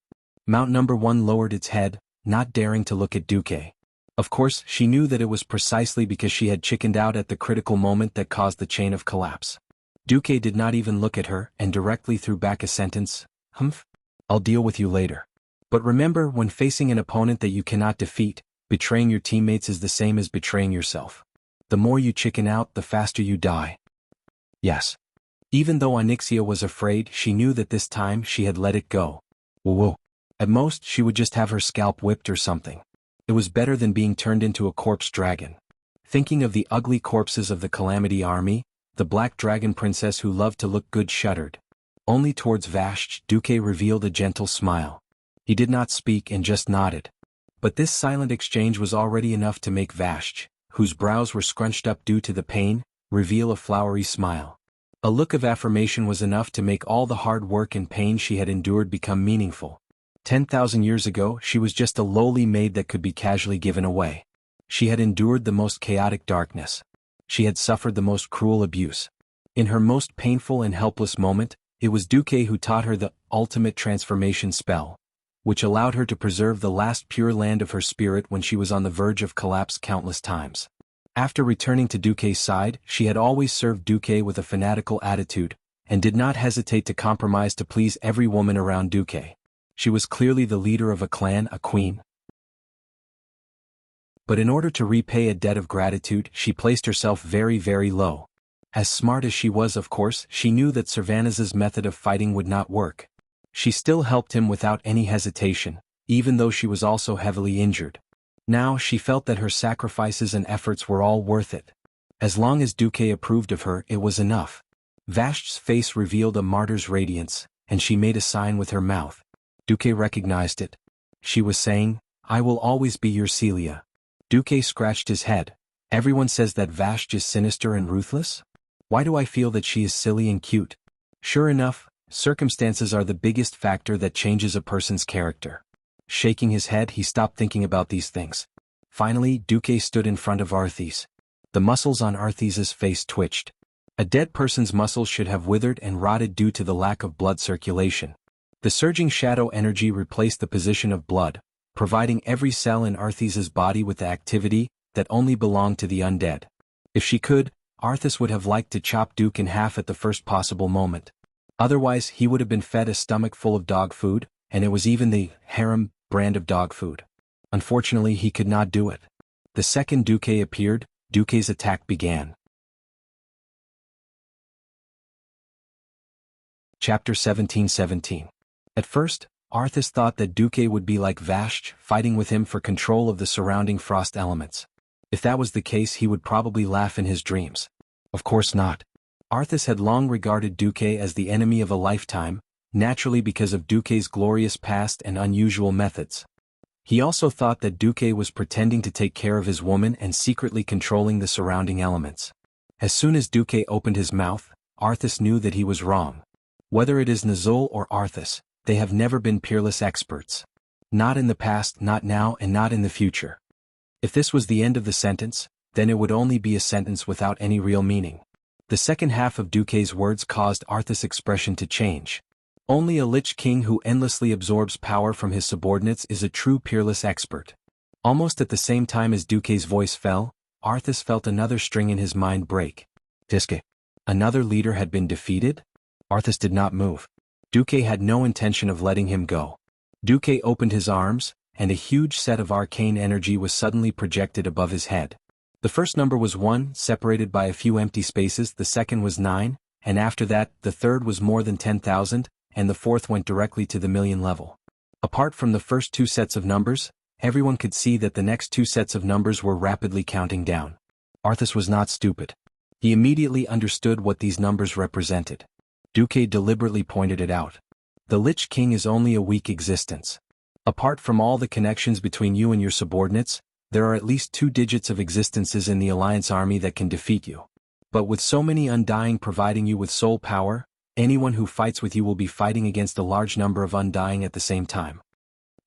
Mount number 1 lowered its head, not daring to look at Duque. Of course, she knew that it was precisely because she had chickened out at the critical moment that caused the chain of collapse. Duque did not even look at her and directly threw back a sentence, "Humph. I'll deal with you later. But remember, when facing an opponent that you cannot defeat, betraying your teammates is the same as betraying yourself. The more you chicken out, the faster you die." Yes. Even though Onyxia was afraid, she knew that this time she had let it go. Whoa. At most, she would just have her scalp whipped or something. It was better than being turned into a corpse dragon. Thinking of the ugly corpses of the Calamity army, the Black Dragon Princess who loved to look good shuddered. Only towards Vashj, Duque revealed a gentle smile. He did not speak and just nodded. But this silent exchange was already enough to make Vashj, whose brows were scrunched up due to the pain, reveal a flowery smile. A look of affirmation was enough to make all the hard work and pain she had endured become meaningful. 10,000 years ago, she was just a lowly maid that could be casually given away. She had endured the most chaotic darkness. She had suffered the most cruel abuse. In her most painful and helpless moment, it was Duque who taught her the ultimate transformation spell, which allowed her to preserve the last pure land of her spirit when she was on the verge of collapse countless times. After returning to Duque's side, she had always served Duque with a fanatical attitude, and did not hesitate to compromise to please every woman around Duque. She was clearly the leader of a clan, a queen. But in order to repay a debt of gratitude, she placed herself very, very low. As smart as she was, of course, she knew that Servanus's method of fighting would not work. She still helped him without any hesitation, even though she was also heavily injured. Now she felt that her sacrifices and efforts were all worth it. As long as Duque approved of her, it was enough. Vashj's face revealed a martyr's radiance, and she made a sign with her mouth. Duque recognized it. She was saying, "I will always be your Celia." Duque scratched his head. "Everyone says that Vashj is sinister and ruthless? Why do I feel that she is silly and cute?" Sure enough, circumstances are the biggest factor that changes a person's character. Shaking his head, he stopped thinking about these things. Finally, Duque stood in front of Arthis. The muscles on Arthis's face twitched. A dead person's muscles should have withered and rotted due to the lack of blood circulation. The surging shadow energy replaced the position of blood, providing every cell in Arthis's body with the activity that only belonged to the undead. If she could, Arthis would have liked to chop Duque in half at the first possible moment. Otherwise, he would have been fed a stomach full of dog food, and it was even the harem brand of dog food. Unfortunately, he could not do it. The second Duque appeared, Duque's attack began. Chapter 17:17. At first, Arthis thought that Duque would be like Vashj, fighting with him for control of the surrounding frost elements. If that was the case, he would probably laugh in his dreams. Of course not. Arthis had long regarded Duque as the enemy of a lifetime, naturally because of Duque's glorious past and unusual methods. He also thought that Duque was pretending to take care of his woman and secretly controlling the surrounding elements. As soon as Duque opened his mouth, Arthis knew that he was wrong. Whether it is Nazul or Arthis, they have never been peerless experts. Not in the past, not now, and not in the future. If this was the end of the sentence, then it would only be a sentence without any real meaning. The second half of Duque's words caused Arthis' expression to change. Only a Lich King who endlessly absorbs power from his subordinates is a true peerless expert. Almost at the same time as Duque's voice fell, Arthas felt another string in his mind break. Tiske. Another leader had been defeated? Arthas did not move. Duque had no intention of letting him go. Duque opened his arms, and a huge set of arcane energy was suddenly projected above his head. The first number was 1, separated by a few empty spaces, the second was 9, and after that, the third was more than 10,000, and the fourth went directly to the million level. Apart from the first two sets of numbers, everyone could see that the next two sets of numbers were rapidly counting down. Arthas was not stupid. He immediately understood what these numbers represented. Duque deliberately pointed it out. The Lich King is only a weak existence. Apart from all the connections between you and your subordinates, there are at least 2 digits of existences in the Alliance army that can defeat you. But with so many Undying providing you with soul power, anyone who fights with you will be fighting against a large number of Undying at the same time.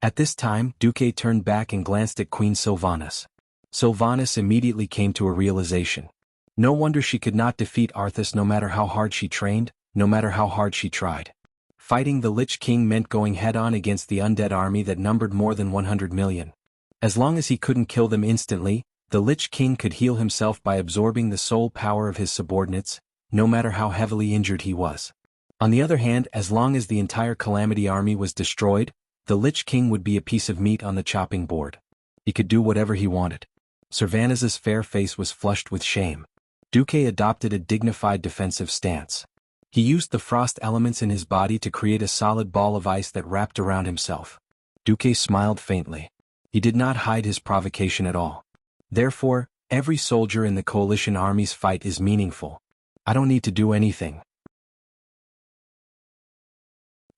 At this time, Duque turned back and glanced at Queen Sylvanas. Sylvanas immediately came to a realization. No wonder she could not defeat Arthas no matter how hard she trained, no matter how hard she tried. Fighting the Lich King meant going head-on against the undead army that numbered more than 100 million. As long as he couldn't kill them instantly, the Lich King could heal himself by absorbing the soul power of his subordinates, no matter how heavily injured he was. On the other hand, as long as the entire Calamity army was destroyed, the Lich King would be a piece of meat on the chopping board. He could do whatever he wanted. Sylvanas's fair face was flushed with shame. Duque adopted a dignified defensive stance. He used the frost elements in his body to create a solid ball of ice that wrapped around himself. Duque smiled faintly. He did not hide his provocation at all. Therefore, every soldier in the coalition army's fight is meaningful. I don't need to do anything.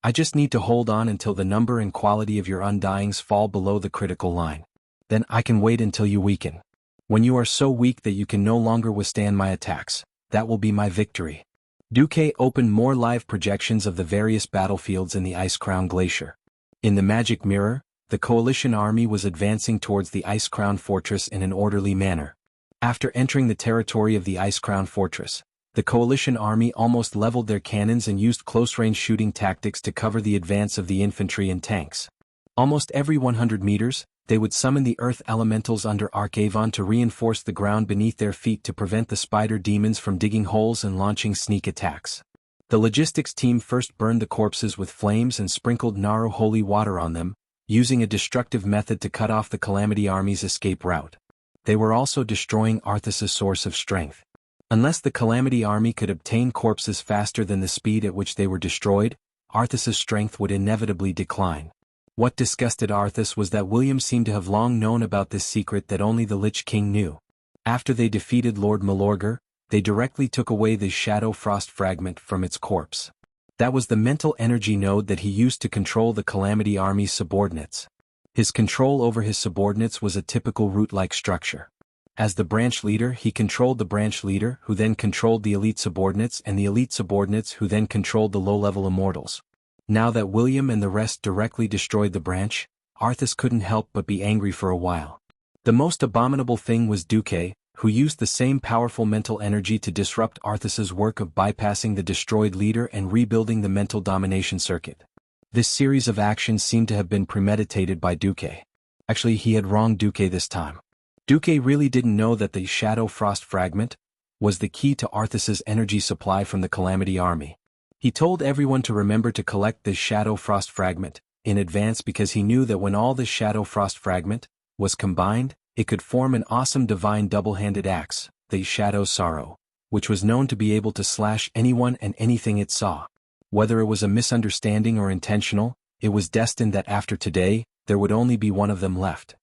I just need to hold on until the number and quality of your Undyings fall below the critical line. Then I can wait until you weaken. When you are so weak that you can no longer withstand my attacks, that will be my victory. Duque opened more live projections of the various battlefields in the Ice Crown Glacier. In the magic mirror, the coalition army was advancing towards the Ice Crown Fortress in an orderly manner. After entering the territory of the Ice Crown Fortress, the coalition army almost leveled their cannons and used close-range shooting tactics to cover the advance of the infantry and tanks. Almost every 100 meters, they would summon the earth elementals under Archavon to reinforce the ground beneath their feet to prevent the spider demons from digging holes and launching sneak attacks. The logistics team first burned the corpses with flames and sprinkled Naro holy water on them, using a destructive method to cut off the Calamity army's escape route. They were also destroying Arthas's source of strength. Unless the Calamity army could obtain corpses faster than the speed at which they were destroyed, Arthas's strength would inevitably decline. What disgusted Arthas was that William seemed to have long known about this secret that only the Lich King knew. After they defeated Lord Malorgar, they directly took away the Shadow Frost fragment from its corpse. That was the mental energy node that he used to control the Calamity army's subordinates. His control over his subordinates was a typical root-like structure. As the branch leader, he controlled the branch leader, who then controlled the elite subordinates, and the elite subordinates who then controlled the low-level immortals. Now that William and the rest directly destroyed the branch, Arthas couldn't help but be angry for a while. The most abominable thing was Duque, who used the same powerful mental energy to disrupt Arthas's work of bypassing the destroyed leader and rebuilding the mental domination circuit. This series of actions seemed to have been premeditated by Duque. Actually, he had wronged Duque this time. Duque really didn't know that the Shadow Frost fragment was the key to Arthas's energy supply from the Calamity army. He told everyone to remember to collect this Shadow Frost fragment in advance because he knew that when all the Shadow Frost fragment was combined, it could form an awesome divine double-handed axe, the Shadow Sorrow, which was known to be able to slash anyone and anything it saw. Whether it was a misunderstanding or intentional, it was destined that after today, there would only be one of them left.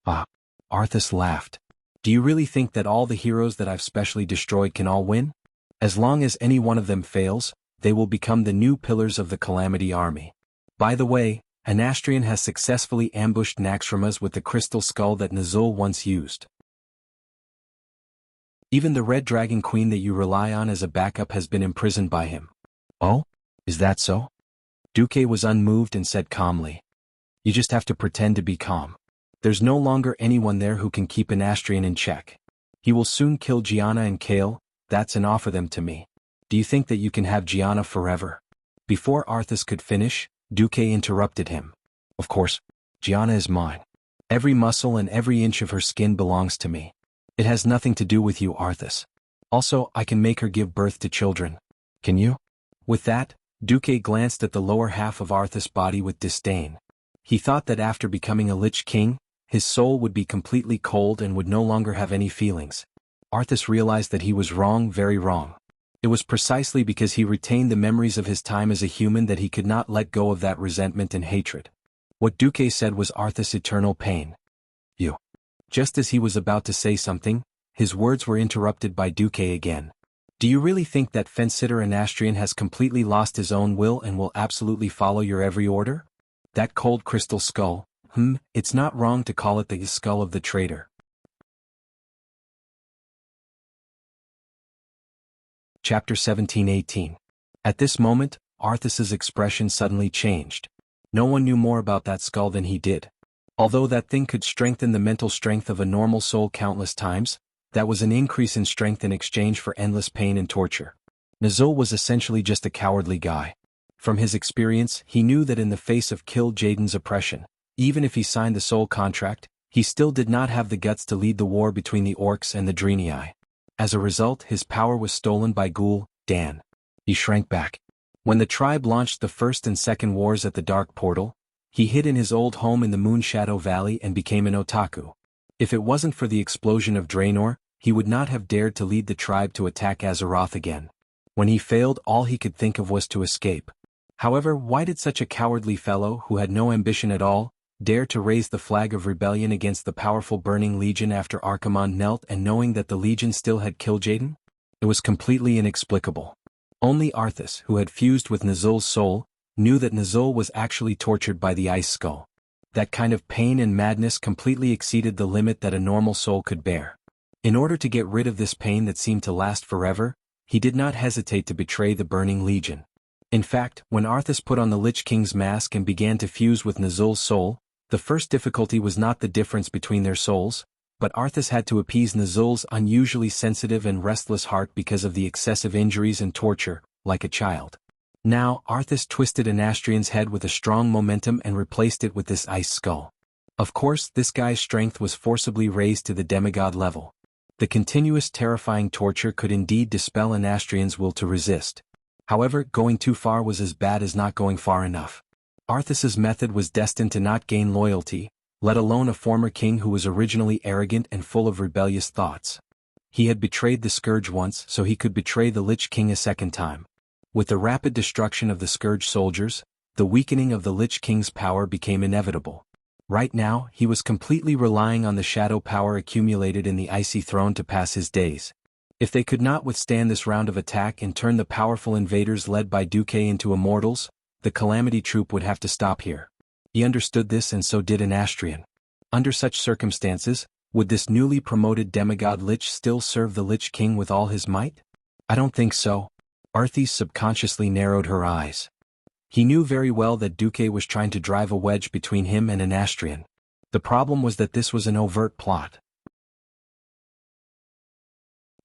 Ah, Arthas laughed. Do you really think that all the heroes that I've specially destroyed can all win? As long as any one of them fails, they will become the new pillars of the Calamity army. By the way, Anastrian has successfully ambushed Naxxramas with the crystal skull that Nazul once used. Even the Red Dragon Queen that you rely on as a backup has been imprisoned by him. Oh? Is that so? Duque was unmoved and said calmly. You just have to pretend to be calm. There's no longer anyone there who can keep Anastrian in check. He will soon kill Gianna and Kale, that's and offer them to me. Do you think that you can have Gianna forever? Before Arthas could finish, Duque interrupted him. Of course, Gianna is mine. Every muscle and every inch of her skin belongs to me. It has nothing to do with you, Arthas. Also, I can make her give birth to children. Can you? With that, Duque glanced at the lower half of Arthas' body with disdain. He thought that after becoming a Lich King, his soul would be completely cold and would no longer have any feelings. Arthas realized that he was wrong, very wrong. It was precisely because he retained the memories of his time as a human that he could not let go of that resentment and hatred. What Duque said was Arthas' eternal pain. You. Just as he was about to say something, his words were interrupted by Duque again. Do you really think that Fensitter Anastrian has completely lost his own will and will absolutely follow your every order? That cold crystal skull, it's not wrong to call it the skull of the traitor. Chapter 17-18. At this moment, Arthas's expression suddenly changed. No one knew more about that skull than he did. Although that thing could strengthen the mental strength of a normal soul countless times, that was an increase in strength in exchange for endless pain and torture. Nazul was essentially just a cowardly guy. From his experience, he knew that in the face of Kill Jaden's oppression, even if he signed the soul contract, he still did not have the guts to lead the war between the orcs and the Draenei. As a result, his power was stolen by Ghoul Dan. He shrank back. When the tribe launched the first and second wars at the Dark Portal, he hid in his old home in the Moonshadow Valley and became an otaku. If it wasn't for the explosion of Draenor, he would not have dared to lead the tribe to attack Azeroth again. When he failed, all he could think of was to escape. However, why did such a cowardly fellow who had no ambition at all dare to raise the flag of rebellion against the powerful Burning Legion after Archimonde knelt and knowing that the Legion still had Kil'jaeden? It was completely inexplicable. Only Arthas, who had fused with Nazul's soul, knew that Nazul was actually tortured by the Ice Skull. That kind of pain and madness completely exceeded the limit that a normal soul could bear. In order to get rid of this pain that seemed to last forever, he did not hesitate to betray the Burning Legion. In fact, when Arthas put on the Lich King's mask and began to fuse with Nazul's soul, the first difficulty was not the difference between their souls, but Arthas had to appease Nazul's unusually sensitive and restless heart because of the excessive injuries and torture, like a child. Now, Arthas twisted Anastrian's head with a strong momentum and replaced it with this ice skull. Of course, this guy's strength was forcibly raised to the demigod level. The continuous terrifying torture could indeed dispel Anastrian's will to resist. However, going too far was as bad as not going far enough. Arthas's method was destined to not gain loyalty, let alone a former king who was originally arrogant and full of rebellious thoughts. He had betrayed the Scourge once, so he could betray the Lich King a second time. With the rapid destruction of the Scourge soldiers, the weakening of the Lich King's power became inevitable. Right now, he was completely relying on the shadow power accumulated in the Icy Throne to pass his days. If they could not withstand this round of attack and turn the powerful invaders led by Duque into immortals, the Calamity Troop would have to stop here. He understood this and so did Anastrian. Under such circumstances, would this newly promoted demigod Lich still serve the Lich King with all his might? I don't think so. Arthas subconsciously narrowed her eyes. He knew very well that Duque was trying to drive a wedge between him and Anastrian. The problem was that this was an overt plot.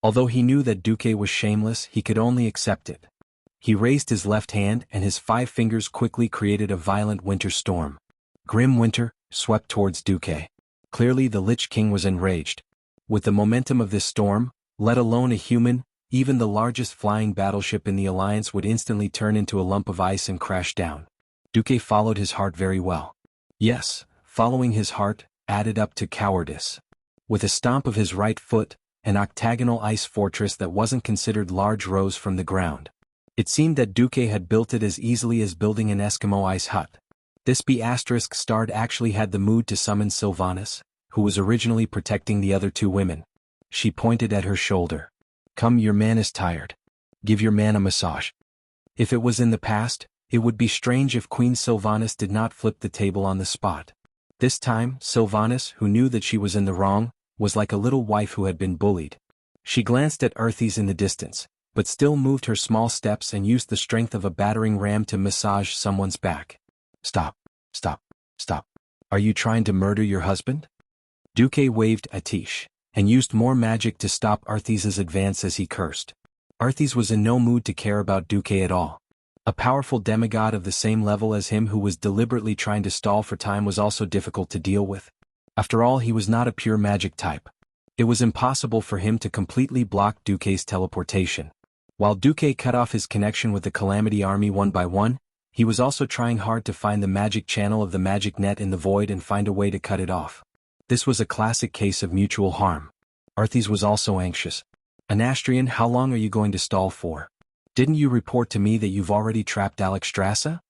Although he knew that Duque was shameless, he could only accept it. He raised his left hand and his 5 fingers quickly created a violent winter storm. Grim winter swept towards Duque. Clearly the Lich King was enraged. With the momentum of this storm, let alone a human, even the largest flying battleship in the Alliance would instantly turn into a lump of ice and crash down. Duque followed his heart very well. Yes, following his heart added up to cowardice. With a stomp of his right foot, an octagonal ice fortress that wasn't considered large rose from the ground. It seemed that Duque had built it as easily as building an Eskimo ice hut. This B***starred actually had the mood to summon Sylvanas, who was originally protecting the other 2 women. She pointed at her shoulder. Come, your man is tired. Give your man a massage. If it was in the past, it would be strange if Queen Sylvanas did not flip the table on the spot. This time, Sylvanas, who knew that she was in the wrong, was like a little wife who had been bullied. She glanced at Arthas in the distance, but still moved her small steps and used the strength of a battering ram to massage someone's back. Stop. Stop. Stop. Are you trying to murder your husband? Duque waved Atish, and used more magic to stop Arthas's advance as he cursed. Arthas was in no mood to care about Duque at all. A powerful demigod of the same level as him who was deliberately trying to stall for time was also difficult to deal with. After all, he was not a pure magic type. It was impossible for him to completely block Duque's teleportation. While Duque cut off his connection with the Calamity Army one by one, he was also trying hard to find the magic channel of the magic net in the void and find a way to cut it off. This was a classic case of mutual harm. Arthas was also anxious. Anastrian, how long are you going to stall for? Didn't you report to me that you've already trapped Alexstrasza?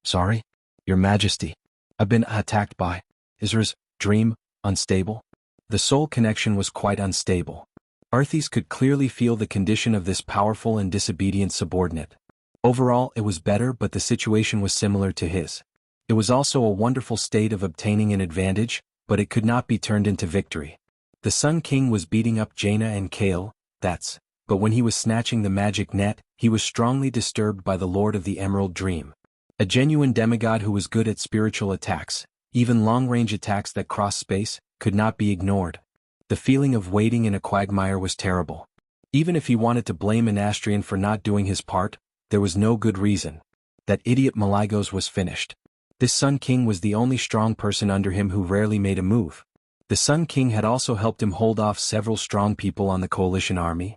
Sorry, Your Majesty. I've been attacked by Isra's dream, unstable. The soul connection was quite unstable. Arthas could clearly feel the condition of this powerful and disobedient subordinate. Overall, it was better, but the situation was similar to his. It was also a wonderful state of obtaining an advantage, but it could not be turned into victory. The Sun King was beating up Jaina and Kale, but when he was snatching the magic net, he was strongly disturbed by the Lord of the Emerald Dream. A genuine demigod who was good at spiritual attacks, even long-range attacks that cross space, could not be ignored. The feeling of waiting in a quagmire was terrible. Even if he wanted to blame Anastrian for not doing his part, there was no good reason. That idiot Malygos was finished. This Sun King was the only strong person under him who rarely made a move. The Sun King had also helped him hold off several strong people on the coalition army.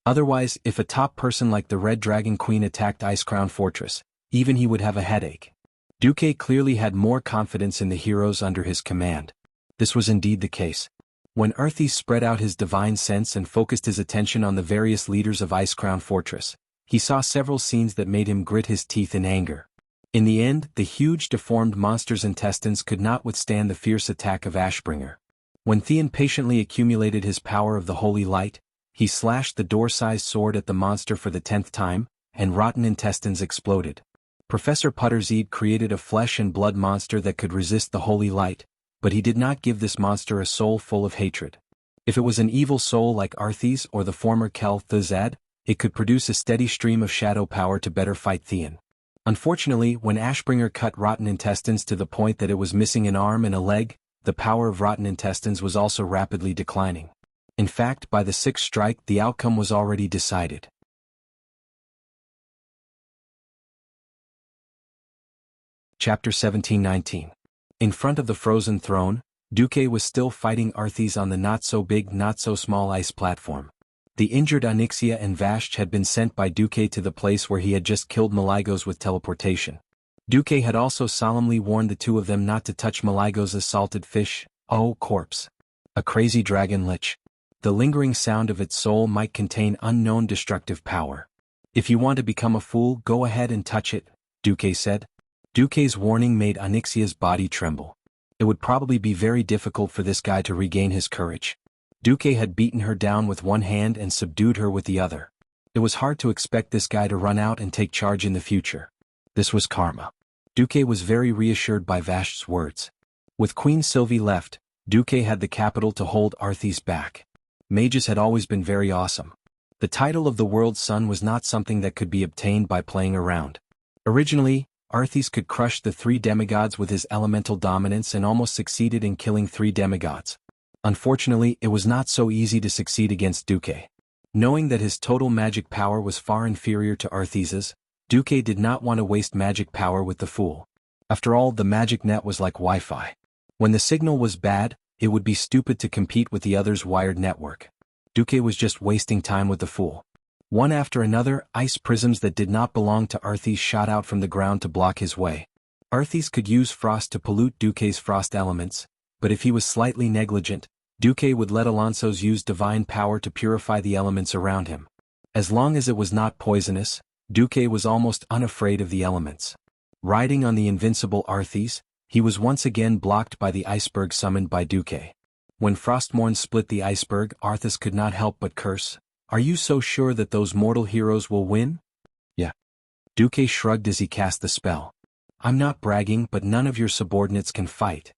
Otherwise, if a top person like the Red Dragon Queen attacked Icecrown Fortress, even he would have a headache. Duque clearly had more confidence in the heroes under his command. This was indeed the case. When Arthas spread out his divine sense and focused his attention on the various leaders of Icecrown Fortress, he saw several scenes that made him grit his teeth in anger. In the end, the huge deformed monster's intestines could not withstand the fierce attack of Ashbringer. When Theon patiently accumulated his power of the holy light, he slashed the door-sized sword at the monster for the 10th time, and rotten intestines exploded. Professor Putterseed created a flesh and blood monster that could resist the holy light, but he did not give this monster a soul full of hatred. If it was an evil soul like Arthas or the former Kel Thuzad, it could produce a steady stream of shadow power to better fight Theon. Unfortunately, when Ashbringer cut rotten intestines to the point that it was missing an arm and a leg, the power of rotten intestines was also rapidly declining. In fact, by the 6th strike, the outcome was already decided. Chapter 17-19. In front of the frozen throne, Duque was still fighting Arthas on the not-so-big, not-so-small ice platform. The injured Onyxia and Vashj had been sent by Duque to the place where he had just killed Malygos with teleportation. Duque had also solemnly warned the two of them not to touch Malygos' salted fish, corpse. A crazy dragon lich. The lingering sound of its soul might contain unknown destructive power. If you want to become a fool, go ahead and touch it, Duque said. Duque's warning made Onyxia's body tremble. It would probably be very difficult for this guy to regain his courage. Duque had beaten her down with one hand and subdued her with the other. It was hard to expect this guy to run out and take charge in the future. This was karma. Duque was very reassured by Vashj's words. With Queen Sylvie left, Duque had the capital to hold Arthas back. Mages had always been very awesome. The title of the world's son was not something that could be obtained by playing around. Originally, Arthas could crush the 3 demigods with his elemental dominance and almost succeeded in killing 3 demigods. Unfortunately, it was not so easy to succeed against Duque. Knowing that his total magic power was far inferior to Arthas's, Duque did not want to waste magic power with the fool. After all, the magic net was like Wi-Fi. When the signal was bad, it would be stupid to compete with the other's wired network. Duque was just wasting time with the fool. One after another, ice prisms that did not belong to Arthas shot out from the ground to block his way. Arthas could use frost to pollute Duque's frost elements, but if he was slightly negligent, Duque would let Alonso's use divine power to purify the elements around him. As long as it was not poisonous, Duque was almost unafraid of the elements. Riding on the invincible Arthas, he was once again blocked by the iceberg summoned by Duque. When Frostmourne split the iceberg, Arthas could not help but curse. Are you so sure that those mortal heroes will win? Yeah. Duque shrugged as he cast the spell. I'm not bragging, but none of your subordinates can fight.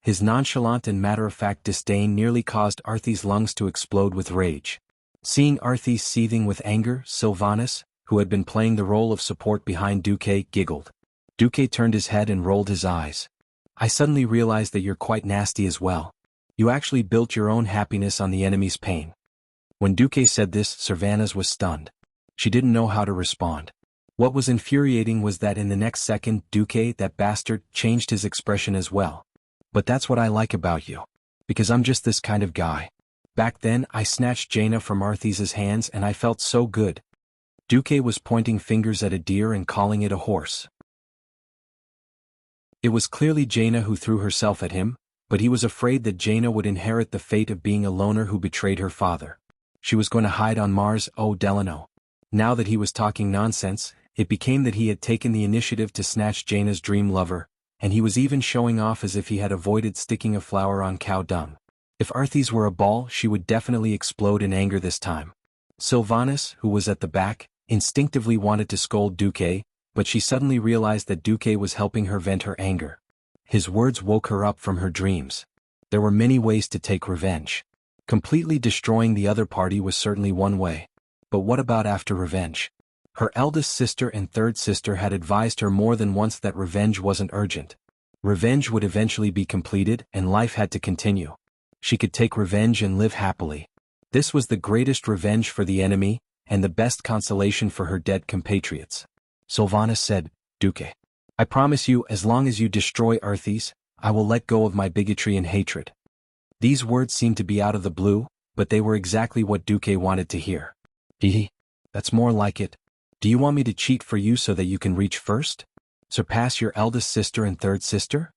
His nonchalant and matter-of-fact disdain nearly caused Arthas' lungs to explode with rage. Seeing Arthas seething with anger, Sylvanas, who had been playing the role of support behind Duque, giggled. Duque turned his head and rolled his eyes. I suddenly realized that you're quite nasty as well. You actually built your own happiness on the enemy's pain. When Duque said this, Sylvanas was stunned. She didn't know how to respond. What was infuriating was that in the next second, Duque, that bastard, changed his expression as well. But that's what I like about you. Because I'm just this kind of guy. Back then, I snatched Jaina from Arthes's hands and I felt so good. Duque was pointing fingers at a deer and calling it a horse. It was clearly Jaina who threw herself at him, but he was afraid that Jaina would inherit the fate of being a loner who betrayed her father. She was going to hide on Mars. Oh, Delano. Now that he was talking nonsense, it became that he had taken the initiative to snatch Jaina's dream lover, and he was even showing off as if he had avoided sticking a flower on cow dung. If Arthes were a ball, she would definitely explode in anger this time. Sylvanas, who was at the back, instinctively wanted to scold Duque, but she suddenly realized that Duque was helping her vent her anger. His words woke her up from her dreams. There were many ways to take revenge. Completely destroying the other party was certainly one way. But what about after revenge? Her eldest sister and third sister had advised her more than once that revenge wasn't urgent. Revenge would eventually be completed and life had to continue. She could take revenge and live happily. This was the greatest revenge for the enemy, and the best consolation for her dead compatriots. Sylvanas said, Duque, I promise you, as long as you destroy Arthes, I will let go of my bigotry and hatred. These words seemed to be out of the blue, but they were exactly what Duque wanted to hear. That's more like it. Do you want me to cheat for you so that you can reach first? Surpass your eldest sister and third sister?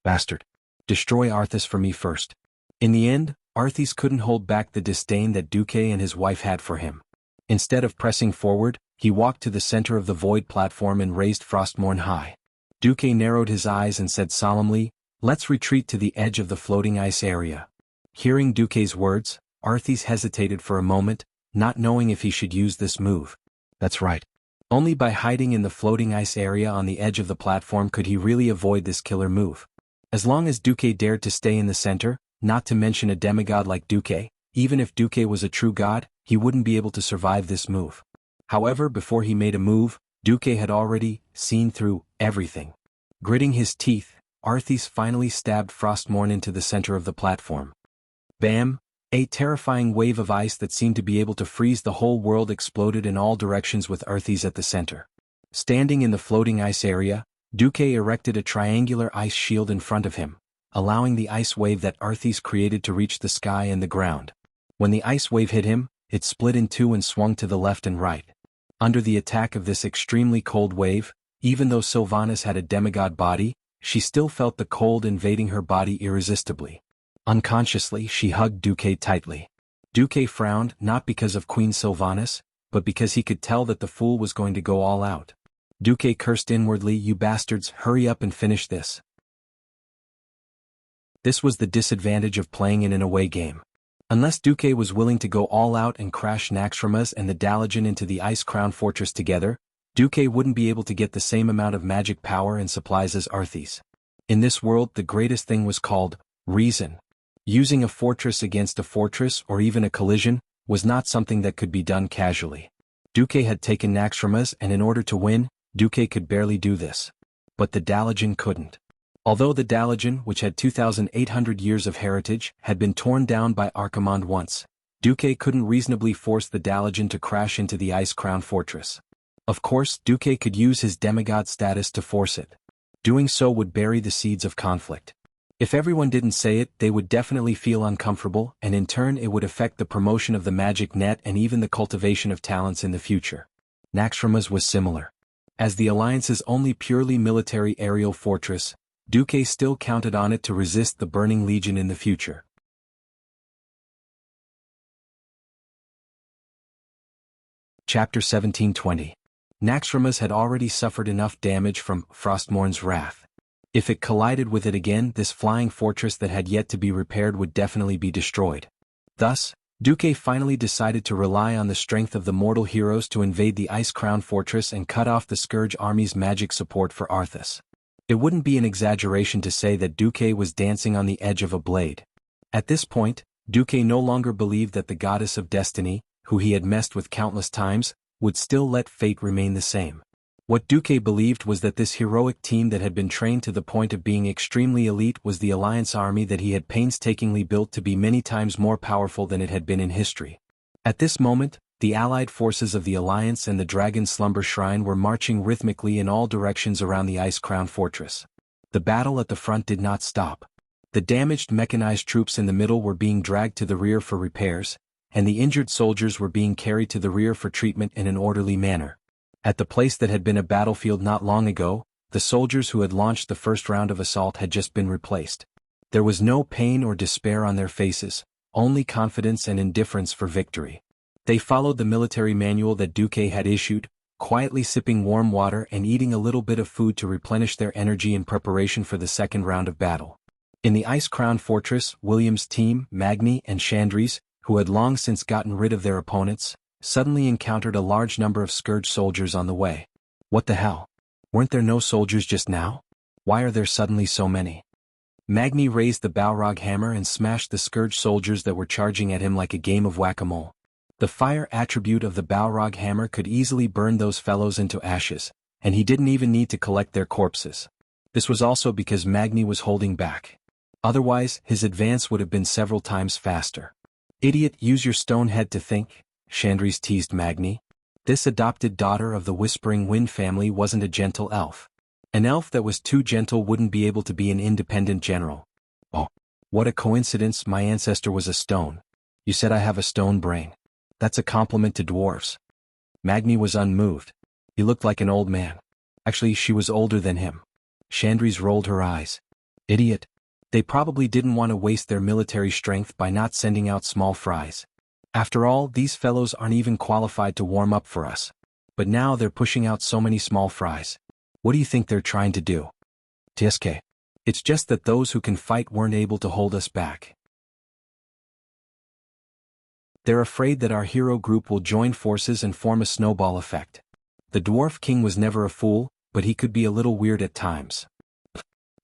Bastard. Destroy Arthes for me first. In the end, Arthes couldn't hold back the disdain that Duque and his wife had for him. Instead of pressing forward, he walked to the center of the void platform and raised Frostmourne high. Duque narrowed his eyes and said solemnly, Let's retreat to the edge of the floating ice area. Hearing Duque's words, Arthes hesitated for a moment, not knowing if he should use this move. That's right. Only by hiding in the floating ice area on the edge of the platform could he really avoid this killer move. As long as Duque dared to stay in the center, not to mention a demigod like Duque, even if Duque was a true god, he wouldn't be able to survive this move. However, before he made a move, Duque had already seen through everything. Gritting his teeth, Arthes finally stabbed Frostmourne into the center of the platform. Bam! A terrifying wave of ice that seemed to be able to freeze the whole world exploded in all directions with Arthes at the center. Standing in the floating ice area, Duque erected a triangular ice shield in front of him, allowing the ice wave that Arthes created to reach the sky and the ground. When the ice wave hit him, it split in two and swung to the left and right. Under the attack of this extremely cold wave, even though Sylvanas had a demigod body, she still felt the cold invading her body irresistibly. Unconsciously, she hugged Duque tightly. Duque frowned, not because of Queen Sylvanas, but because he could tell that the fool was going to go all out. Duque cursed inwardly, You bastards, hurry up and finish this. This was the disadvantage of playing in an away game. Unless Duque was willing to go all out and crash Naxxramas and the Dalajan into the Ice Crown Fortress together, Duque wouldn't be able to get the same amount of magic power and supplies as Arthes. In this world, the greatest thing was called reason. Using a fortress against a fortress or even a collision was not something that could be done casually. Duque had taken Naxxramas, and in order to win, Duque could barely do this. But the Dalajan couldn't. Although the Dalajan, which had 2,800 years of heritage, had been torn down by Archimonde once, Duque couldn't reasonably force the Dalajan to crash into the Ice Crown Fortress. Of course, Duque could use his demigod status to force it. Doing so would bury the seeds of conflict. If everyone didn't say it, they would definitely feel uncomfortable, and in turn it would affect the promotion of the magic net and even the cultivation of talents in the future. Naxxramas was similar. As the Alliance's only purely military aerial fortress, Duque still counted on it to resist the Burning Legion in the future. Chapter 1720. Naxxramas had already suffered enough damage from Frostmourne's wrath. If it collided with it again, this flying fortress that had yet to be repaired would definitely be destroyed. Thus, Duque finally decided to rely on the strength of the mortal heroes to invade the Ice Crown Fortress and cut off the Scourge Army's magic support for Arthas. It wouldn't be an exaggeration to say that Duque was dancing on the edge of a blade. At this point, Duque no longer believed that the goddess of destiny, who he had messed with countless times, would still let fate remain the same. What Duque believed was that this heroic team that had been trained to the point of being extremely elite was the Alliance army that he had painstakingly built to be many times more powerful than it had been in history. At this moment, the allied forces of the Alliance and the Dragon Slumber Shrine were marching rhythmically in all directions around the Ice Crown Fortress. The battle at the front did not stop. The damaged mechanized troops in the middle were being dragged to the rear for repairs, and the injured soldiers were being carried to the rear for treatment in an orderly manner. At the place that had been a battlefield not long ago, the soldiers who had launched the first round of assault had just been replaced. There was no pain or despair on their faces, only confidence and indifference for victory. They followed the military manual that Duque had issued, quietly sipping warm water and eating a little bit of food to replenish their energy in preparation for the second round of battle. In the ice-crowned fortress, William's team, Magni and Chandris, who had long since gotten rid of their opponents, suddenly encountered a large number of scourge soldiers on the way. What the hell? Weren't there no soldiers just now? Why are there suddenly so many? Magni raised the Balrog hammer and smashed the scourge soldiers that were charging at him like a game of whack-a-mole. The fire attribute of the Balrog hammer could easily burn those fellows into ashes, and he didn't even need to collect their corpses. This was also because Magni was holding back. Otherwise, his advance would have been several times faster. Idiot, use your stone head to think, Chandris teased Magni. This adopted daughter of the Whispering Wind family wasn't a gentle elf. An elf that was too gentle wouldn't be able to be an independent general. Oh, what a coincidence, my ancestor was a stone. You said I have a stone brain. That's a compliment to dwarves. Magni was unmoved. He looked like an old man. Actually, she was older than him. Chandris rolled her eyes. Idiot. They probably didn't want to waste their military strength by not sending out small fries. After all, these fellows aren't even qualified to warm up for us. But now they're pushing out so many small fries. What do you think they're trying to do? TSK. It's just that those who can fight weren't able to hold us back. They're afraid that our hero group will join forces and form a snowball effect. The Dwarf King was never a fool, but he could be a little weird at times.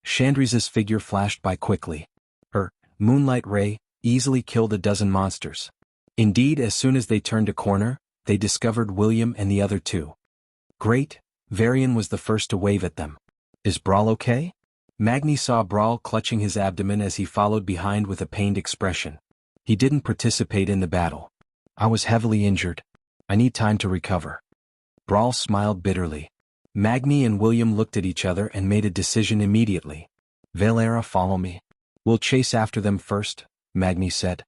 Chandris's figure flashed by quickly. Her moonlight ray easily killed a dozen monsters. Indeed, as soon as they turned a corner, they discovered William and the other two. Great, Varian was the first to wave at them. Is Brawl okay? Magni saw Brawl clutching his abdomen as he followed behind with a pained expression. He didn't participate in the battle. I was heavily injured. I need time to recover. Brawl smiled bitterly. Magni and William looked at each other and made a decision immediately. Valera, follow me. We'll chase after them first, Magni said.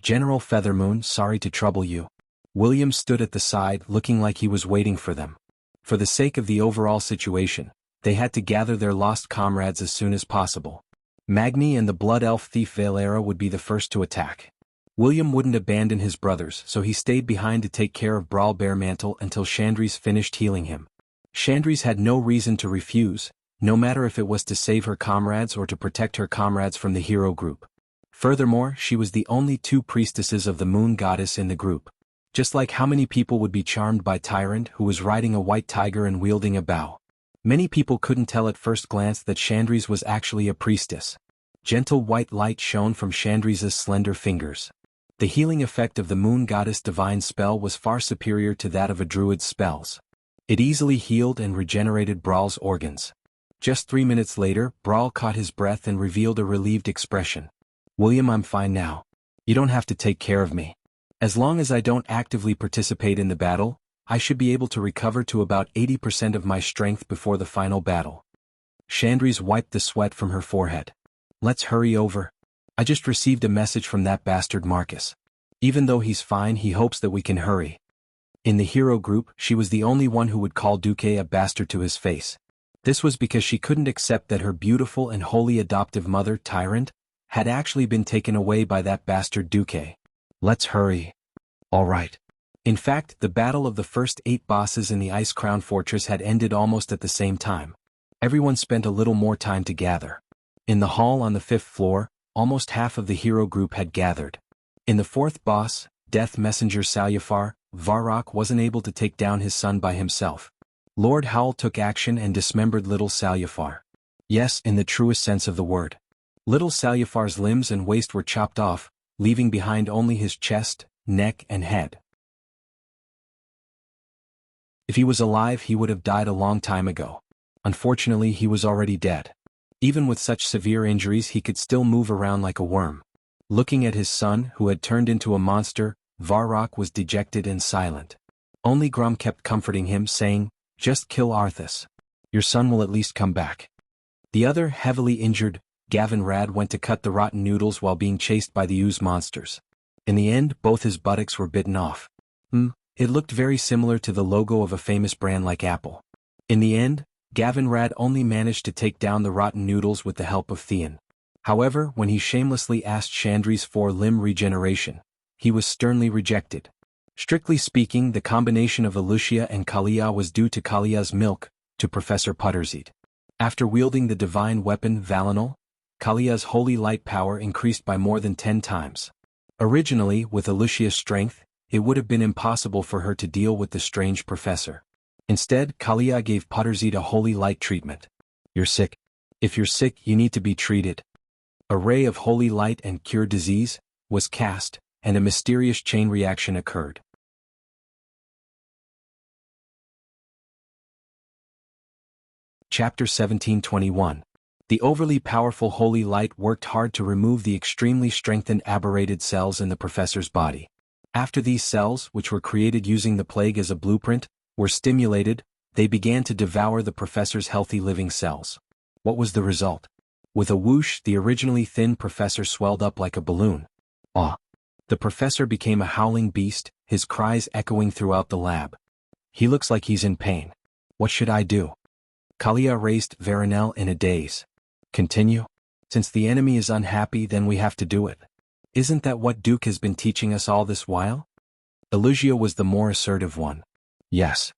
General Feathermoon, sorry to trouble you. William stood at the side looking like he was waiting for them. For the sake of the overall situation, they had to gather their lost comrades as soon as possible. Magni and the blood elf thief Valera would be the first to attack. William wouldn't abandon his brothers, so he stayed behind to take care of Brawl Baremantle until Chandris finished healing him. Chandris had no reason to refuse, no matter if it was to save her comrades or to protect her comrades from the hero group. Furthermore, she was the only two priestesses of the moon goddess in the group. Just like how many people would be charmed by Tyrant, who was riding a white tiger and wielding a bow. Many people couldn't tell at first glance that Chandris was actually a priestess. Gentle white light shone from Chandris's slender fingers. The healing effect of the moon goddess' divine spell was far superior to that of a druid's spells. It easily healed and regenerated Brawl's organs. Just 3 minutes later, Brawl caught his breath and revealed a relieved expression. William, I'm fine now. You don't have to take care of me. As long as I don't actively participate in the battle, I should be able to recover to about 80% of my strength before the final battle. Chandris wiped the sweat from her forehead. Let's hurry over. I just received a message from that bastard Marcus. Even though he's fine, he hopes that we can hurry. In the hero group, she was the only one who would call Duque a bastard to his face. This was because she couldn't accept that her beautiful and holy adoptive mother, Tyrant, had actually been taken away by that bastard Duque. Let's hurry. All right. In fact, the battle of the first 8 bosses in the Ice Crown Fortress had ended almost at the same time. Everyone spent a little more time to gather. In the hall on the 5th floor, almost half of the hero group had gathered. In the 4th boss, Death Messenger Salyafar, Varrock wasn't able to take down his son by himself. Lord Howl took action and dismembered little Salyafar. Yes, in the truest sense of the word. Little Salyafar's limbs and waist were chopped off, leaving behind only his chest, neck and head. If he was alive, he would have died a long time ago. Unfortunately, he was already dead. Even with such severe injuries, he could still move around like a worm. Looking at his son, who had turned into a monster, Varrock was dejected and silent. Only Grum kept comforting him, saying, "Just kill Arthas. Your son will at least come back." The other, heavily injured, Gavin Rad went to cut the rotten noodles while being chased by the ooze monsters. In the end, both his buttocks were bitten off. It looked very similar to the logo of a famous brand like Apple. In the end, Gavin Rad only managed to take down the rotten noodles with the help of Theon. However, when he shamelessly asked Chandri's for limb regeneration, he was sternly rejected. Strictly speaking, the combination of Wuxia and Kalia was due to Kalia's milk, to Professor Putterseed. After wielding the divine weapon Valinor, Kalia's holy light power increased by more than 10 times. Originally, with Wuxia's strength, it would have been impossible for her to deal with the strange professor. Instead, Kalia gave Putterseed a holy light treatment. You're sick. If you're sick, you need to be treated. A ray of holy light and cure disease was cast, and a mysterious chain reaction occurred. Chapter 1721. The overly powerful holy light worked hard to remove the extremely strengthened aberrated cells in the professor's body. After these cells, which were created using the plague as a blueprint, were stimulated, they began to devour the professor's healthy living cells. What was the result? With a whoosh, the originally thin professor swelled up like a balloon. Ah! The professor became a howling beast, his cries echoing throughout the lab. He looks like he's in pain. What should I do? Kalia raised Veronel in a daze. Continue? Since the enemy is unhappy, then we have to do it. Isn't that what Duke has been teaching us all this while? Elugia was the more assertive one. Yes.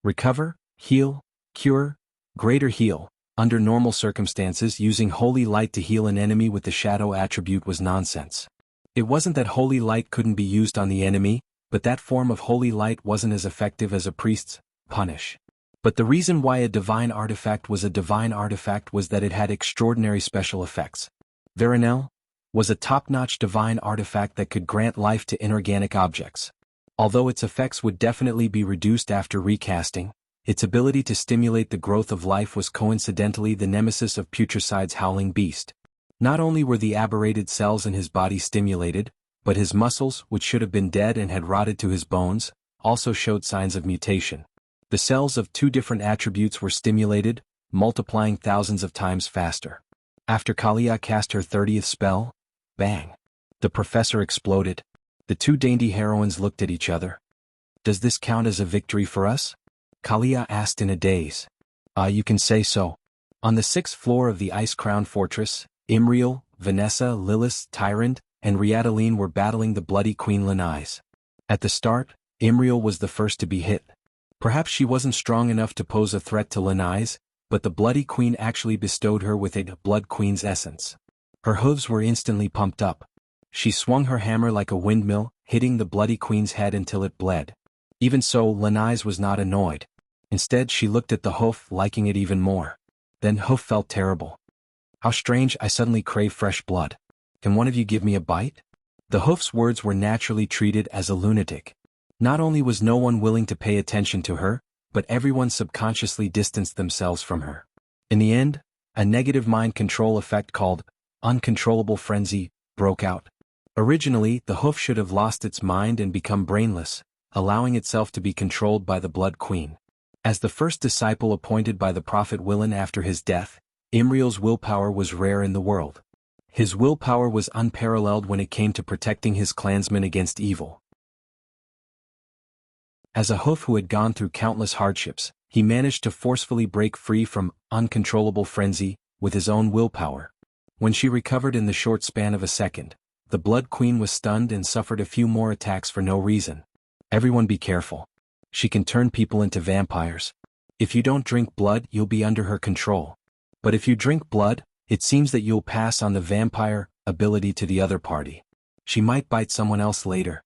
Recover, heal, cure, greater heal. Under normal circumstances, using holy light to heal an enemy with the shadow attribute was nonsense. It wasn't that holy light couldn't be used on the enemy, but that form of holy light wasn't as effective as a priest's punish. But the reason why a divine artifact was that it had extraordinary special effects. Veronel was a top-notch divine artifact that could grant life to inorganic objects. Although its effects would definitely be reduced after recasting, its ability to stimulate the growth of life was coincidentally the nemesis of Putricide's howling beast. Not only were the aberrated cells in his body stimulated, but his muscles, which should have been dead and had rotted to his bones, also showed signs of mutation. The cells of 2 different attributes were stimulated, multiplying thousands of times faster. After Kalia cast her 30th spell, bang! The professor exploded. The 2 dainty heroines looked at each other. Does this count as a victory for us? Kalia asked in a daze. You can say so. On the 6th floor of the ice-crowned fortress, Imriel, Vanessa, Lilith, Tyrant, and Riadaline were battling the bloody Queen Lanise. At the start, Imriel was the first to be hit. Perhaps she wasn't strong enough to pose a threat to Lanise, but the bloody queen actually bestowed her with a blood queen's essence. Her hooves were instantly pumped up. She swung her hammer like a windmill, hitting the bloody queen's head until it bled. Even so, Lanise was not annoyed. Instead, she looked at the hoof, liking it even more. Then hoof felt terrible. How strange, I suddenly crave fresh blood. Can one of you give me a bite? The hoof's words were naturally treated as a lunatic. Not only was no one willing to pay attention to her, but everyone subconsciously distanced themselves from her. In the end, a negative mind control effect called uncontrollable frenzy broke out. Originally, the hoof should have lost its mind and become brainless, allowing itself to be controlled by the Blood Queen. As the first disciple appointed by the Prophet Willan after his death, Imriel's willpower was rare in the world. His willpower was unparalleled when it came to protecting his clansmen against evil. As a hoof who had gone through countless hardships, he managed to forcefully break free from uncontrollable frenzy with his own willpower. When she recovered in the short span of a second, the Blood Queen was stunned and suffered a few more attacks for no reason. Everyone be careful. She can turn people into vampires. If you don't drink blood, you'll be under her control. But if you drink blood, it seems that you'll pass on the vampire ability to the other party. She might bite someone else later.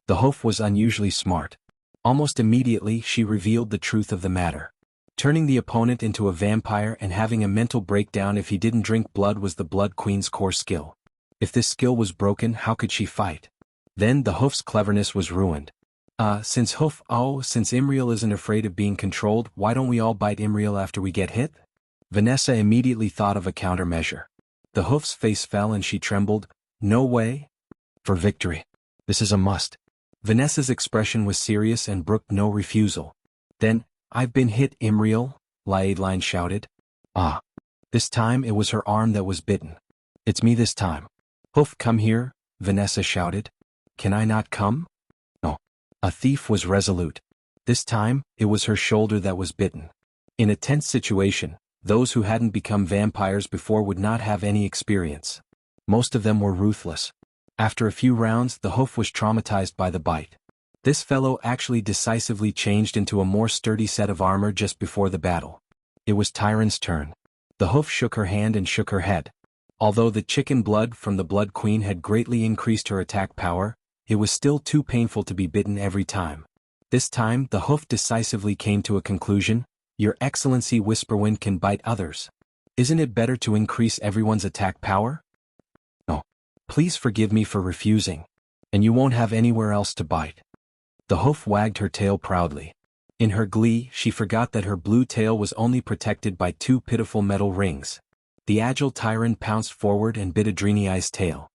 The hoof was unusually smart. Almost immediately, she revealed the truth of the matter. Turning the opponent into a vampire and having a mental breakdown if he didn't drink blood was the Blood Queen's core skill. If this skill was broken, how could she fight? Then the hoof's cleverness was ruined. Since Imriel isn't afraid of being controlled, why don't we all bite Imriel after we get hit? Vanessa immediately thought of a countermeasure. The hoof's face fell and she trembled. No way? For victory. This is a must. Vanessa's expression was serious and brooked no refusal. Then, I've been hit, Imriel, Laedline shouted. This time it was her arm that was bitten. "It's me this time." "Hoof, come here," Vanessa shouted. "Can I not come?" "No." A thief was resolute. This time, it was her shoulder that was bitten. In a tense situation, those who hadn't become vampires before would not have any experience. Most of them were ruthless. After a few rounds, the hoof was traumatized by the bite. This fellow actually decisively changed into a more sturdy set of armor just before the battle. It was Tyron's turn. The hoof shook her hand and shook her head. Although the chicken blood from the Blood Queen had greatly increased her attack power, it was still too painful to be bitten every time. This time, the hoof decisively came to a conclusion. "Your Excellency, Whisperwind can bite others. Isn't it better to increase everyone's attack power?" "No. Please forgive me for refusing. And you won't have anywhere else to bite." The hoof wagged her tail proudly. In her glee, she forgot that her blue tail was only protected by two pitiful metal rings. The agile Tyron pounced forward and bit Adreniai's tail.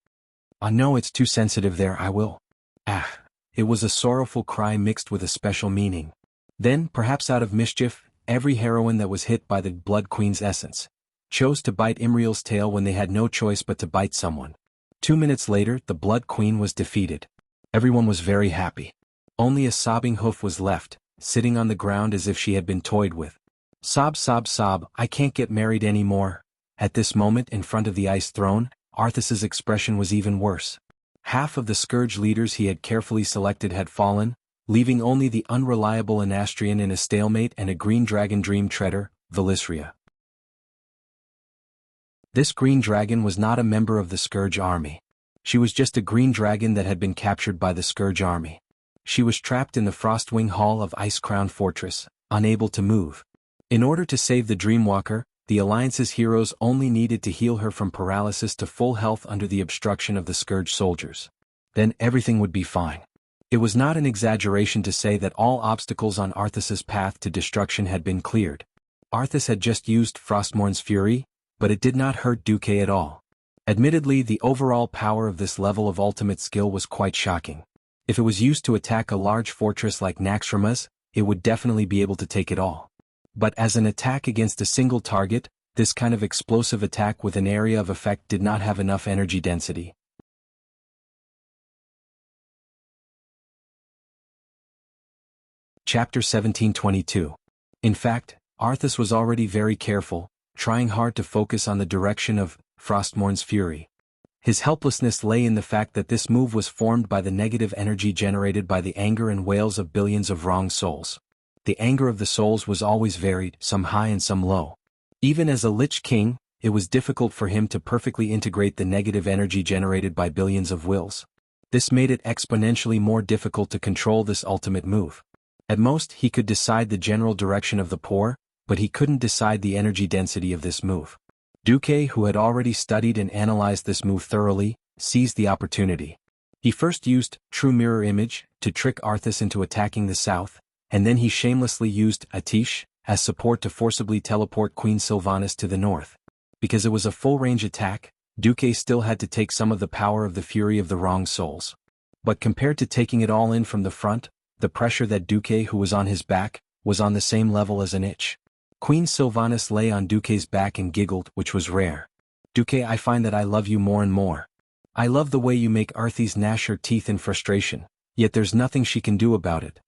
"Ah no, it's too sensitive there, I will." "Ah." It was a sorrowful cry mixed with a special meaning. Then, perhaps out of mischief, every heroine that was hit by the Blood Queen's essence chose to bite Imriel's tail when they had no choice but to bite someone. 2 minutes later, the Blood Queen was defeated. Everyone was very happy. Only a sobbing hoof was left, sitting on the ground as if she had been toyed with. Sob, sob, sob, "I can't get married anymore." At this moment, in front of the ice throne, Arthas's expression was even worse. Half of the Scourge leaders he had carefully selected had fallen, leaving only the unreliable Anastrian in a stalemate and a green dragon dream treader, Velisria. This green dragon was not a member of the Scourge army. She was just a green dragon that had been captured by the Scourge army. She was trapped in the Frostwing Hall of Icecrown Fortress, unable to move. In order to save the Dreamwalker, the Alliance's heroes only needed to heal her from paralysis to full health under the obstruction of the Scourge soldiers. Then everything would be fine. It was not an exaggeration to say that all obstacles on Arthas's path to destruction had been cleared. Arthas had just used Frostmourn's fury, but it did not hurt Duque at all. Admittedly, the overall power of this level of ultimate skill was quite shocking. If it was used to attack a large fortress like Naxxramas, it would definitely be able to take it all. But as an attack against a single target, this kind of explosive attack with an area of effect did not have enough energy density. Chapter 1722. In fact, Arthas was already very careful, trying hard to focus on the direction of Frostmourn's fury. His helplessness lay in the fact that this move was formed by the negative energy generated by the anger and wails of billions of wrong souls. The anger of the souls was always varied, some high and some low. Even as a Lich King, it was difficult for him to perfectly integrate the negative energy generated by billions of wills. This made it exponentially more difficult to control this ultimate move. At most, he could decide the general direction of the pour, but he couldn't decide the energy density of this move. Duque, who had already studied and analyzed this move thoroughly, seized the opportunity. He first used True Mirror Image to trick Arthas into attacking the south, and then he shamelessly used Atish as support to forcibly teleport Queen Sylvanas to the north. Because it was a full-range attack, Duque still had to take some of the power of the fury of the wrong souls. But compared to taking it all in from the front, the pressure that Duque, who was on his back, was on the same level as an itch. Queen Sylvanas lay on Duque's back and giggled, which was rare. "Duque, I find that I love you more and more. I love the way you make Arthas gnash her teeth in frustration, yet there's nothing she can do about it."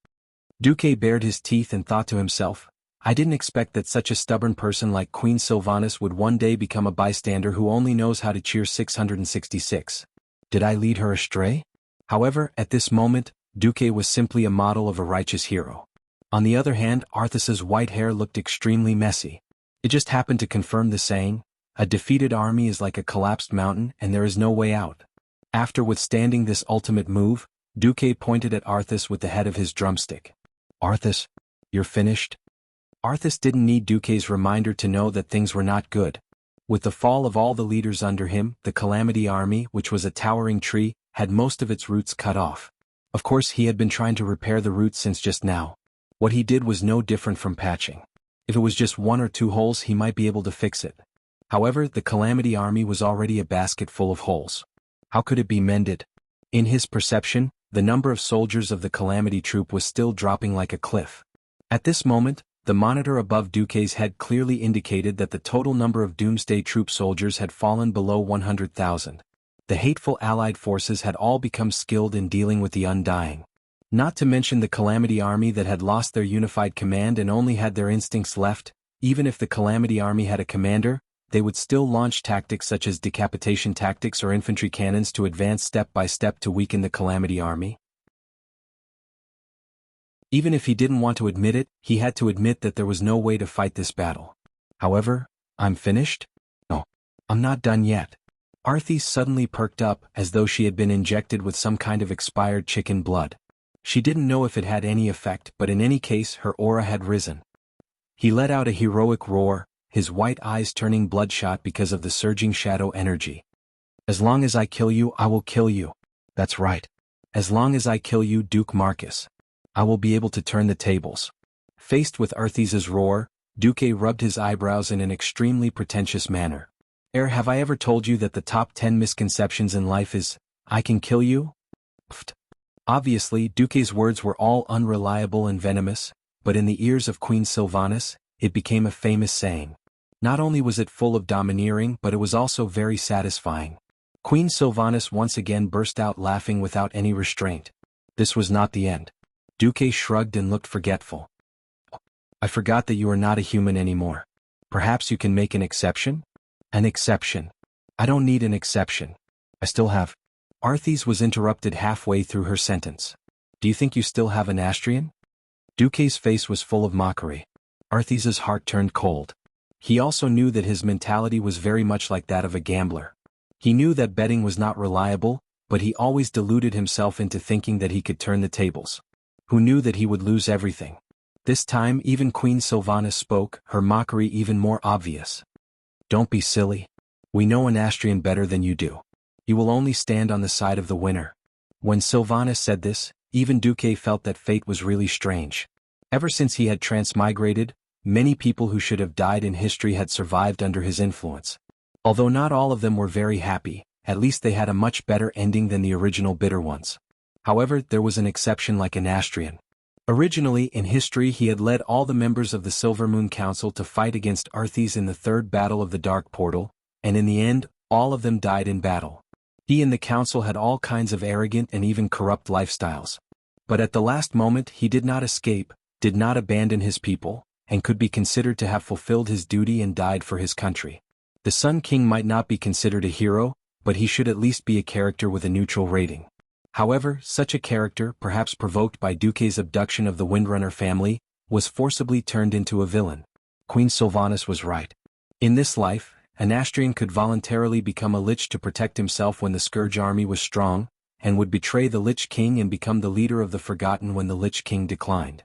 Duque bared his teeth and thought to himself, "I didn't expect that such a stubborn person like Queen Sylvanas would one day become a bystander who only knows how to cheer 666. Did I lead her astray?" However, at this moment, Duque was simply a model of a righteous hero. On the other hand, Arthas's white hair looked extremely messy. It just happened to confirm the saying, "A defeated army is like a collapsed mountain and there is no way out." After withstanding this ultimate move, Duque pointed at Arthas with the head of his drumstick. "Arthas, you're finished?" Arthas didn't need Duque's reminder to know that things were not good. With the fall of all the leaders under him, the Calamity Army, which was a towering tree, had most of its roots cut off. Of course, he had been trying to repair the roots since just now. What he did was no different from patching. If it was just 1 or 2 holes, he might be able to fix it. However, the Calamity Army was already a basket full of holes. How could it be mended? In his perception, the number of soldiers of the Calamity troop was still dropping like a cliff. At this moment, The monitor above Duque's head clearly indicated that the total number of Doomsday Troop soldiers had fallen below 100,000. The hateful Allied forces had all become skilled in dealing with the Undying. Not to mention the Calamity Army that had lost their unified command and only had their instincts left. Even if the Calamity Army had a commander, they would still launch tactics such as decapitation tactics or infantry cannons to advance step by step to weaken the Calamity Army. Even if he didn't want to admit it, he had to admit that there was no way to fight this battle. However, I'm finished? No, I'm not done yet. Arthis suddenly perked up as though she had been injected with some kind of expired chicken blood. She didn't know if it had any effect, but in any case her aura had risen. He let out a heroic roar, his white eyes turning bloodshot because of the surging shadow energy. As long as I kill you, I will kill you. That's right. As long as I kill you, Duke Marcus, I will be able to turn the tables. Faced with Arthis's roar, Duque rubbed his eyebrows in an extremely pretentious manner. Have I ever told you that the top 10 misconceptions in life is, I can kill you? Pfft. Obviously, Duque's words were all unreliable and venomous, but in the ears of Queen Sylvanas, it became a famous saying. Not only was it full of domineering, but it was also very satisfying. Queen Sylvanas once again burst out laughing without any restraint. This was not the end. Duque shrugged and looked forgetful. I forgot that you are not a human anymore. Perhaps you can make an exception? An exception. I don't need an exception. I still have. Arthis was interrupted halfway through her sentence. Do you think you still have an Astrian? Duque's face was full of mockery. Arthis's heart turned cold. He also knew that his mentality was very much like that of a gambler. He knew that betting was not reliable, but he always deluded himself into thinking that he could turn the tables. Who knew that he would lose everything? This time even Queen Sylvanas spoke, her mockery even more obvious. Don't be silly. We know an Astrian better than you do. You will only stand on the side of the winner. When Sylvanas said this, even Duque felt that fate was really strange. Ever since he had transmigrated, many people who should have died in history had survived under his influence. Although not all of them were very happy, at least they had a much better ending than the original bitter ones. However, there was an exception like an Astrian. Originally in history he had led all the members of the Silver Moon Council to fight against Arthis in the Third Battle of the Dark Portal, and in the end, all of them died in battle. He and the council had all kinds of arrogant and even corrupt lifestyles. But at the last moment he did not escape, did not abandon his people, and could be considered to have fulfilled his duty and died for his country. The Sun King might not be considered a hero, but he should at least be a character with a neutral rating. However, such a character, perhaps provoked by Duque's abduction of the Windrunner family, was forcibly turned into a villain. Queen Sylvanas was right. In this life, an Astrian could voluntarily become a Lich to protect himself when the Scourge army was strong, and would betray the Lich King and become the leader of the Forgotten when the Lich King declined.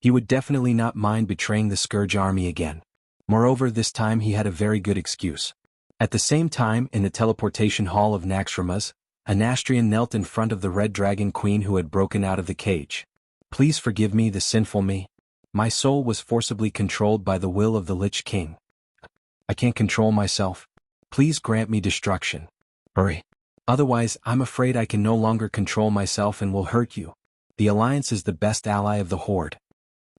He would definitely not mind betraying the Scourge army again. Moreover, this time he had a very good excuse. At the same time, in the teleportation hall of Naxxramas, an Astrian knelt in front of the Red Dragon Queen who had broken out of the cage. Please forgive me, the sinful me. My soul was forcibly controlled by the will of the Lich King. I can't control myself. Please grant me destruction. Hurry. Otherwise, I'm afraid I can no longer control myself and will hurt you. The Alliance is the best ally of the Horde.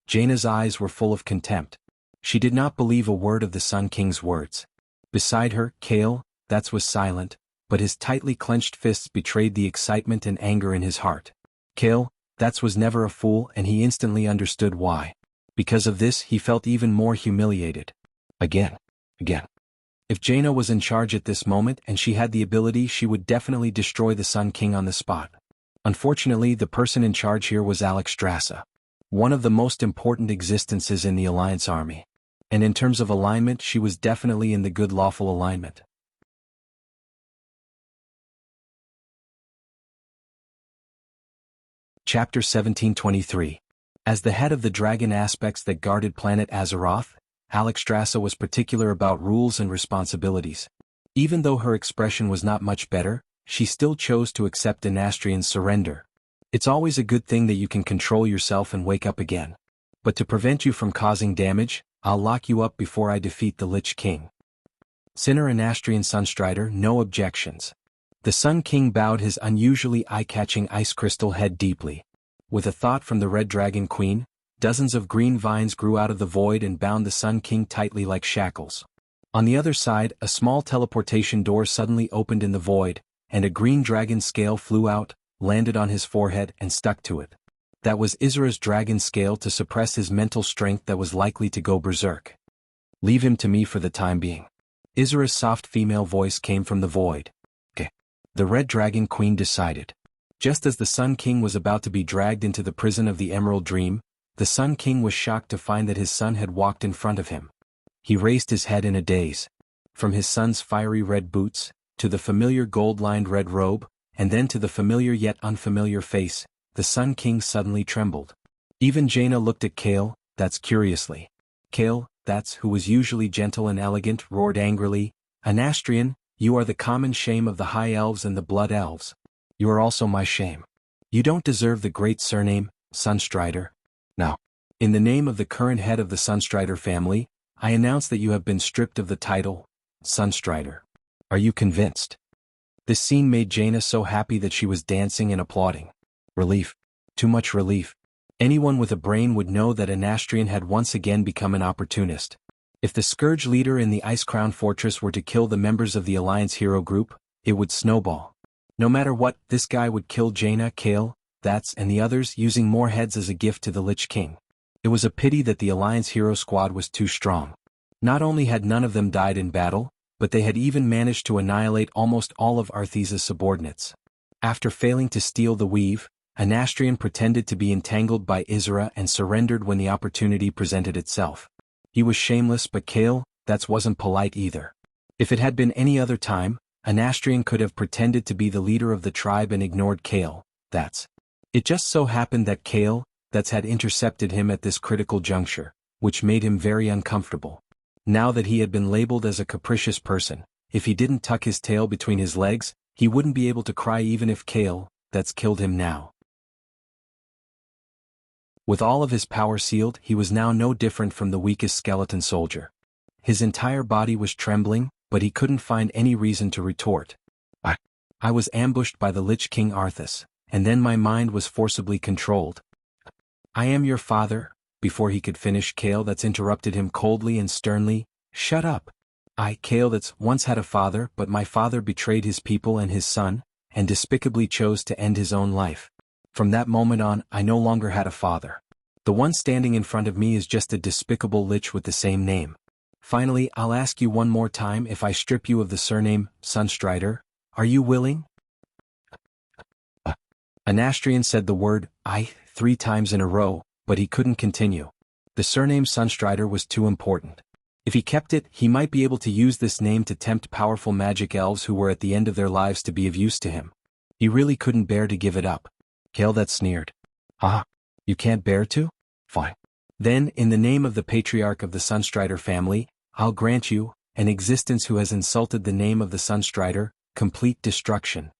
Jaina's eyes were full of contempt. She did not believe a word of the Sun King's words. Beside her, Kale, that was silent, but his tightly clenched fists betrayed the excitement and anger in his heart. Kale, that was never a fool, and he instantly understood why. Because of this he felt even more humiliated. Again. If Jaina was in charge at this moment and she had the ability, she would definitely destroy the Sun King on the spot. Unfortunately, the person in charge here was Alexstrasza, one of the most important existences in the Alliance army. And in terms of alignment, she was definitely in the good lawful alignment. Chapter 1723. As the head of the dragon aspects that guarded planet Azeroth, Alexstrasza was particular about rules and responsibilities. Even though her expression was not much better, she still chose to accept Astrian's surrender. It's always a good thing that you can control yourself and wake up again. But to prevent you from causing damage, I'll lock you up before I defeat the Lich King. Sinner and Astrian Sunstrider, no objections. The Sun King bowed his unusually eye-catching ice crystal head deeply. With a thought from the Red Dragon Queen, Dozens of green vines grew out of the void and bound the Sun King tightly like shackles. On the other side, a small teleportation door suddenly opened in the void, and a green dragon scale flew out, landed on his forehead and stuck to it. That was Izra's dragon scale to suppress his mental strength that was likely to go berserk. Leave him to me for the time being. Izra's soft female voice came from the void. Okay. The Red Dragon Queen decided. Just as the Sun King was about to be dragged into the prison of the Emerald Dream, the Sun King was shocked to find that his son had walked in front of him. He raised his head in a daze. From his son's fiery red boots, to the familiar gold-lined red robe, and then to the familiar yet unfamiliar face, the Sun King suddenly trembled. Even Jaina looked at Kale, that's curiously. Kale, that's who was usually gentle and elegant, roared angrily, Anastrian, you are the common shame of the High Elves and the Blood Elves. You are also my shame. You don't deserve the great surname, Sunstrider. Now, in the name of the current head of the Sunstrider family, I announce that you have been stripped of the title, Sunstrider. Are you convinced? This scene made Jaina so happy that she was dancing and applauding. Relief. Too much relief. Anyone with a brain would know that Anastrian had once again become an opportunist. If the Scourge leader in the Ice Crown Fortress were to kill the members of the Alliance hero group, it would snowball. No matter what, this guy would kill Jaina, Kale, That's and the others using more heads as a gift to the Lich King. It was a pity that the Alliance hero squad was too strong. Not only had none of them died in battle, but they had even managed to annihilate almost all of Arthesa's subordinates. After failing to steal the weave, Anastrian pretended to be entangled by Izra and surrendered when the opportunity presented itself. He was shameless, but Kale, that wasn't polite either. If it had been any other time, Anastrian could have pretended to be the leader of the tribe and ignored Kale, that's. It just so happened that Kale, that's had intercepted him at this critical juncture, which made him very uncomfortable. Now that he had been labeled as a capricious person, if he didn't tuck his tail between his legs, he wouldn't be able to cry even if Kale, that's killed him now. With all of his power sealed, he was now no different from the weakest skeleton soldier. His entire body was trembling, but he couldn't find any reason to retort. I was ambushed by the Lich King Arthas, and then my mind was forcibly controlled. I am your father. Before he could finish, Kale that's interrupted him coldly and sternly. Shut up. I, Kale that's once had a father, but my father betrayed his people and his son, and despicably chose to end his own life. From that moment on, I no longer had a father. The one standing in front of me is just a despicable lich with the same name. Finally, I'll ask you one more time, if I strip you of the surname, Sunstrider, are you willing? Anastrian said the word, I, 3 times in a row, but he couldn't continue. The surname Sunstrider was too important. If he kept it, he might be able to use this name to tempt powerful magic elves who were at the end of their lives to be of use to him. He really couldn't bear to give it up. Kale that sneered. You can't bear to? Fine. Then, in the name of the patriarch of the Sunstrider family, I'll grant you, an existence who has insulted the name of the Sunstrider, complete destruction.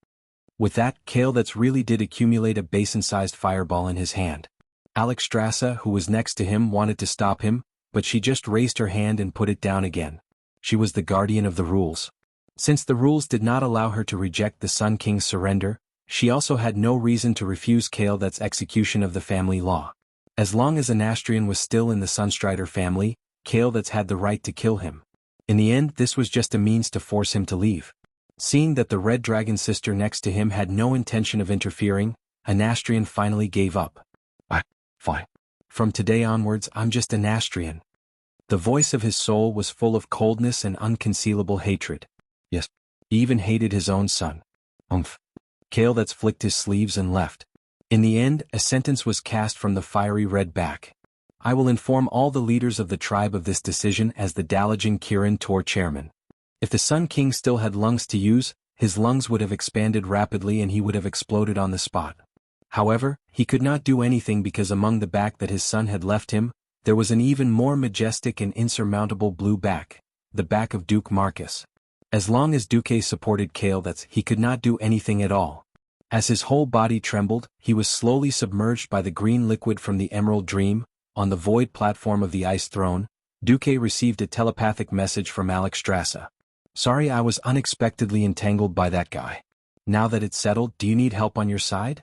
With that, Kale that's really did accumulate a basin-sized fireball in his hand. Alexstrasza, who was next to him, wanted to stop him, but she just raised her hand and put it down again. She was the guardian of the rules. Since the rules did not allow her to reject the Sun King's surrender, she also had no reason to refuse Kale that's execution of the family law. As long as Anastrian was still in the Sunstrider family, Kale that's had the right to kill him. In the end, this was just a means to force him to leave. Seeing that the Red Dragon sister next to him had no intention of interfering, Anastrian finally gave up. Fine. From today onwards, I'm just Anastrian. The voice of his soul was full of coldness and unconcealable hatred. Yes, he even hated his own son. Kale that's flicked his sleeves and left. In the end, a sentence was cast from the fiery red back. I will inform all the leaders of the tribe of this decision as the Dalajin Kirin Tor chairman. If the Sun King still had lungs to use, his lungs would have expanded rapidly and he would have exploded on the spot. However, he could not do anything because among the back that his son had left him, there was an even more majestic and insurmountable blue back, the back of Duke Marcus. As long as Duque supported Kale that's he could not do anything at all. As his whole body trembled, he was slowly submerged by the green liquid from the Emerald Dream. On the void platform of the Ice Throne, Duque received a telepathic message from Alexstrasza. Sorry, I was unexpectedly entangled by that guy. Now that it's settled, do you need help on your side?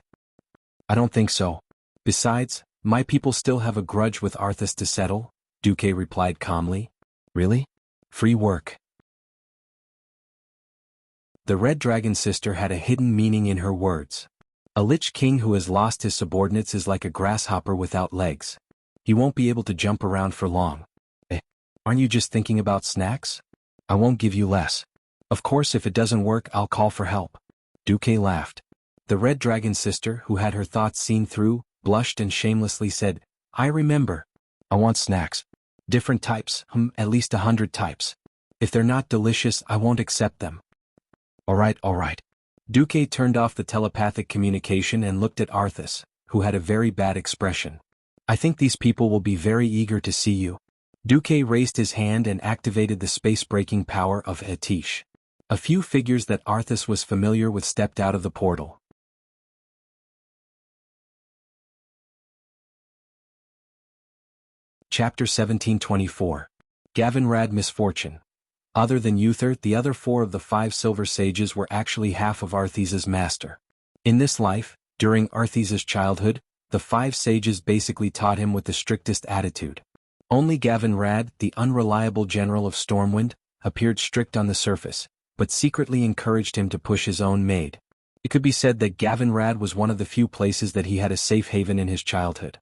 I don't think so. Besides, My people still have a grudge with Arthas to settle, Duque replied calmly. Really? Free work. The Red Dragon sister had a hidden meaning in her words. A Lich King who has lost his subordinates is like a grasshopper without legs. He won't be able to jump around for long. Aren't you just thinking about snacks? I won't give you less. Of course, if it doesn't work, I'll call for help. Duque laughed. The Red Dragon sister, who had her thoughts seen through, blushed and shamelessly said, I remember. I want snacks. Different types, at least 100 types. If they're not delicious, I won't accept them. All right. Duque turned off the telepathic communication and looked at Arthas, who had a very bad expression. I think these people will be very eager to see you. Duque raised his hand and activated the space-breaking power of Atish. A few figures that Arthas was familiar with stepped out of the portal. Chapter 1724. Gavinrad Misfortune. Other than Uther, the other 4 of the 5 Silver Sages were actually half of Arthas' master. In this life, during Arthas' childhood, the 5 sages basically taught him with the strictest attitude. Only Gavinrad, the unreliable general of Stormwind, appeared strict on the surface, but secretly encouraged him to push his own maid. It could be said that Gavinrad was one of the few places that he had a safe haven in his childhood.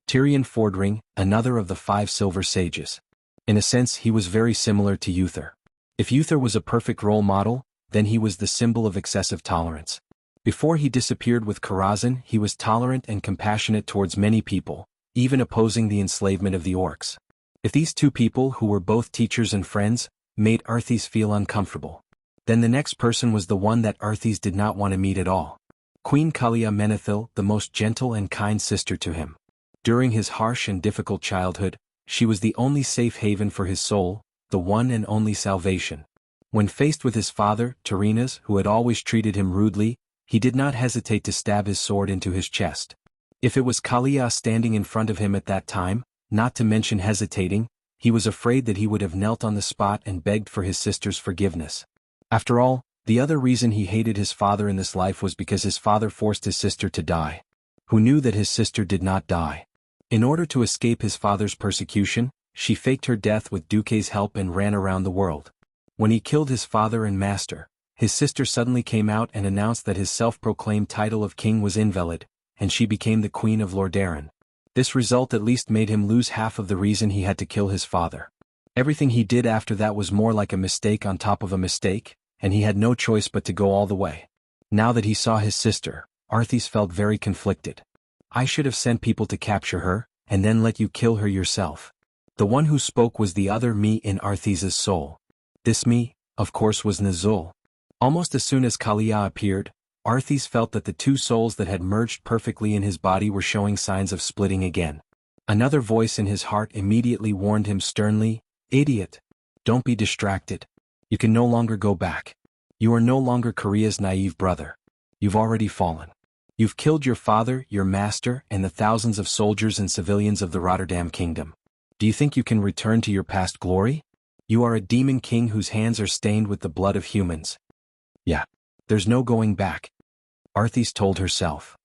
Tyrion Fordring, another of the 5 Silver Sages. In a sense, he was very similar to Uther. If Uther was a perfect role model, then he was the symbol of excessive tolerance. Before he disappeared with Karazhan, he was tolerant and compassionate towards many people, even opposing the enslavement of the orcs. If these 2 people, who were both teachers and friends, made Arthas feel uncomfortable, then the next person was the one that Arthas did not want to meet at all. Queen Kalia Menethil, the most gentle and kind sister to him. During his harsh and difficult childhood, she was the only safe haven for his soul, the one and only salvation. When faced with his father, Tyrinas, who had always treated him rudely, he did not hesitate to stab his sword into his chest. If it was Kalia standing in front of him at that time, not to mention hesitating, he was afraid that he would have knelt on the spot and begged for his sister's forgiveness. After all, the other reason he hated his father in this life was because his father forced his sister to die. Who knew that his sister did not die? In order to escape his father's persecution, she faked her death with Duque's help and ran around the world. When he killed his father and master, his sister suddenly came out and announced that his self-proclaimed title of king was invalid, and she became the Queen of Lordaeron. This result at least made him lose half of the reason he had to kill his father. Everything he did after that was more like a mistake on top of a mistake, and he had no choice but to go all the way. Now that he saw his sister, Arthas felt very conflicted. I should have sent people to capture her, and then let you kill her yourself. The one who spoke was the other me in Arthas' soul. This me, of course, was Nazul. Almost as soon as Kalia appeared, Arthas felt that the 2 souls that had merged perfectly in his body were showing signs of splitting again. Another voice in his heart immediately warned him sternly, Idiot! Don't be distracted. You can no longer go back. You are no longer Korea's naive brother. You've already fallen. You've killed your father, your master, and the thousands of soldiers and civilians of the Rotterdam kingdom. Do you think you can return to your past glory? You are a demon king whose hands are stained with the blood of humans. Yeah. There's no going back, Arthas told herself.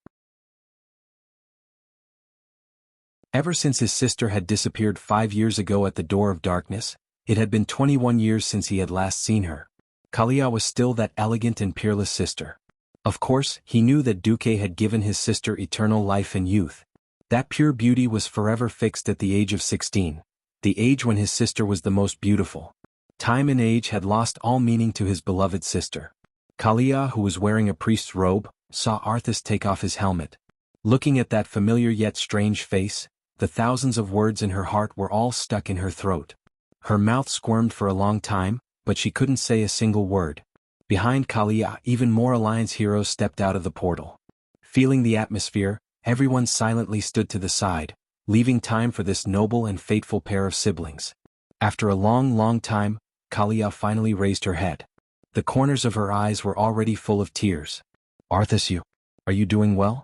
Ever since his sister had disappeared 5 years ago at the Door of Darkness, it had been 21 years since he had last seen her. Kalia was still that elegant and peerless sister. Of course, he knew that Duque had given his sister eternal life and youth. That pure beauty was forever fixed at the age of 16, the age when his sister was the most beautiful. Time and age had lost all meaning to his beloved sister. Kalia, who was wearing a priest's robe, saw Arthas take off his helmet. Looking at that familiar yet strange face, the thousands of words in her heart were all stuck in her throat. Her mouth squirmed for a long time, but she couldn't say a single word. Behind Kalia, even more Alliance heroes stepped out of the portal. Feeling the atmosphere, everyone silently stood to the side, leaving time for this noble and fateful pair of siblings. After a long time, Kalia finally raised her head. The corners of her eyes were already full of tears. Arthas, are you doing well?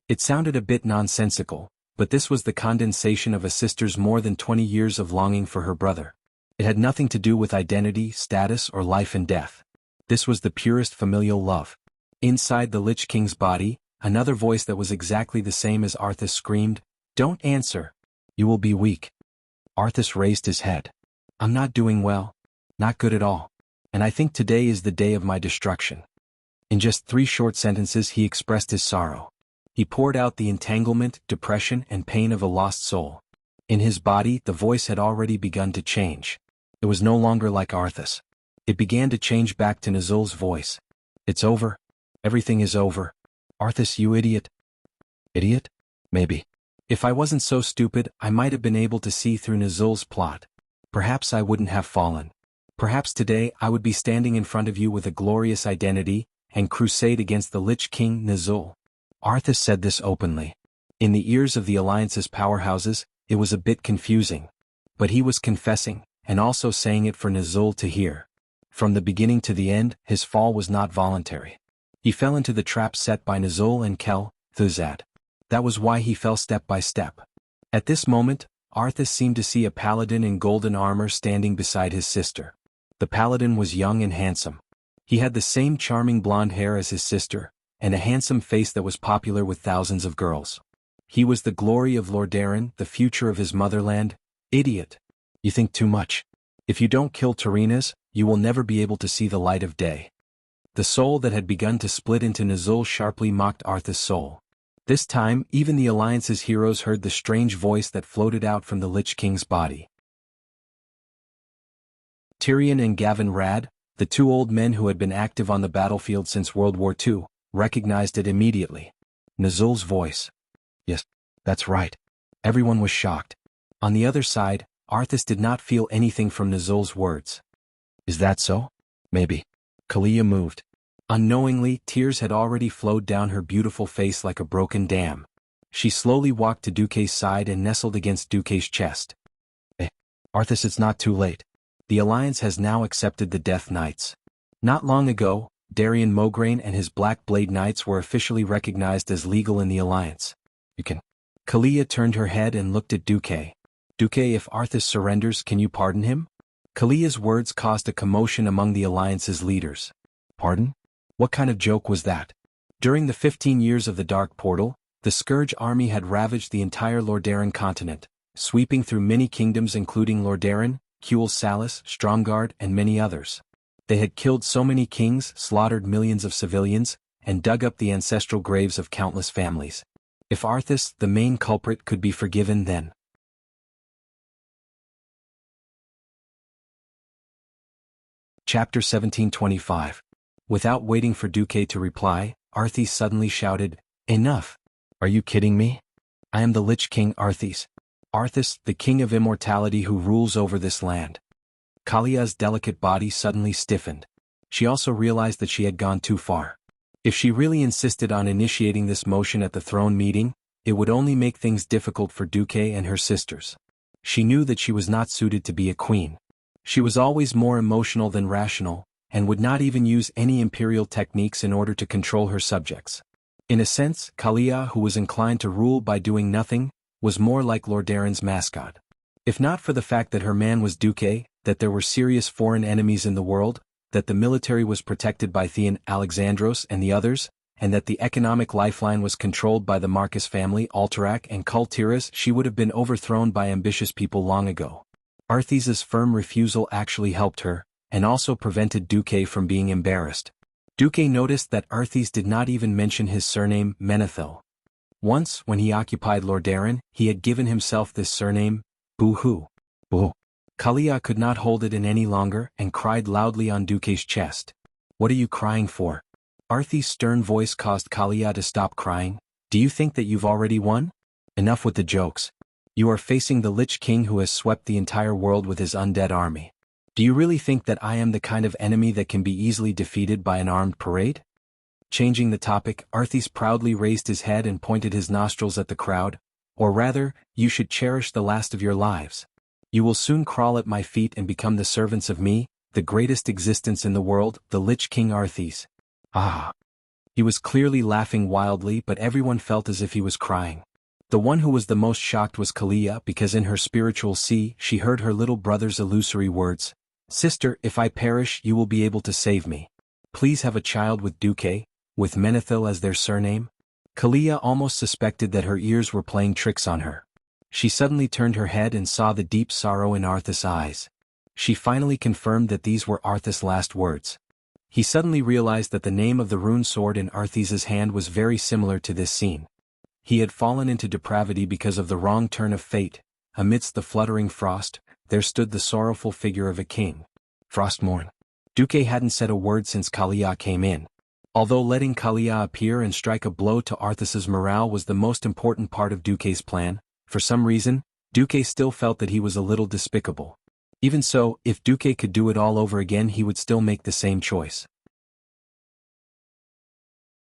It sounded a bit nonsensical, but this was the condensation of a sister's more than 20 years of longing for her brother. It had nothing to do with identity, status, or life and death. This was the purest familial love. Inside the Lich King's body, another voice that was exactly the same as Arthas screamed, Don't answer. You will be weak. Arthas raised his head. I'm not doing well. Not good at all. And I think today is the day of my destruction. In just 3 short sentences he expressed his sorrow. He poured out the entanglement, depression, and pain of a lost soul. In his body, the voice had already begun to change. It was no longer like Arthas. It began to change back to Nazul's voice. It's over. Everything is over. Arthas, you idiot. Idiot? Maybe. If I wasn't so stupid, I might have been able to see through Nazul's plot. Perhaps I wouldn't have fallen. Perhaps today I would be standing in front of you with a glorious identity, and crusade against the Lich King Nazul. Arthas said this openly. In the ears of the Alliance's powerhouses, it was a bit confusing. But he was confessing, and also saying it for Nazul to hear. From the beginning to the end, his fall was not voluntary. He fell into the trap set by Nazul and Thuzad. That was why he fell step by step. At this moment, Arthas seemed to see a paladin in golden armor standing beside his sister. The paladin was young and handsome. He had the same charming blonde hair as his sister, and a handsome face that was popular with thousands of girls. He was the glory of Lordaeron, the future of his motherland. Idiot. You think too much. If you don't kill Tarinas, you will never be able to see the light of day. The soul that had begun to split into Nazul sharply mocked Arthas' soul. This time, even the Alliance's heroes heard the strange voice that floated out from the Lich King's body. Tyrion and Gavin Rad, the 2 old men who had been active on the battlefield since World War II, recognized it immediately. Nazul's voice. Yes, that's right. Everyone was shocked. On the other side, Arthas did not feel anything from Nazul's words. Is that so? Maybe. Kalia moved. Unknowingly, tears had already flowed down her beautiful face like a broken dam. She slowly walked to Duque's side and nestled against Duque's chest. Arthas, it's not too late. The Alliance has now accepted the Death Knights. Not long ago, Darian Mograine and his Black Blade Knights were officially recognized as legal in the Alliance. You can. Kalia turned her head and looked at Duque. Duque, if Arthas surrenders, can you pardon him? Kalia's words caused a commotion among the Alliance's leaders. Pardon? What kind of joke was that? During the 15 years of the Dark Portal, the Scourge army had ravaged the entire Lordaeron continent, sweeping through many kingdoms including Lordaeron, Kuel Salis, Stromgard, and many others. They had killed so many kings, slaughtered millions of civilians, and dug up the ancestral graves of countless families. If Arthas, the main culprit, could be forgiven, then. Chapter 1725. Without waiting for Duque to reply, Arthas suddenly shouted, Enough! Are you kidding me? I am the Lich King Arthas. Arthas, the king of immortality who rules over this land. Kalia's delicate body suddenly stiffened. She also realized that she had gone too far. If she really insisted on initiating this motion at the throne meeting, it would only make things difficult for Duque and her sisters. She knew that she was not suited to be a queen. She was always more emotional than rational, and would not even use any imperial techniques in order to control her subjects. In a sense, Kalia, who was inclined to rule by doing nothing, was more like Lordaeron's mascot. If not for the fact that her man was Duque, that there were serious foreign enemies in the world, that the military was protected by Theon Alexandros and the others, and that the economic lifeline was controlled by the Marcus family, Alterac and Kultiras, she would have been overthrown by ambitious people long ago. Arthas's firm refusal actually helped her, and also prevented Duque from being embarrassed. Duque noticed that Arthas did not even mention his surname, Menethil. Once, when he occupied Lordaeron, he had given himself this surname, Boo-hoo. Boo. Kalia could not hold it in any longer and cried loudly on Duque's chest. What are you crying for? Arthas's stern voice caused Kalia to stop crying. Do you think that you've already won? Enough with the jokes. You are facing the Lich King who has swept the entire world with his undead army. Do you really think that I am the kind of enemy that can be easily defeated by an armed parade? Changing the topic, Arthas proudly raised his head and pointed his nostrils at the crowd. Or rather, you should cherish the last of your lives. You will soon crawl at my feet and become the servants of me, the greatest existence in the world, the Lich King Arthas. Ah! He was clearly laughing wildly, but everyone felt as if he was crying. The one who was the most shocked was Kalia, because in her spiritual sea, she heard her little brother's illusory words. Sister, if I perish, you will be able to save me. Please have a child with Duque, with Menethil as their surname. Kalia almost suspected that her ears were playing tricks on her. She suddenly turned her head and saw the deep sorrow in Arthas' eyes. She finally confirmed that these were Arthas' last words. He suddenly realized that the name of the rune sword in Arthas' hand was very similar to this scene. He had fallen into depravity because of the wrong turn of fate. Amidst the fluttering frost, there stood the sorrowful figure of a king. Frostmourne. Duque hadn't said a word since Kalia came in. Although letting Kalia appear and strike a blow to Arthas' morale was the most important part of Duque's plan, for some reason, Duque still felt that he was a little despicable. Even so, if Duque could do it all over again, he would still make the same choice.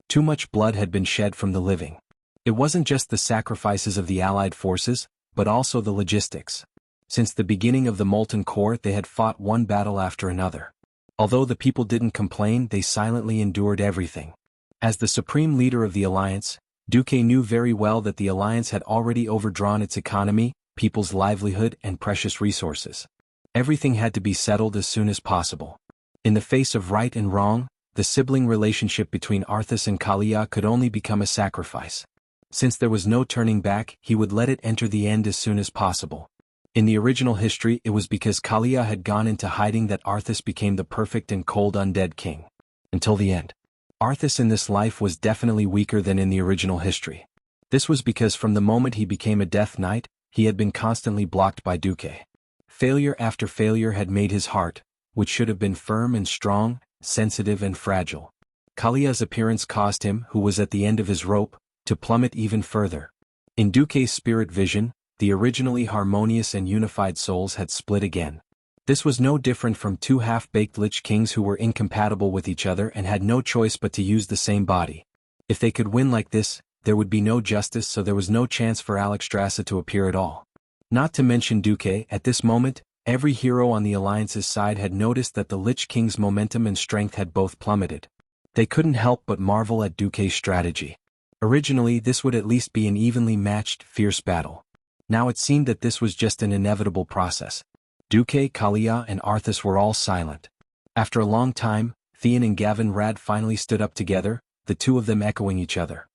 Too much blood had been shed from the living. It wasn't just the sacrifices of the Allied forces, but also the logistics. Since the beginning of the Molten Core, they had fought one battle after another. Although the people didn't complain, they silently endured everything. As the supreme leader of the Alliance, Duque knew very well that the Alliance had already overdrawn its economy, people's livelihood, and precious resources. Everything had to be settled as soon as possible. In the face of right and wrong, the sibling relationship between Arthas and Kalia could only become a sacrifice. Since there was no turning back, he would let it enter the end as soon as possible. In the original history, it was because Kalia had gone into hiding that Arthas became the perfect and cold undead king. Until the end. Arthas in this life was definitely weaker than in the original history. This was because from the moment he became a Death Knight, he had been constantly blocked by Duque. Failure after failure had made his heart, which should have been firm and strong, sensitive and fragile. Kalia's appearance caused him, who was at the end of his rope, to plummet even further. In Duque's spirit vision, the originally harmonious and unified souls had split again. This was no different from two half-baked Lich Kings who were incompatible with each other and had no choice but to use the same body. If they could win like this, there would be no justice, so there was no chance for Alexstrasza to appear at all. Not to mention Duque, at this moment, every hero on the Alliance's side had noticed that the Lich King's momentum and strength had both plummeted. They couldn't help but marvel at Duque's strategy. Originally, this would at least be an evenly matched, fierce battle. Now it seemed that this was just an inevitable process. Duque, Kalia, and Arthas were all silent. After a long time, Theon and Gavin Rad finally stood up together, the two of them echoing each other.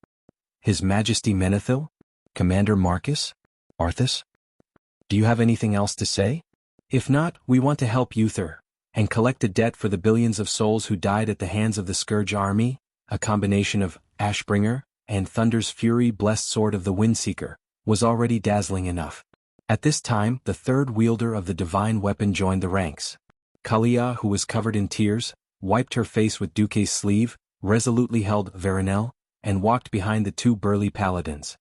His Majesty Menethil? Commander Marcus? Arthas? Do you have anything else to say? If not, we want to help Uther, and collect a debt for the billions of souls who died at the hands of the Scourge army, a combination of Ashbringer and Thunder's Fury blessed sword of the Windseeker, was already dazzling enough. At this time, the third wielder of the divine weapon joined the ranks. Kalia, who was covered in tears, wiped her face with Duque's sleeve, resolutely held Veronel, and walked behind the two burly paladins.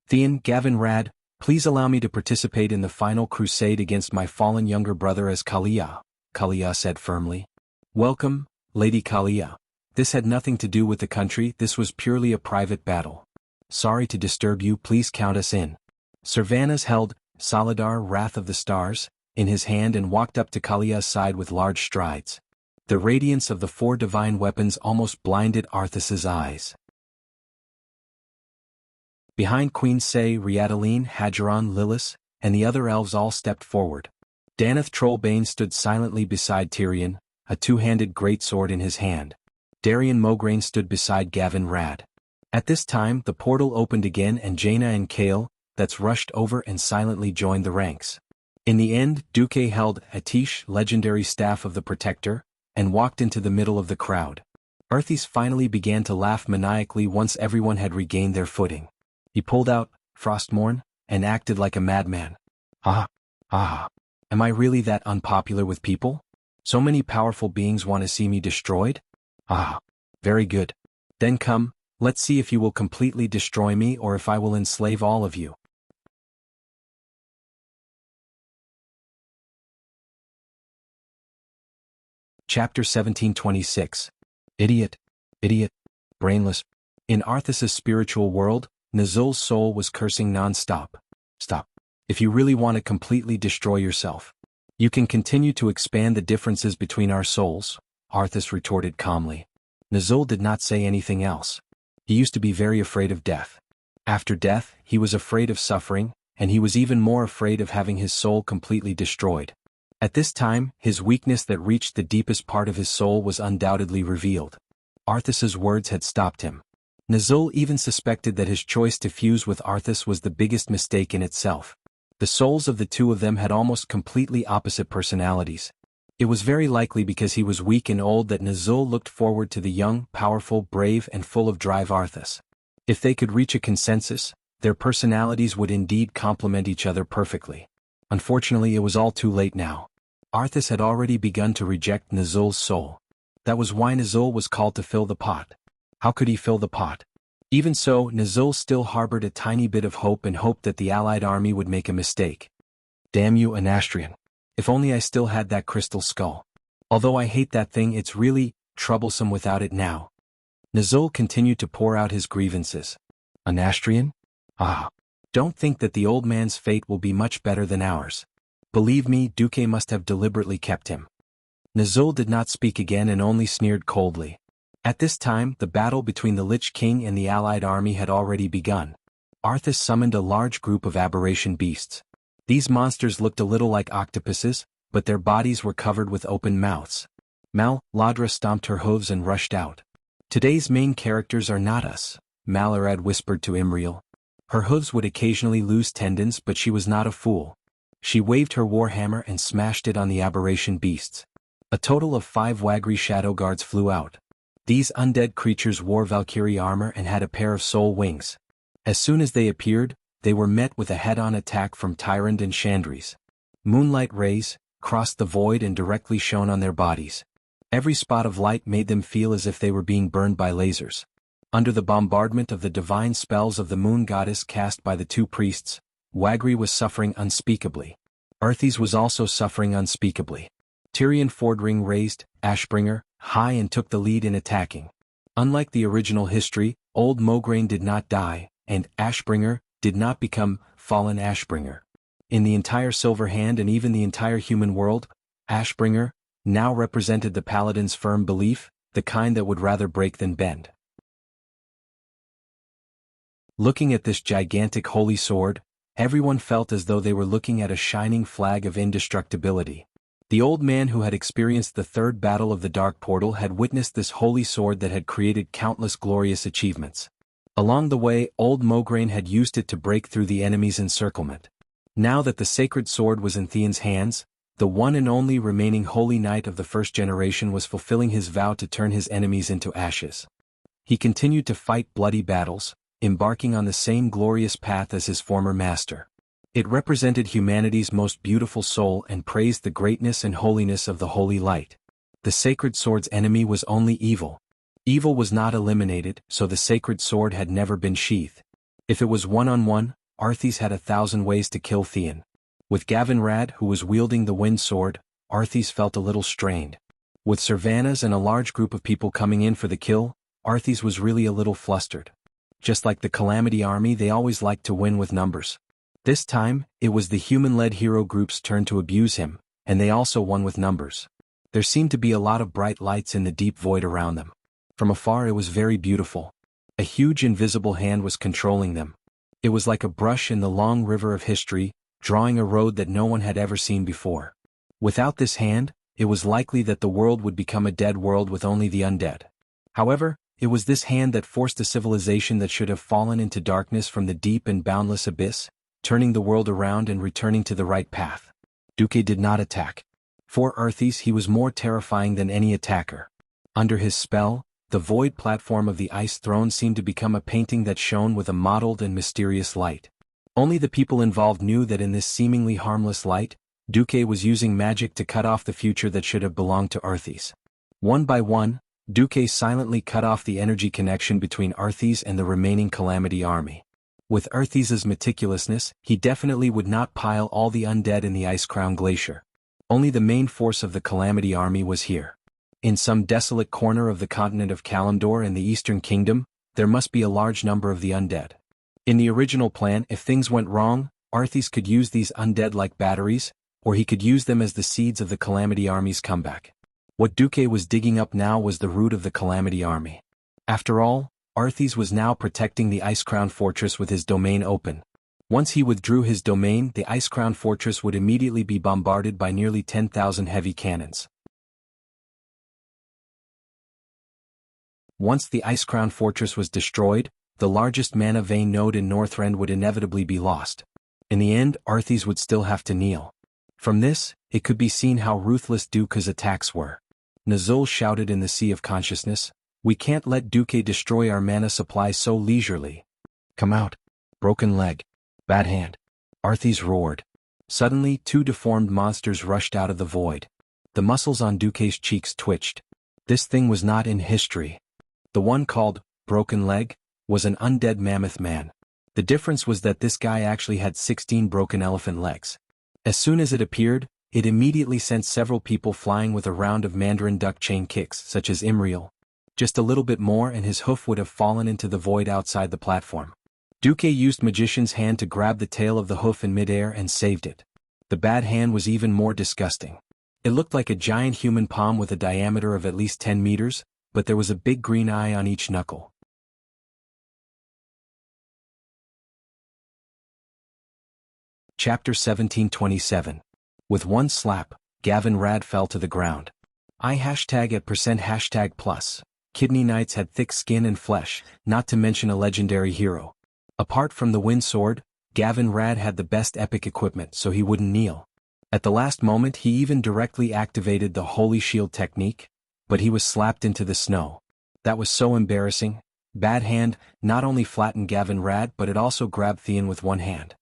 Theon, Gavin Rad, please allow me to participate in the final crusade against my fallen younger brother as Kalia, Kalia said firmly. Welcome, Lady Kalia. This had nothing to do with the country, this was purely a private battle. Sorry to disturb you, please count us in. Servanas held Solidar, Wrath of the Stars, in his hand and walked up to Kalia's side with large strides. The radiance of the four divine weapons almost blinded Arthas's eyes. Behind Queen Say, Riadaline, Hadgeron, Lillis, and the other elves all stepped forward. Danath Trollbane stood silently beside Tyrion, a two-handed greatsword in his hand. Darian Mograine stood beside Gavin Rad. At this time the portal opened again and Jaina and Kale, that's rushed over and silently joined the ranks. In the end, Duque held Atish, legendary staff of the Protector, and walked into the middle of the crowd. Arthas finally began to laugh maniacally once everyone had regained their footing. He pulled out Frostmourne and acted like a madman. Ah, ah, am I really that unpopular with people? So many powerful beings want to see me destroyed? Ah, very good. Then come, let's see if you will completely destroy me or if I will enslave all of you. Chapter 1726. Idiot, idiot, brainless. In Arthas's spiritual world, Nazul's soul was cursing non-stop. Stop. If you really want to completely destroy yourself, you can continue to expand the differences between our souls, Arthas retorted calmly. Nazul did not say anything else. He used to be very afraid of death. After death, he was afraid of suffering, and he was even more afraid of having his soul completely destroyed. At this time, his weakness that reached the deepest part of his soul was undoubtedly revealed. Arthas's words had stopped him. Nazul even suspected that his choice to fuse with Arthas was the biggest mistake in itself. The souls of the two of them had almost completely opposite personalities. It was very likely because he was weak and old that Nazul looked forward to the young, powerful, brave and full of drive Arthas. If they could reach a consensus, their personalities would indeed complement each other perfectly. Unfortunately, it was all too late now. Arthas had already begun to reject Nazul's soul. That was why Nazul was called to fill the pot. How could he fill the pot? Even so, Nazul still harbored a tiny bit of hope and hoped that the allied army would make a mistake. Damn you, Anastrian. If only I still had that crystal skull. Although I hate that thing, it's really troublesome without it now. Nazul continued to pour out his grievances. Anastrian? Ah. Don't think that the old man's fate will be much better than ours. Believe me, Duque must have deliberately kept him. Nazul did not speak again and only sneered coldly. At this time, the battle between the Lich King and the allied army had already begun. Arthas summoned a large group of aberration beasts. These monsters looked a little like octopuses, but their bodies were covered with open mouths. Ladra stomped her hooves and rushed out. Today's main characters are not us, Malarad whispered to Imriel. Her hooves would occasionally lose tendons, but she was not a fool. She waved her warhammer and smashed it on the aberration beasts. A total of 5 Wagri shadow guards flew out. These undead creatures wore Valkyrie armor and had a pair of soul wings. As soon as they appeared, they were met with a head-on attack from Tyrant and Chandris. Moonlight rays crossed the void and directly shone on their bodies. Every spot of light made them feel as if they were being burned by lasers. Under the bombardment of the divine spells of the moon goddess cast by the 2 priests, Wagri was suffering unspeakably. Arthas was also suffering unspeakably. Tyrion Fordring raised Ashbringer high and took the lead in attacking. Unlike the original history, Old Mograine did not die, and Ashbringer did not become Fallen Ashbringer. In the entire Silver Hand and even the entire human world, Ashbringer now represented the paladin's firm belief, the kind that would rather break than bend. Looking at this gigantic holy sword, everyone felt as though they were looking at a shining flag of indestructibility. The old man who had experienced the 3rd battle of the Dark Portal had witnessed this holy sword that had created countless glorious achievements. Along the way, Old Mograine had used it to break through the enemy's encirclement. Now that the sacred sword was in Theon's hands, the one and only remaining holy knight of the 1st generation was fulfilling his vow to turn his enemies into ashes. He continued to fight bloody battles, embarking on the same glorious path as his former master. It represented humanity's most beautiful soul and praised the greatness and holiness of the holy light. The sacred sword's enemy was only evil. Evil was not eliminated, so the sacred sword had never been sheathed. If it was one-on-one, Arthas had 1,000 ways to kill Theon. With Gavin Rad, who was wielding the wind sword, Arthas felt a little strained. With Servanas and a large group of people coming in for the kill, Arthas was really a little flustered. Just like the Calamity Army, they always liked to win with numbers. This time, it was the human-led hero group's turn to abuse him, and they also won with numbers. There seemed to be a lot of bright lights in the deep void around them. From afar it was very beautiful. A huge invisible hand was controlling them. It was like a brush in the long river of history, drawing a road that no one had ever seen before. Without this hand, it was likely that the world would become a dead world with only the undead. However, it was this hand that forced a civilization that should have fallen into darkness from the deep and boundless abyss, turning the world around and returning to the right path. Duque did not attack. For Arthas, he was more terrifying than any attacker. Under his spell, the void platform of the ice throne seemed to become a painting that shone with a mottled and mysterious light. Only the people involved knew that in this seemingly harmless light, Duque was using magic to cut off the future that should have belonged to Arthas. One by one, Duque silently cut off the energy connection between Arthas and the remaining Calamity Army. With Arthas' meticulousness, he definitely would not pile all the undead in the Ice-Crown Glacier. Only the main force of the Calamity Army was here. In some desolate corner of the continent of Kalimdor in the Eastern Kingdom, there must be a large number of the undead. In the original plan, if things went wrong, Arthas could use these undead like batteries, or he could use them as the seeds of the Calamity Army's comeback. What Duque was digging up now was the root of the Calamity Army. After all, Arthas was now protecting the Ice-Crown Fortress with his domain open. Once he withdrew his domain, the Ice-Crown Fortress would immediately be bombarded by nearly 10,000 heavy cannons. Once the Ice-Crown Fortress was destroyed, the largest mana vein node in Northrend would inevitably be lost. In the end, Arthas would still have to kneel. From this, it could be seen how ruthless Duke's attacks were. Nazul shouted in the Sea of Consciousness, "We can't let Duke destroy our mana supply so leisurely. Come out. Broken leg. Bad hand." Arthas roared. Suddenly, two deformed monsters rushed out of the void. The muscles on Duke's cheeks twitched. This thing was not in history. The one called Broken Leg was an undead mammoth man. The difference was that this guy actually had 16 broken elephant legs. As soon as it appeared, it immediately sent several people flying with a round of Mandarin duck chain kicks, such as Imriel. Just a little bit more and his hoof would have fallen into the void outside the platform. Duke used Magician's Hand to grab the tail of the hoof in midair and saved it. The bad hand was even more disgusting. It looked like a giant human palm with a diameter of at least 10 meters, but there was a big green eye on each knuckle. Chapter 1727. With one slap, Gavin Rad fell to the ground. #@%+. Kidney Knights had thick skin and flesh, not to mention a legendary hero. Apart from the wind sword, Gavin Rad had the best epic equipment, so he wouldn't kneel. At the last moment he even directly activated the Holy Shield technique, but he was slapped into the snow. That was so embarrassing. Bad Hand not only flattened Gavin Rad but it also grabbed Theon with one hand.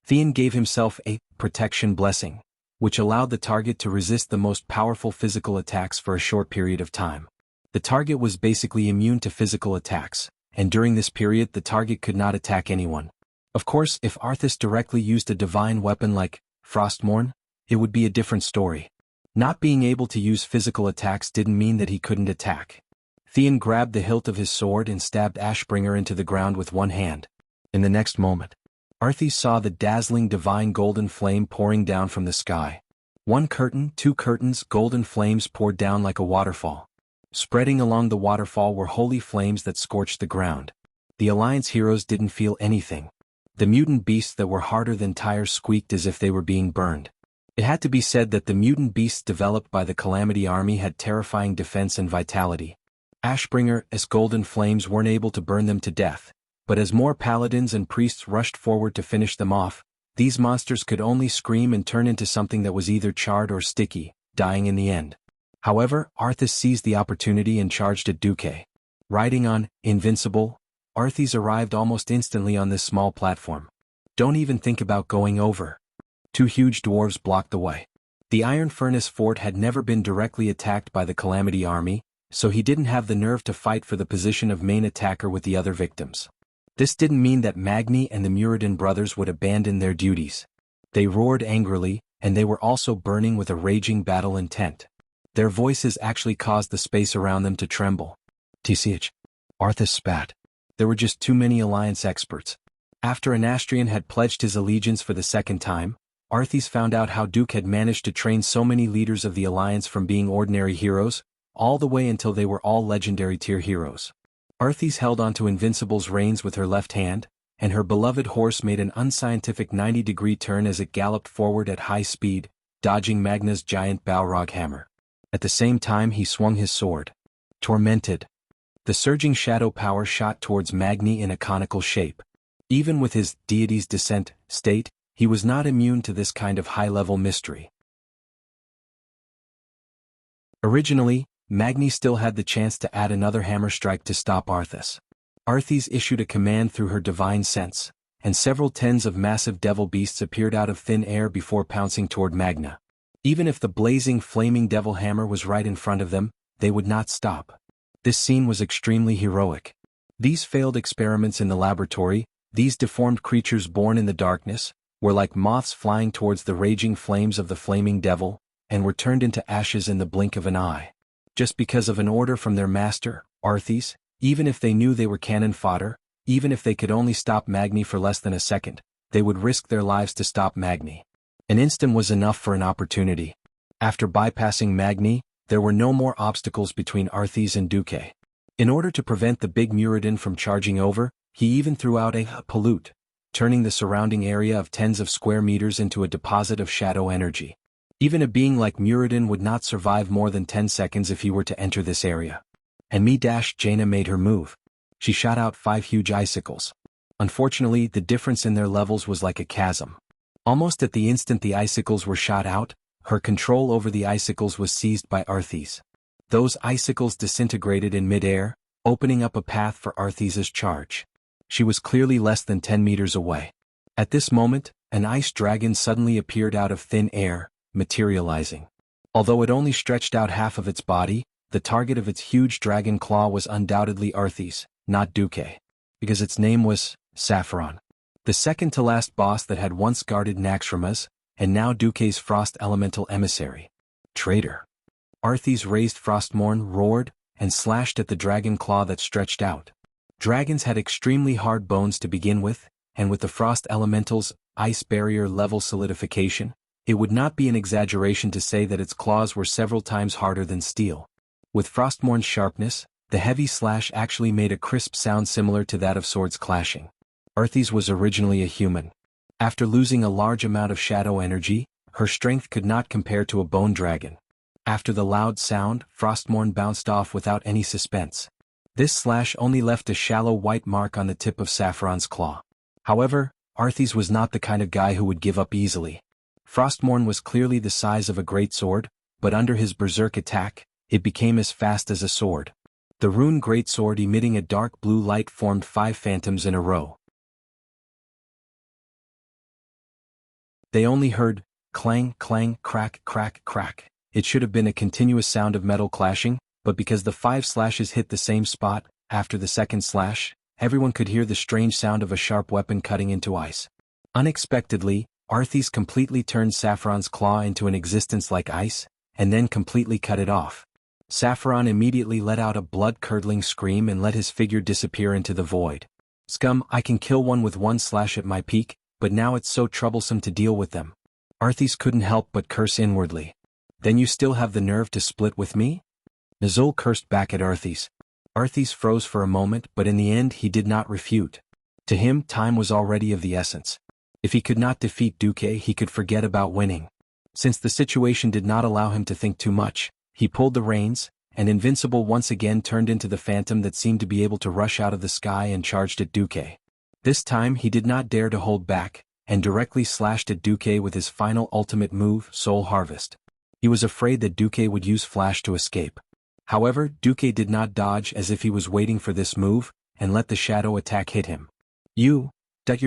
Theon gave himself a protection blessing, which allowed the target to resist the most powerful physical attacks for a short period of time. The target was basically immune to physical attacks, and during this period the target could not attack anyone. Of course, if Arthas directly used a divine weapon like Frostmourne, it would be a different story. Not being able to use physical attacks didn't mean that he couldn't attack. Theon grabbed the hilt of his sword and stabbed Ashbringer into the ground with one hand. In the next moment, Arthas saw the dazzling divine golden flame pouring down from the sky. One curtain, two curtains, golden flames poured down like a waterfall. Spreading along the waterfall were holy flames that scorched the ground. The Alliance heroes didn't feel anything. The mutant beasts that were harder than tires squeaked as if they were being burned. It had to be said that the mutant beasts developed by the Calamity Army had terrifying defense and vitality. Ashbringer's golden flames weren't able to burn them to death, but as more paladins and priests rushed forward to finish them off, these monsters could only scream and turn into something that was either charred or sticky, dying in the end. However, Arthas seized the opportunity and charged at Duke. Riding on Invincible, Arthas arrived almost instantly on this small platform. Don't even think about going over. Two huge dwarves blocked the way. The Iron Furnace Fort had never been directly attacked by the Calamity Army, so he didn't have the nerve to fight for the position of main attacker with the other victims. This didn't mean that Magni and the Muradin brothers would abandon their duties. They roared angrily, and they were also burning with a raging battle intent. Their voices actually caused the space around them to tremble. TCH. Arthas spat. There were just too many Alliance experts. After Anastrian had pledged his allegiance for the second time, Arthas found out how Duke had managed to train so many leaders of the Alliance from being ordinary heroes, all the way until they were all legendary tier heroes. Arthas held onto Invincible's reins with her left hand, and her beloved horse made an unscientific 90-degree turn as it galloped forward at high speed, dodging Magna's giant Balrog hammer. At the same time he swung his sword. Tormented. The surging shadow power shot towards Magni in a conical shape. Even with his deity's descent state, he was not immune to this kind of high-level mystery. Originally, Magni still had the chance to add another hammer strike to stop Arthas. Arthas issued a command through her divine sense, and several tens of massive devil beasts appeared out of thin air before pouncing toward Magna. Even if the blazing flaming devil hammer was right in front of them, they would not stop. This scene was extremely heroic. These failed experiments in the laboratory, these deformed creatures born in the darkness, were like moths flying towards the raging flames of the flaming devil, and were turned into ashes in the blink of an eye. Just because of an order from their master, Arthas, even if they knew they were cannon fodder, even if they could only stop Magni for less than a second, they would risk their lives to stop Magni. An instant was enough for an opportunity. After bypassing Magni, there were no more obstacles between Arthas and Duque. In order to prevent the big Muradin from charging over, he even threw out a pollute, turning the surrounding area of tens of square meters into a deposit of shadow energy. Even a being like Muradin would not survive more than 10 seconds if he were to enter this area. and Jaina made her move. She shot out 5 huge icicles. Unfortunately, the difference in their levels was like a chasm. Almost at the instant the icicles were shot out, her control over the icicles was seized by Arthis. Those icicles disintegrated in mid-air, opening up a path for Arthis' charge. She was clearly less than 10 meters away. At this moment, an ice dragon suddenly appeared out of thin air, materializing. Although it only stretched out half of its body, the target of its huge dragon claw was undoubtedly Arthis, not Duque. Because its name was Saffron. The second-to-last boss that had once guarded Naxxramas, and now Duque's frost elemental emissary. Traitor. Arthis raised Frostmourne, roared, and slashed at the dragon claw that stretched out. Dragons had extremely hard bones to begin with, and with the frost elemental's ice barrier level solidification, it would not be an exaggeration to say that its claws were several times harder than steel. With Frostmourne's sharpness, the heavy slash actually made a crisp sound similar to that of swords clashing. Arthis was originally a human. After losing a large amount of shadow energy, her strength could not compare to a bone dragon. After the loud sound, Frostmourne bounced off without any suspense. This slash only left a shallow white mark on the tip of Saffron's claw. However, Arthis was not the kind of guy who would give up easily. Frostmourne was clearly the size of a great sword, but under his berserk attack, it became as fast as a sword. The rune greatsword emitting a dark blue light formed 5 phantoms in a row. They only heard clang, clang, crack, crack, crack. It should have been a continuous sound of metal clashing, but because the 5 slashes hit the same spot, after the second slash, everyone could hear the strange sound of a sharp weapon cutting into ice. Unexpectedly, Arthis completely turned Saffron's claw into an existence like ice, and then completely cut it off. Saffron immediately let out a blood-curdling scream and let his figure disappear into the void. Scum, I can kill one with 1 slash at my peak, but now it's so troublesome to deal with them. Arthis couldn't help but curse inwardly. Then you still have the nerve to split with me? Nazul cursed back at Arthis. Arthis froze for a moment, but in the end he did not refute. To him, time was already of the essence. If he could not defeat Duque, he could forget about winning. Since the situation did not allow him to think too much, he pulled the reins, and Invincible once again turned into the phantom that seemed to be able to rush out of the sky and charged at Duque. This time he did not dare to hold back, and directly slashed at Duque with his final ultimate move, Soul Harvest. He was afraid that Duque would use Flash to escape. However, Duque did not dodge as if he was waiting for this move, and let the shadow attack hit him. You're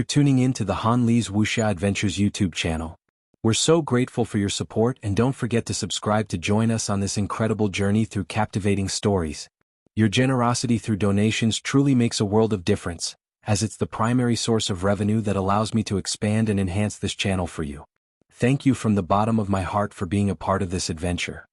tuning in to the Han Li's Wuxia Adventures YouTube channel. We're so grateful for your support, and don't forget to subscribe to join us on this incredible journey through captivating stories. Your generosity through donations truly makes a world of difference, as it's the primary source of revenue that allows me to expand and enhance this channel for you. Thank you from the bottom of my heart for being a part of this adventure.